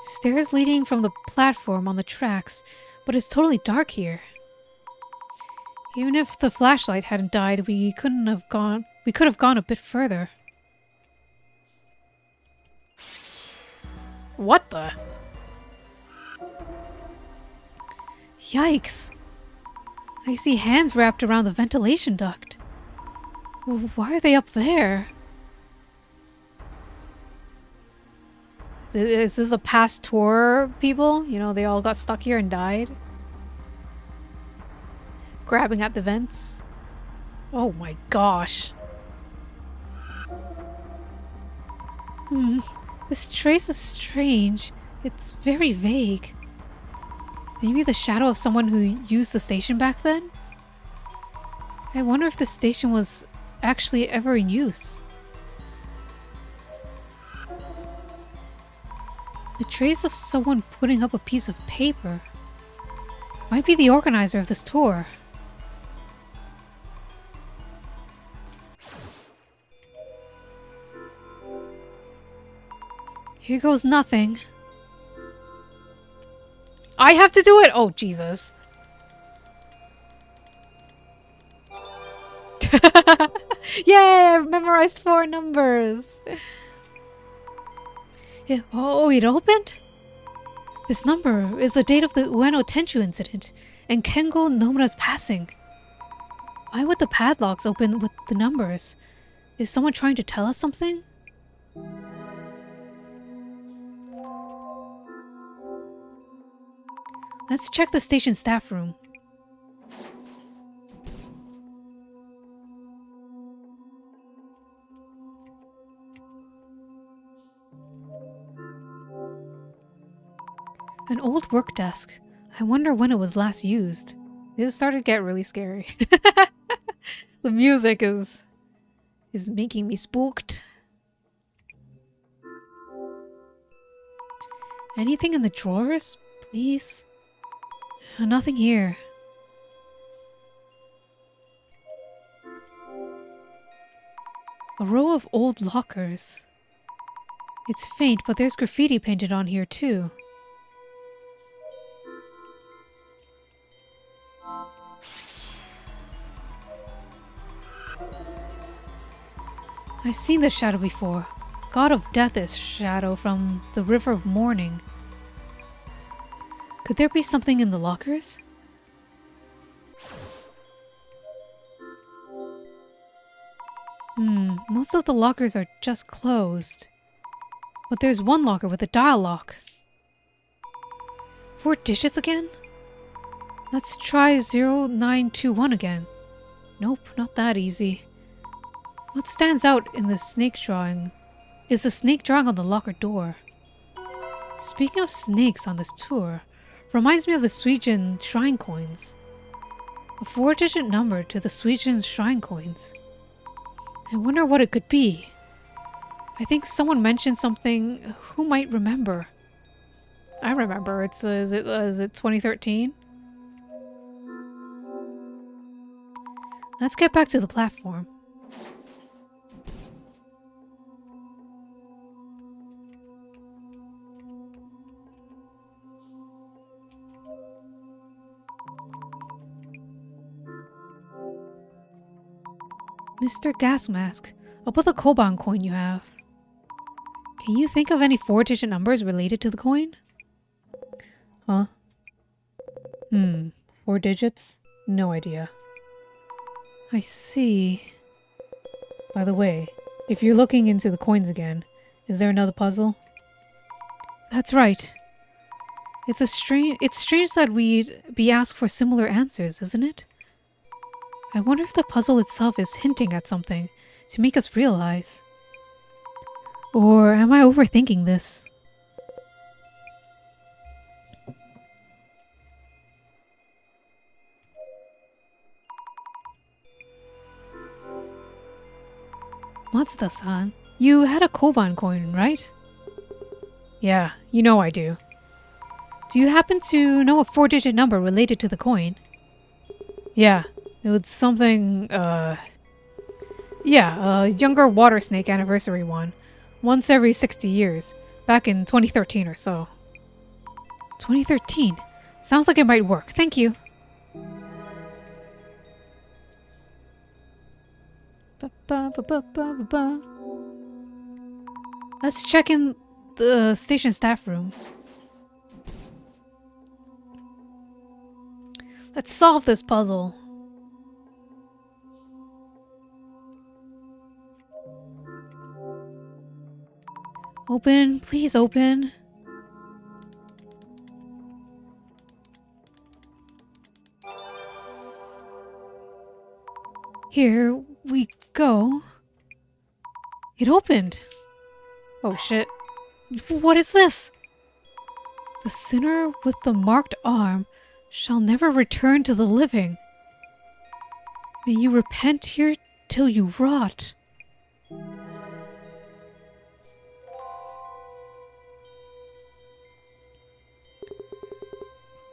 A: Stairs leading from the platform on the tracks, but it's totally dark here. Even if the flashlight hadn't died, we could have gone a bit further. What the? Yikes! I see hands wrapped around the ventilation duct. Why are they up there? Is this a past tour people? You know, they all got stuck here and died? Grabbing at the vents? Oh my gosh. This trace is strange. It's very vague. Maybe the shadow of someone who used the station back then? I wonder if the station was actually ever in use. The trace of someone putting up a piece of paper. Might be the organizer of this tour. Here goes nothing. I have to do it! Oh, Jesus. Yay! I've memorized 4 numbers! Yeah. Oh, it opened? This number is the date of the Ueno Tenchu incident and Kengo Nomura's passing. Why would the padlocks open with the numbers? Is someone trying to tell us something? Let's check the station staff room. An old work desk. I wonder when it was last used. This started to get really scary. The music is making me spooked. Anything in the drawers, please? Nothing here. A row of old lockers. It's faint, but there's graffiti painted on here too. I've seen this shadow before. God of Death is Shadow from the River of Mourning. Could there be something in the lockers? Most of the lockers are just closed. But there's one locker with a dial lock. 4 digits again? Let's try 0921 again. Nope, not that easy. What stands out in the snake drawing is the snake drawing on the locker door. Speaking of snakes on this tour, reminds me of the Suijin shrine coins. A 4-digit number to the Suijin shrine coins. I wonder what it could be. I think someone mentioned something. Who might remember? I remember. Is it 2013? Let's get back to the platform. Mr. Gas Mask, about the Koban coin you have. Can you think of any 4-digit numbers related to the coin? Huh? 4 digits? No idea. I see. By the way, if you're looking into the coins again, is there another puzzle? That's right. It's strange that we'd be asked for similar answers, isn't it? I wonder if the puzzle itself is hinting at something to make us realize. Or am I overthinking this? Matsuda-san, you had a Koban coin, right? Yeah, you know I do. Do you happen to know a 4-digit number related to the coin? Yeah, it was something, yeah, a younger water snake anniversary one. Once every 60 years. Back in 2013 or so. 2013? Sounds like it might work. Thank you. Let's check in the station staff room. Let's solve this puzzle. Open, please open. Here we go. It opened. Oh shit. What is this? The sinner with the marked arm shall never return to the living. May you repent here till you rot.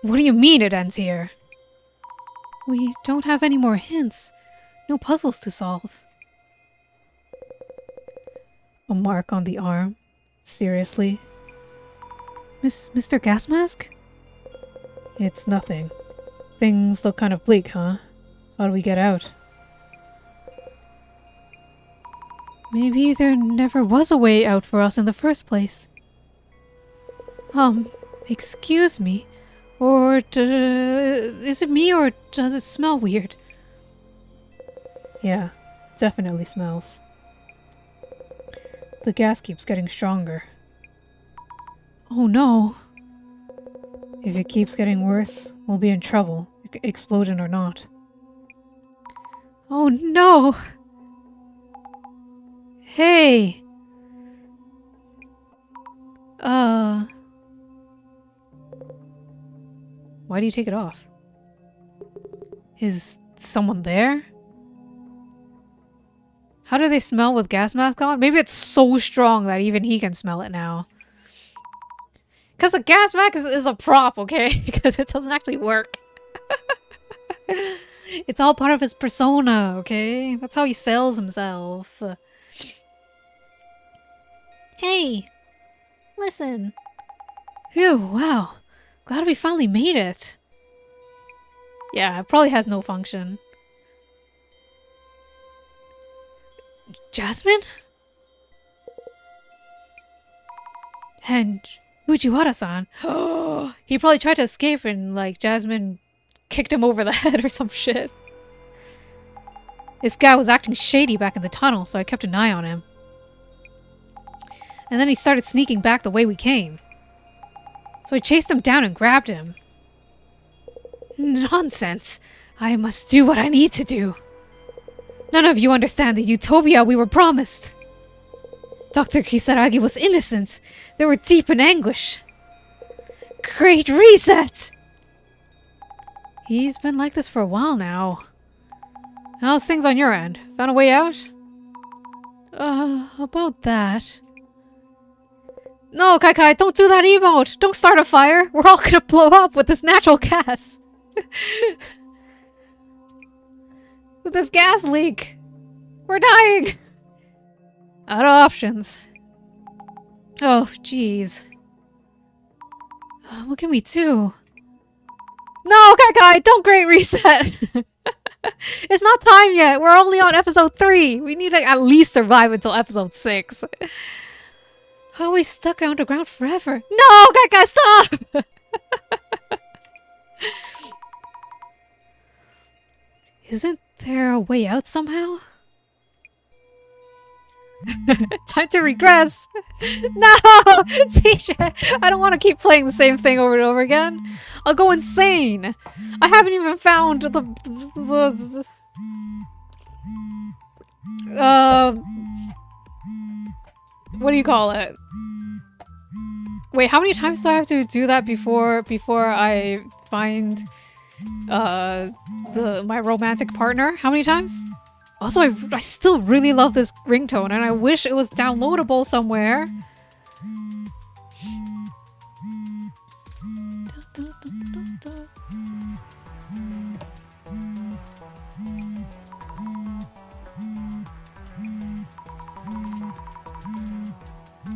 A: What do you mean it ends here? We don't have any more hints. No puzzles to solve. A mark on the arm? Seriously? Mr. Gas Mask? It's nothing. Things look kind of bleak, huh? How do we get out? Maybe there never was a way out for us in the first place. Excuse me? Or is it me, or does it smell weird? Yeah, definitely smells. The gas keeps getting stronger. Oh no. If it keeps getting worse, we'll be in trouble, explosion or not. Oh no! Hey! Why do you take it off? Is someone there? How do they smell with gas mask on? Maybe it's so strong that even he can smell it now. Because the gas mask is a prop, okay? Because it doesn't actually work. It's all part of his persona, okay? That's how he sells himself. Hey! Listen. Phew, wow. Glad we finally made it. Yeah, it probably has no function. Jasmine? And Mujiwara-san. He probably tried to escape and, like, Jasmine kicked him over the head or some shit. This guy was acting shady back in the tunnel, so I kept an eye on him. And then he started sneaking back the way we came. So I chased him down and grabbed him. Nonsense. I must do what I need to do. None of you understand the utopia we were promised. Dr. Kisaragi was innocent. They were deep in anguish. Great reset! He's been like this for a while now. How's things on your end? Found a way out? About that. No, Kai, don't do that emote! Don't start a fire! We're all gonna blow up with this natural gas! With this gas leak! We're dying! Out of options. Oh, jeez. What can we do? No, Kai, don't great reset! It's not time yet! We're only on episode 3! We need to at least survive until episode 6. How are we stuck underground forever? No, Kai, stop! Isn't there a way out somehow? Time to regress! No! Shueisha, I don't want to keep playing the same thing over and over again. I'll go insane! I haven't even found what do you call it? Wait, how many times do I have to do that before I find my romantic partner? How many times? Also, I still really love this ringtone, and I wish it was downloadable somewhere.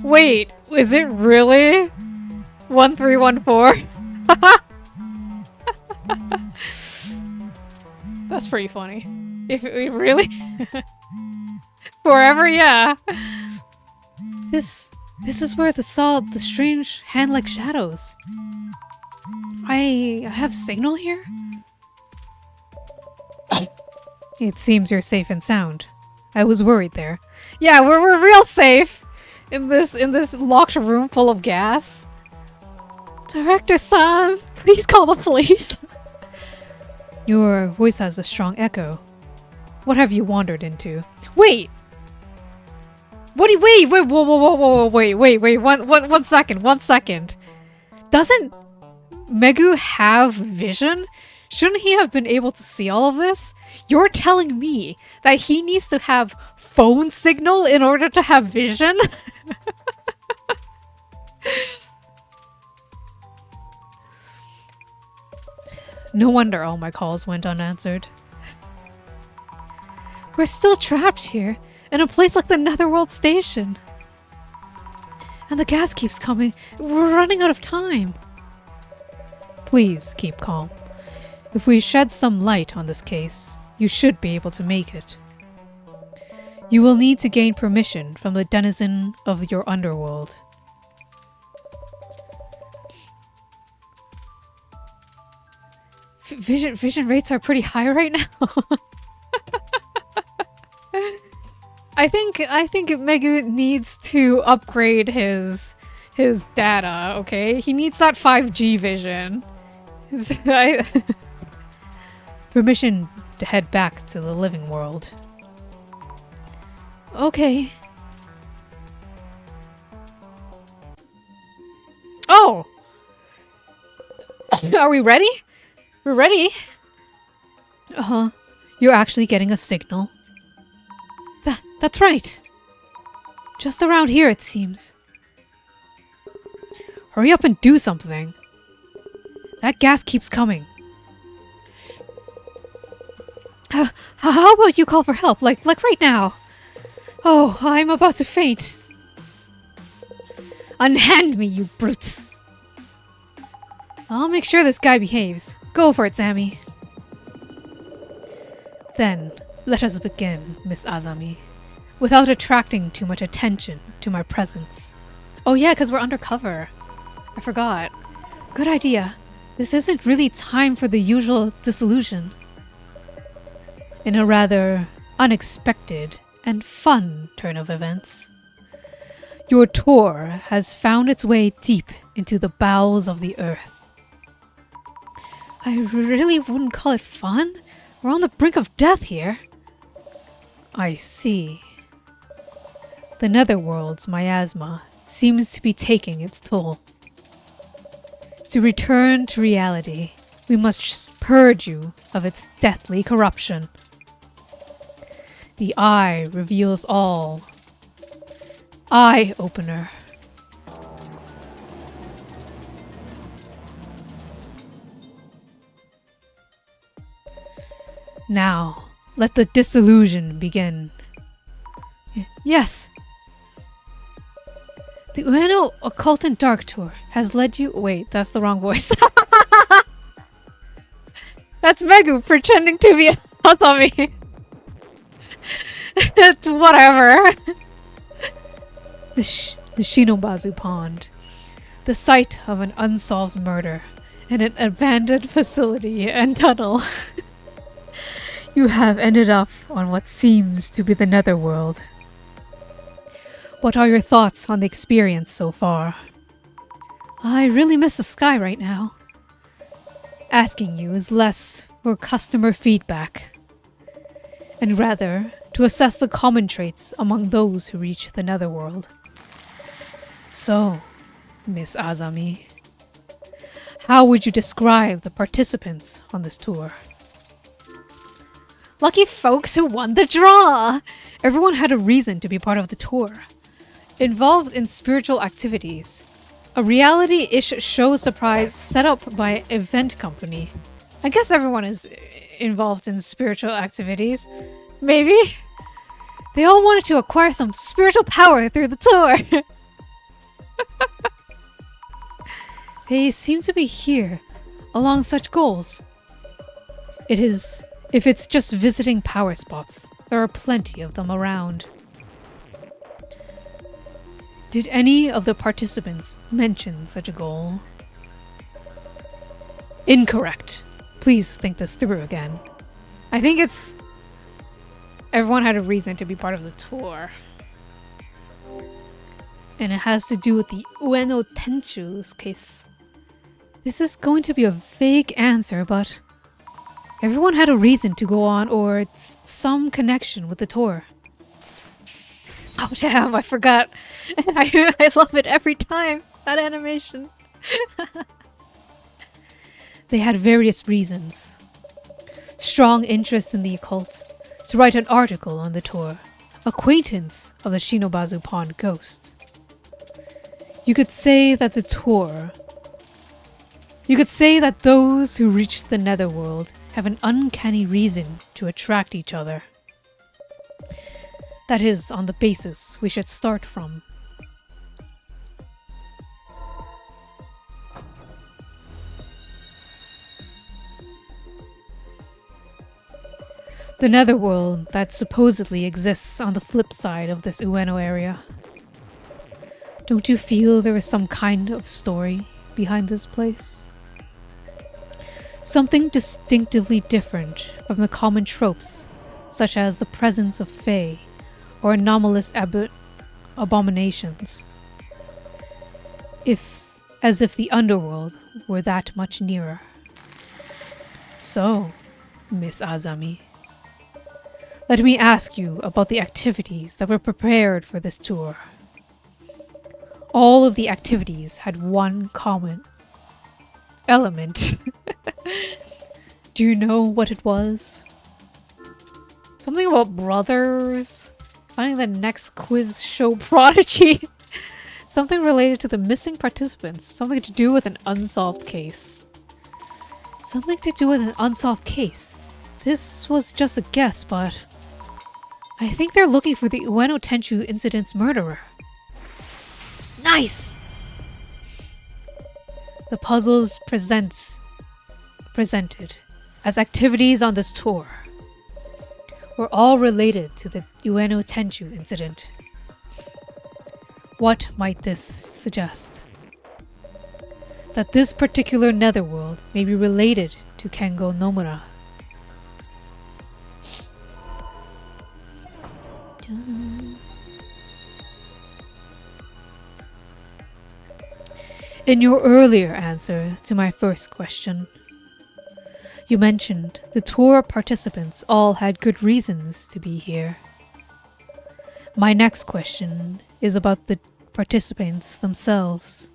A: Wait, is it really 1314? That's pretty funny. If it really forever, yeah. This is where the strange hand-like shadows. I have signal here? It seems you're safe and sound. I was worried there. Yeah, we're real safe in this locked room full of gas. Director-san, please call the police. Your voice has a strong echo. What have you wandered into? Wait! Wait, whoa, wait, one second. Doesn't Megu have vision? Shouldn't he have been able to see all of this? You're telling me that he needs to have phone signal in order to have vision? No wonder all my calls went unanswered. We're still trapped here, in a place like the Netherworld Station. And the gas keeps coming. We're running out of time. Please keep calm. If we shed some light on this case, you should be able to make it. You will need to gain permission from the denizen of your underworld. Vision rates are pretty high right now. I think Megu needs to upgrade his data, okay? He needs that 5G vision. Permission to head back to the living world. Okay. Oh! Are we ready? We're ready. Uh-huh. You're actually getting a signal. That's right. Just around here, it seems. Hurry up and do something. That gas keeps coming. How about you call for help, like right now? Oh, I'm about to faint. Unhand me, you brutes. I'll make sure this guy behaves. Go for it, Sammy. Then, let us begin, Miss Azami. Without attracting too much attention to my presence. Oh yeah, because we're undercover. I forgot. Good idea. This isn't really time for the usual dissolution. In a rather unexpected and fun turn of events, your tour has found its way deep into the bowels of the earth. I really wouldn't call it fun. We're on the brink of death here. I see. The Netherworld's miasma seems to be taking its toll. To return to reality, we must purge you of its deathly corruption. The eye reveals all. Eye opener. Now, let the dissolution begin. Yes. The Ueno Occult and Dark Tour has led you— wait, that's the wrong voice. That's Megu pretending to be Azami. It's whatever. The Shinobazu Pond. The site of an unsolved murder in an abandoned facility and tunnel. You have ended up on what seems to be the Netherworld. What are your thoughts on the experience so far? I really miss the sky right now. Asking you is less for customer feedback, and rather to assess the common traits among those who reach the Netherworld. So, Miss Azami, how would you describe the participants on this tour? Lucky folks who won the draw! Everyone had a reason to be part of the tour. Involved in spiritual activities. A reality-ish show surprise set up by an event company. I guess everyone is involved in spiritual activities. Maybe? They all wanted to acquire some spiritual power through the tour. They seem to be here, along such goals. If it's just visiting power spots, there are plenty of them around. Did any of the participants mention such a goal? Incorrect. Please think this through again. I think it's... everyone had a reason to be part of the tour. And it has to do with the Ueno Tenchu's case. This is going to be a vague answer, but... everyone had a reason to go on, or it's some connection with the tour. Oh damn, I forgot. I love it every time. That animation. They had various reasons. Strong interest in the occult, to write an article on the tour, acquaintance of the Shinobazu Pond ghost. You could say that the tour You could say that those who reach the netherworld have an uncanny reason to attract each other. That is on the basis we should start from. The netherworld that supposedly exists on the flip side of this Ueno area. Don't you feel there is some kind of story behind this place? Something distinctively different from the common tropes, such as the presence of fae or anomalous abominations. As if the underworld were that much nearer. So, Miss Azami, let me ask you about the activities that were prepared for this tour. All of the activities had one common element. Do you know what it was? Something about brothers? Finding the next quiz show prodigy? Something related to the missing participants. Something to do with an unsolved case. Something to do with an unsolved case. This was just a guess, but I think they're looking for the Ueno Tenchu incident's murderer. Nice! The puzzles presented as activities on this tour were all related to the Ueno Tenchu incident. What might this suggest? That this particular netherworld may be related to Kengo Nomura. In your earlier answer to my first question, you mentioned the tour participants all had good reasons to be here. My next question is about the participants themselves.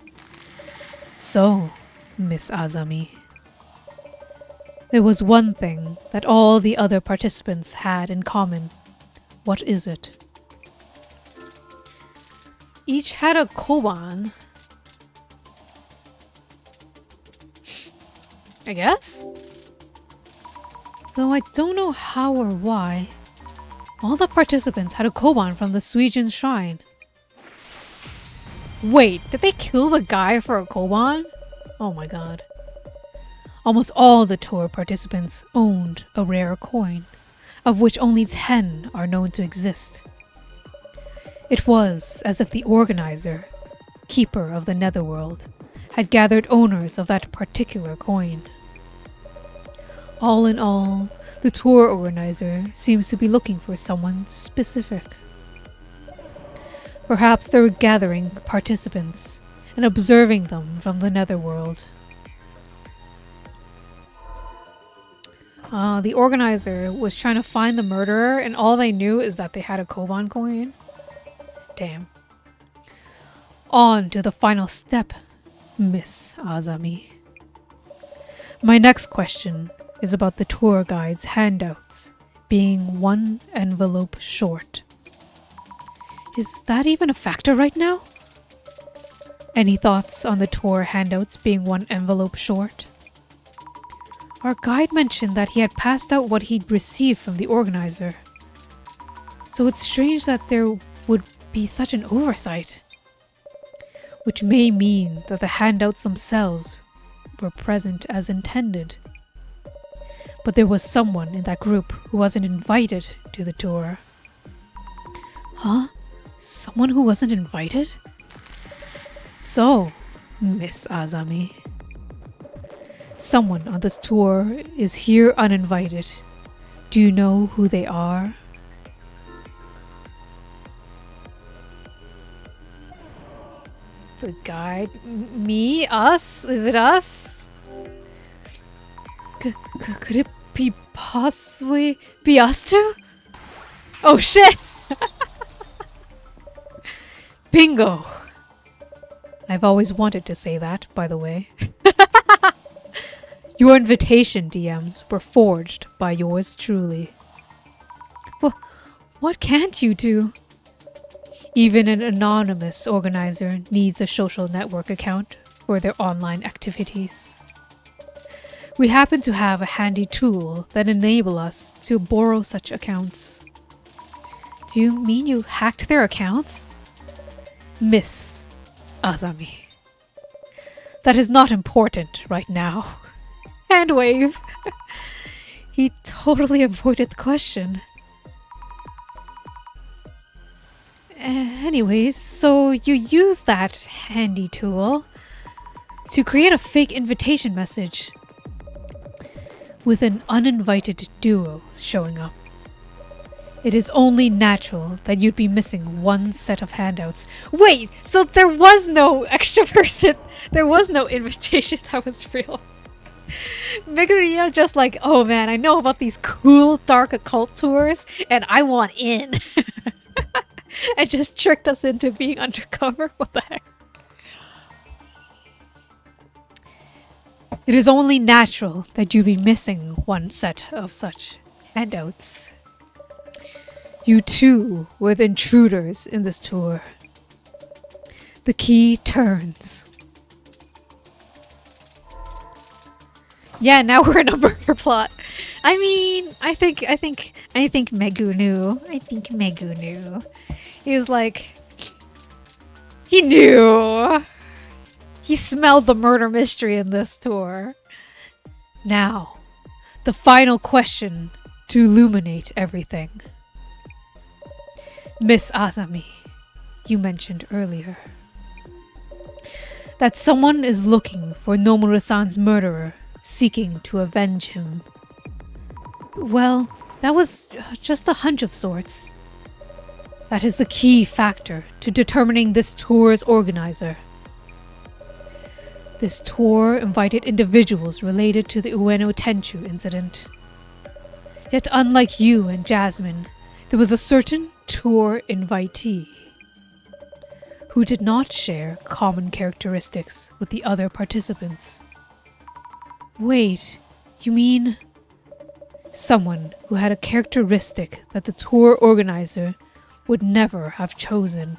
A: So, Miss Azami, there was one thing that all the other participants had in common. What is it? Each had a koban, I guess? Though I don't know how or why. All the participants had a koban from the Suijin shrine. Wait, did they kill the guy for a koban? Oh my god. Almost all the tour participants owned a rare coin, of which only 10 are known to exist. It was as if the organizer, keeper of the netherworld, had gathered owners of that particular coin. All in all, the tour organizer seems to be looking for someone specific. Perhaps they were gathering participants and observing them from the netherworld. The organizer was trying to find the murderer, and all they knew is that they had a koban coin. Damn. On to the final step, Miss Azami. My next question is about the tour guide's handouts being one envelope short. Is that even a factor right now? Any thoughts on the tour handouts being one envelope short? Our guide mentioned that he had passed out what he'd received from the organizer. So it's strange that there would be such an oversight. Which may mean that the handouts themselves were present as intended. But there was someone in that group who wasn't invited to the tour. Huh? Someone who wasn't invited? So, Miss Azami, someone on this tour is here uninvited. Do you know who they are? The guide? Me? Us? Is it us? Could it be possibly be us two? Oh shit! Bingo! I've always wanted to say that, by the way. Your invitation DMs were forged by yours truly. Well, what can't you do? Even an anonymous organizer needs a social network account for their online activities. We happen to have a handy tool that enable us to borrow such accounts. Do you mean you hacked their accounts? Miss Azami. That is not important right now. Hand wave. He totally avoided the question. Anyways, so you use that handy tool to create a fake invitation message with an uninvited duo showing up. It is only natural that you'd be missing one set of handouts. Wait, so there was no extra person? There was no invitation that was real? Meguriya just like, oh man, I know about these cool dark occult tours and I want in. And just tricked us into being undercover? What the heck? It is only natural that you be missing one set of such handouts. You too were the intruders in this tour. The key turns. Yeah, now we're in a murder plot. I mean, I think Megu knew. I think Megu knew. He was like, he knew. He smelled the murder mystery in this tour. Now, the final question to illuminate everything. Miss Azami, you mentioned earlier that someone is looking for Nomura-san's murderer, seeking to avenge him. Well, that was just a hunch of sorts. That is the key factor to determining this tour's organizer. This tour invited individuals related to the Ueno Tenchu incident. Yet unlike you and Jasmine, there was a certain tour invitee who did not share common characteristics with the other participants. Wait, you mean someone who had a characteristic that the tour organizer would never have chosen?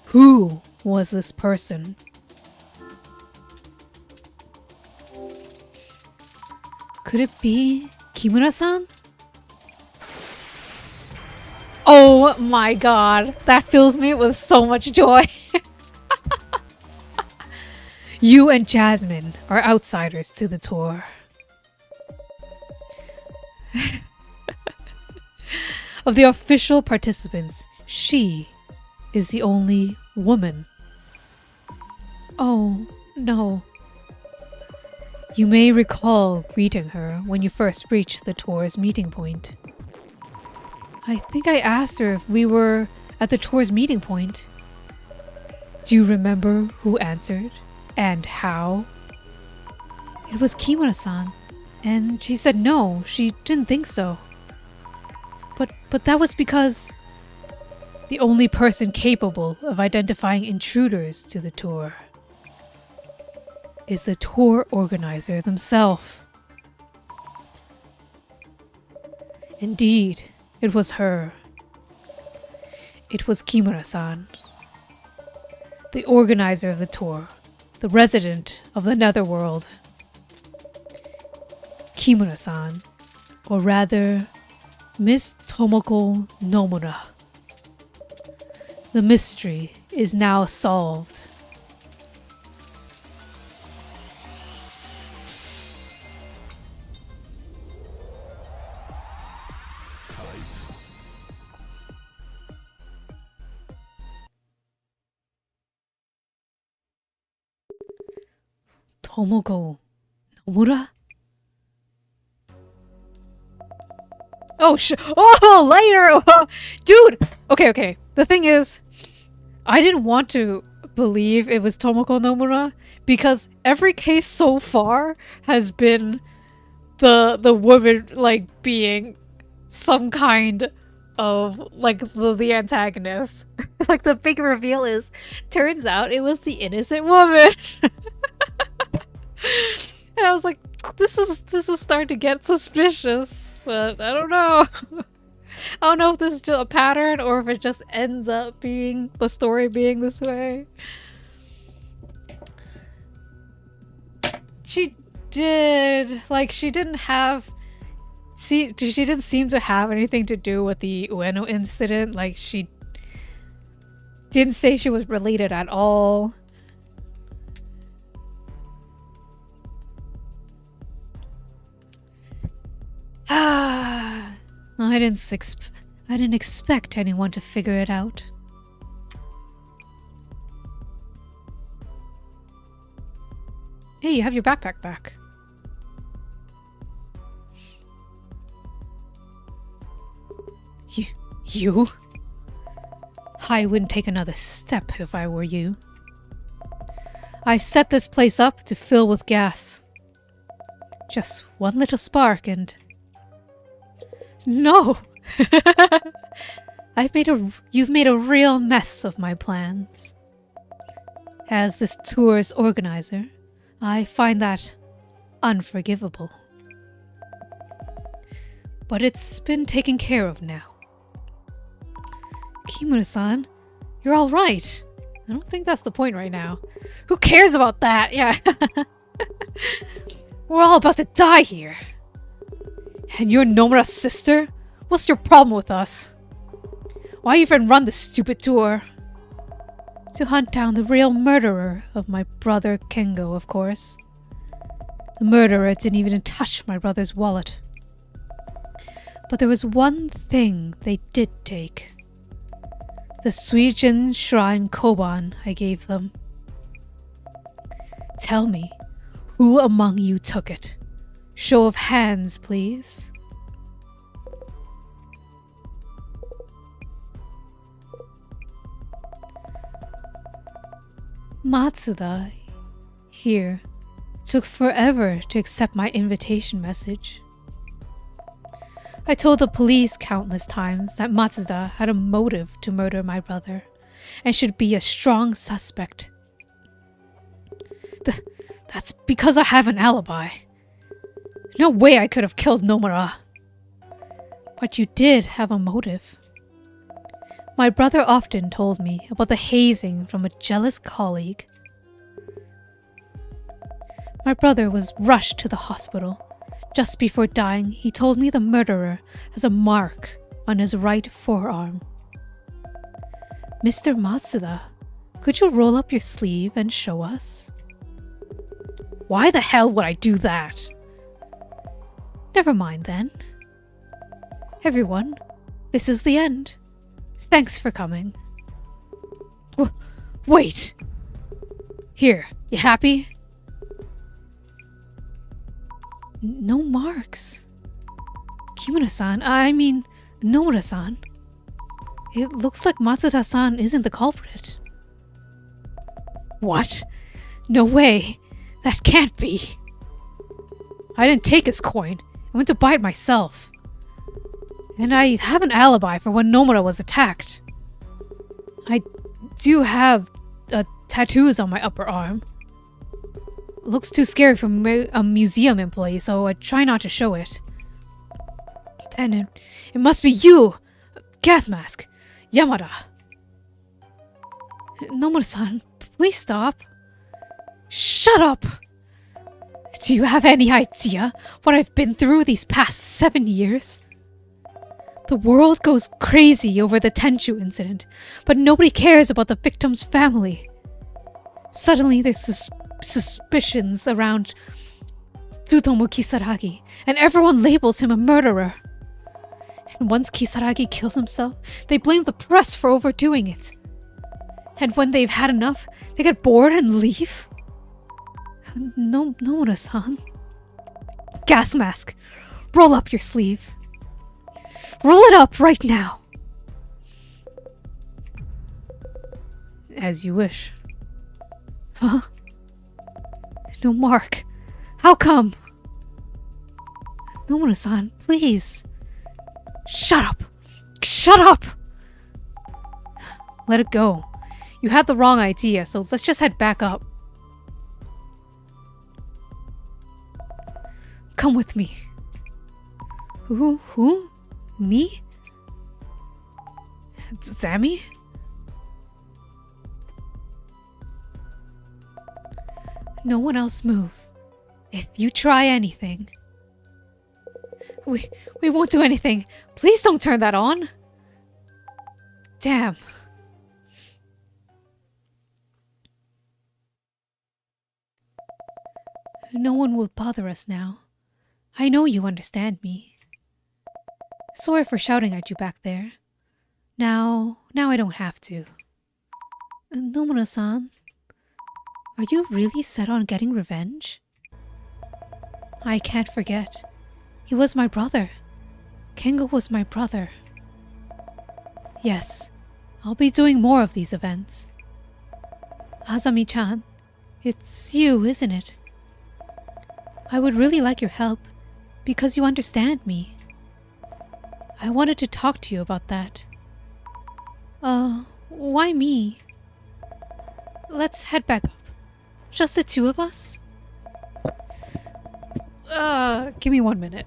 A: Who was this person? Could it be Kimura-san? Oh my god, that fills me with so much joy. You and Jasmine are outsiders to the tour. Of the official participants, she is the only woman. Oh, no. You may recall greeting her when you first reached the tour's meeting point. I think I asked her if we were at the tour's meeting point. Do you remember who answered and how? It was Kimura-san, and she said no, she didn't think so. But that was because the only person capable of identifying intruders to the tour is the tour organizer themselves. Indeed, it was her. It was Kimura-san, the organizer of the tour, the resident of the netherworld. Kimura-san, or rather, Miss Tomoko Nomura. The mystery is now solved. Tomoko Nomura? Oh, later! Dude! Okay. The thing is, I didn't want to believe it was Tomoko Nomura because every case so far has been the woman, like, being some kind of, like, the antagonist. Like, the big reveal is, turns out it was the innocent woman! And I was like, this is starting to get suspicious. But I don't know. I don't know if this is just a pattern or if it just ends up being the story being this way. did. Like, she didn't have... See, she didn't seem to have anything to do with the Ueno incident. Like, she didn't say she was related at all. Ah, I didn't expect anyone to figure it out. Hey, you have your backpack back. You? I wouldn't take another step if I were you. I've set this place up to fill with gas. Just one little spark and... No! You've made a real mess of my plans. As this tour's organizer, I find that unforgivable. But it's been taken care of now. Kimura-san, you're all right. I don't think that's the point right now. Who cares about that? Yeah. We're all about to die here. And you're Nomura's sister? What's your problem with us? Why even run this stupid tour? To hunt down the real murderer of my brother Kengo, of course. The murderer didn't even touch my brother's wallet. But there was one thing they did take. The Suijin Shrine Koban I gave them. Tell me, who among you took it? Show of hands, please. Matsuda, here, took forever to accept my invitation message. I told the police countless times that Matsuda had a motive to murder my brother and should be a strong suspect. That's because I have an alibi. No way I could have killed Nomura. But you did have a motive. My brother often told me about the hazing from a jealous colleague. My brother was rushed to the hospital. Just before dying, he told me the murderer has a mark on his right forearm. Mr. Matsuda, could you roll up your sleeve and show us? Why the hell would I do that? Never mind then. Everyone, this is the end. Thanks for coming. Wait! Here, you happy? No marks. Kimura-san, I mean, Nomura-san. It looks like Matsuda-san isn't the culprit. What? No way. That can't be. I didn't take his coin. I went to buy it myself. And I have an alibi for when Nomura was attacked. I do have tattoos on my upper arm. Looks too scary for a museum employee, so I try not to show it. Then it must be you! Gas mask! Yamada! Nomura-san, please stop. Shut up! Do you have any idea what I've been through these past 7 years? The world goes crazy over the Tenchu incident, but nobody cares about the victim's family. Suddenly there's suspicions around Tsutomu Kisaragi, and everyone labels him a murderer. And once Kisaragi kills himself, they blame the press for overdoing it. And when they've had enough, they get bored and leave? Nomura-san. Gas mask, roll up your sleeve. Roll it up right now. As you wish. Huh? No mark. How come? Nomura-san, please. Shut up! Shut up! Let it go. You had the wrong idea, so let's just head back up. Come with me. Who? Me? Sammy? No one else move. If you try anything... We won't do anything. Please don't turn that on. Damn. No one will bother us now. I know you understand me. Sorry for shouting at you back there. Now I don't have to. Nomura-san, are you really set on getting revenge? I can't forget. He was my brother. Kengo was my brother. Yes, I'll be doing more of these events. Azami-chan, it's you, isn't it? I would really like your help, because you understand me. I wanted to talk to you about that. Why me? Let's head back up. Just the two of us? Give me 1 minute.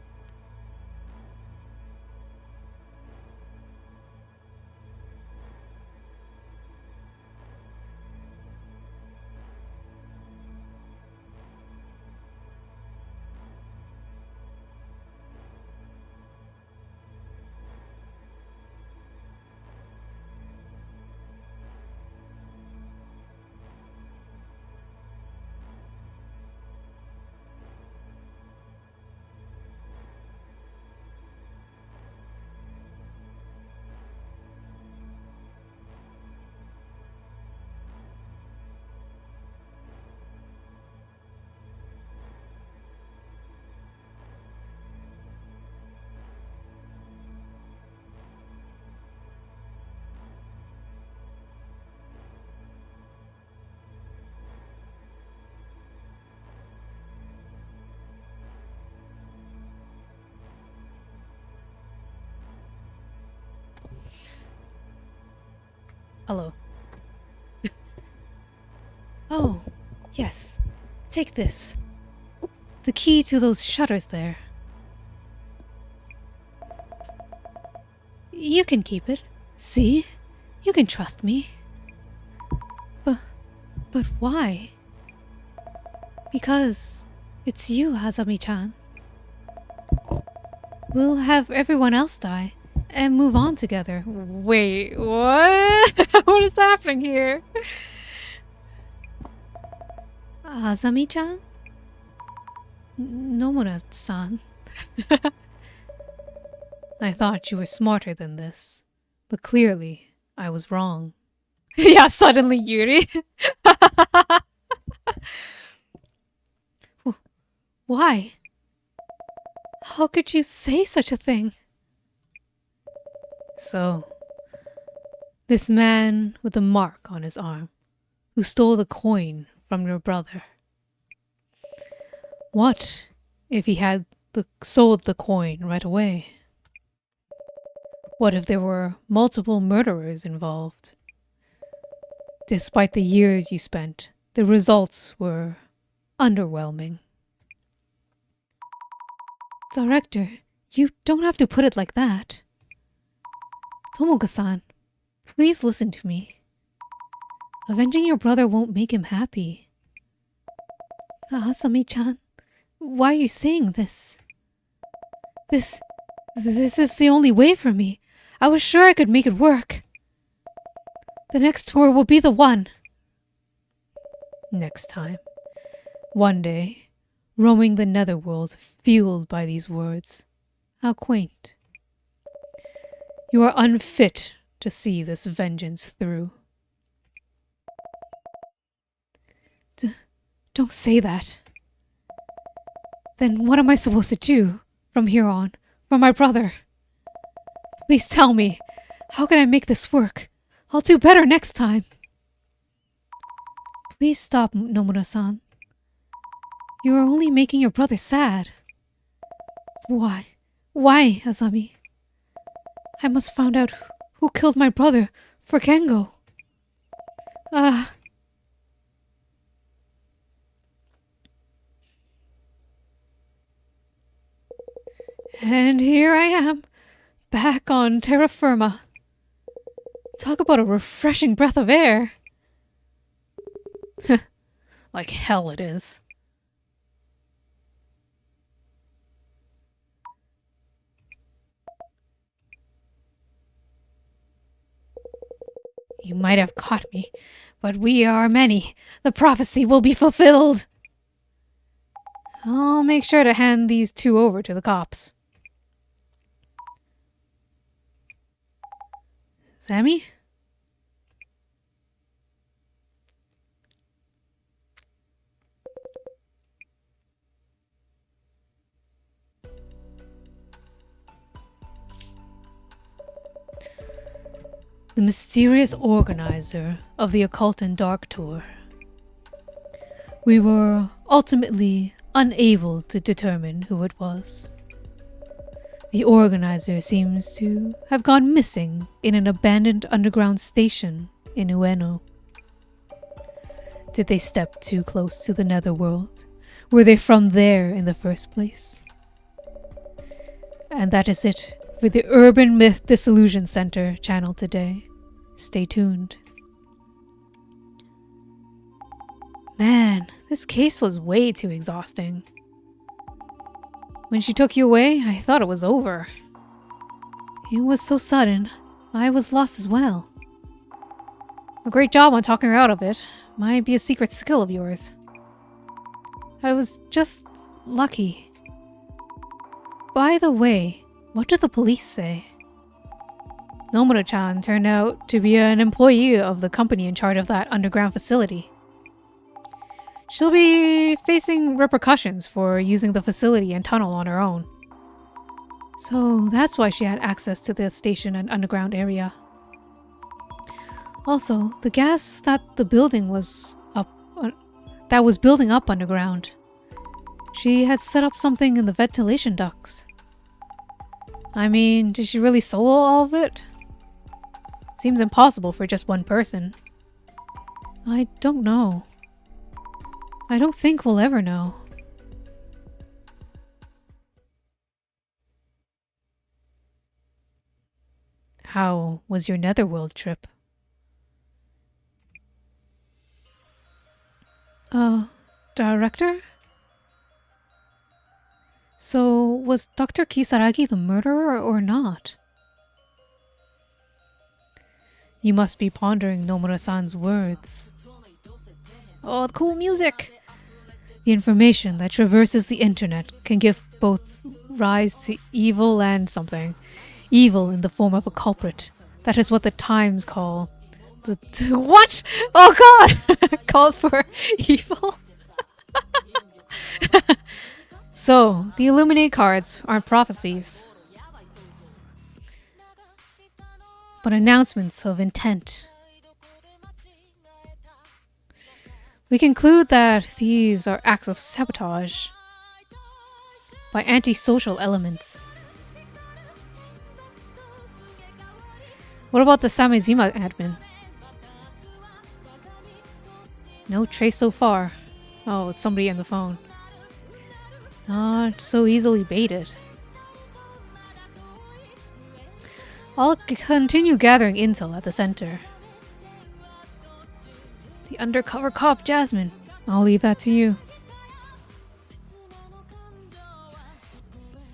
A: Hello. Oh, yes. Take this. The key to those shutters there. You can keep it. See? You can trust me. But why? Because it's you, Azami-chan. We'll have everyone else die and move on together. Wait, what? What is happening here? Azami-chan? Nomura-san. I thought you were smarter than this, but clearly I was wrong. Yeah, suddenly Yuri. Why? How could you say such a thing? So, this man with the mark on his arm, who stole the coin from your brother. What if he had sold the coin right away? What if there were multiple murderers involved? Despite the years you spent, the results were underwhelming. Director, you don't have to put it like that. Tomoka-san, please listen to me. Avenging your brother won't make him happy. Asami-chan, why are you saying this? This is the only way for me. I was sure I could make it work. The next tour will be the one. Next time. One day, roaming the netherworld, fueled by these words. How quaint. You are unfit to see this vengeance through. Don't say that. Then what am I supposed to do from here on for my brother? Please tell me, how can I make this work? I'll do better next time. Please stop, Nomura-san. You are only making your brother sad. Why? Why, Azami? I must find out who killed my brother for Kengo. And here I am, back on terra firma. Talk about a refreshing breath of air. Like hell it is. You might have caught me, but we are many. The prophecy will be fulfilled. I'll make sure to hand these two over to the cops. Sammy? The mysterious organizer of the Occult and Dark Tour. We were ultimately unable to determine who it was. The organizer seems to have gone missing in an abandoned underground station in Ueno. Did they step too close to the netherworld? Were they from there in the first place? And that is it for the Urban Myth Dissolution Center channel today. Stay tuned. Man, this case was way too exhausting. When she took you away, I thought it was over. It was so sudden, I was lost as well. A great job on talking her out of it. Might be a secret skill of yours. I was just lucky. By the way, what did the police say? Nomura-chan turned out to be an employee of the company in charge of that underground facility. She'll be facing repercussions for using the facility and tunnel on her own. So that's why she had access to the station and underground area. Also, the gas that the building was building up underground. She had set up something in the ventilation ducts. I mean, did she really solo all of it? Seems impossible for just one person. I don't know. I don't think we'll ever know. How was your netherworld trip? Director? So, was Dr. Kisaragi the murderer or not? You must be pondering Nomura-san's words. Oh, cool music! The information that traverses the internet can give both rise to evil and something. Evil in the form of a culprit. That is what the Times call the... What? Oh god! Called for evil? So, the Illuminate cards aren't prophecies, but announcements of intent. We conclude that these are acts of sabotage by antisocial elements. What about the Samezima admin? No trace so far. Oh, it's somebody on the phone. Not so easily baited. I'll continue gathering intel at the center. The undercover cop, Jasmine. I'll leave that to you.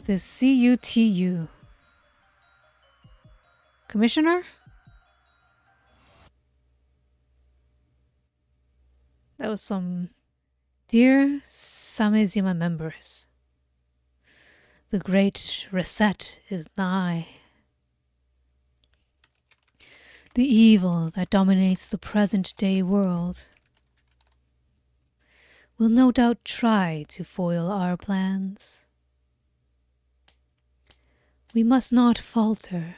A: The CUTU. Commissioner? That was some... Dear Samezima members, the great reset is nigh. The evil that dominates the present-day world will no doubt try to foil our plans. We must not falter.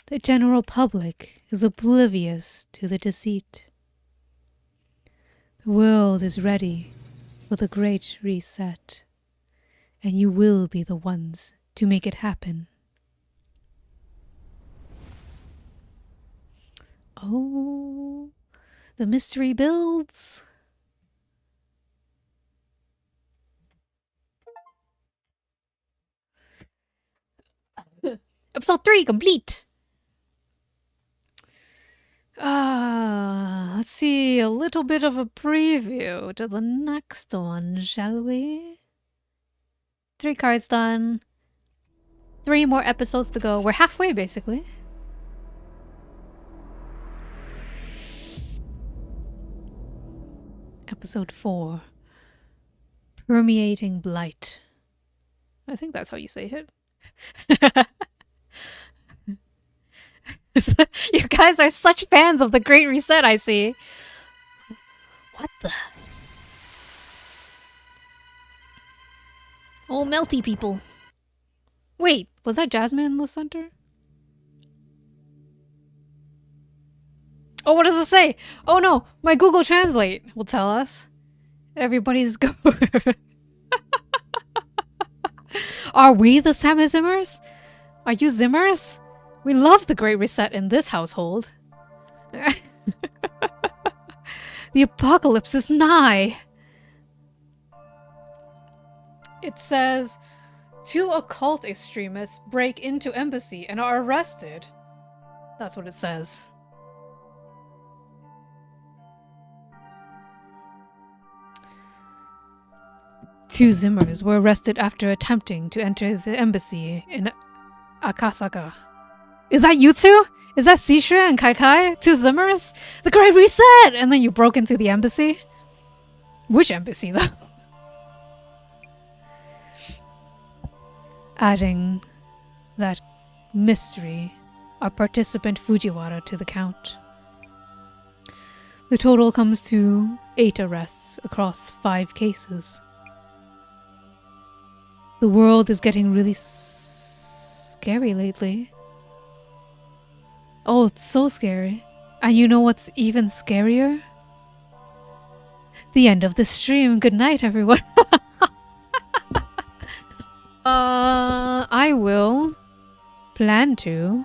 A: The general public is oblivious to the deceit. The world is ready for the great reset, and you will be the ones to make it happen. Oh, the mystery builds. Episode 3 complete. Let's see a little bit of a preview to the next one, shall we? 3 cards done. 3 more episodes to go. We're halfway, basically. Episode 4. Permeating Blight. I think that's how you say it. You guys are such fans of the Great Reset, I see. What the? Oh, melty people. Wait, was that Jasmine in the center? Oh, what does it say? Oh no, my Google Translate will tell us. Everybody's go. Are we the Sama Zimmers? Are you Zimmers? We love the Great Reset in this household. The apocalypse is nigh. It says 2 occult extremists break into embassy and are arrested. That's what it says. Two Zimmers were arrested after attempting to enter the embassy in Akasaka. Is that you two? Is that Shueisha and Kai? 2 Zimmers? The Great Reset! And then you broke into the embassy? Which embassy, though? Adding that mystery, our participant Fujiwara to the count. The total comes to 8 arrests across 5 cases. The world is getting really scary lately. Oh, it's so scary. And you know what's even scarier? The end of the stream. Good night, everyone. I will plan to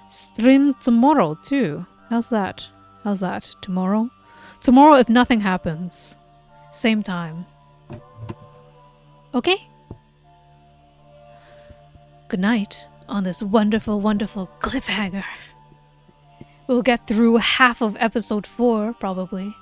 A: stream tomorrow too. How's that? How's that? Tomorrow? Tomorrow if nothing happens. Same time. Okay? Good night on this wonderful, wonderful cliffhanger. We'll get through half of episode 4, probably.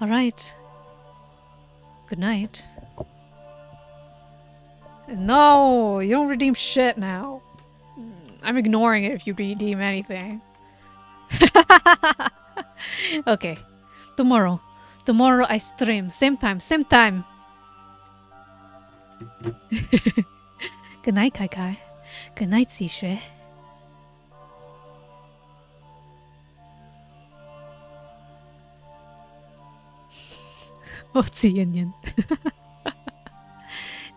A: Alright. Good night. No, you don't redeem shit now. I'm ignoring it if you redeem anything. Okay. Tomorrow. Tomorrow I stream. Same time. Same time. Good night, Kai. Good night, Shueisha. 我自然人，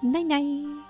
A: 奶奶。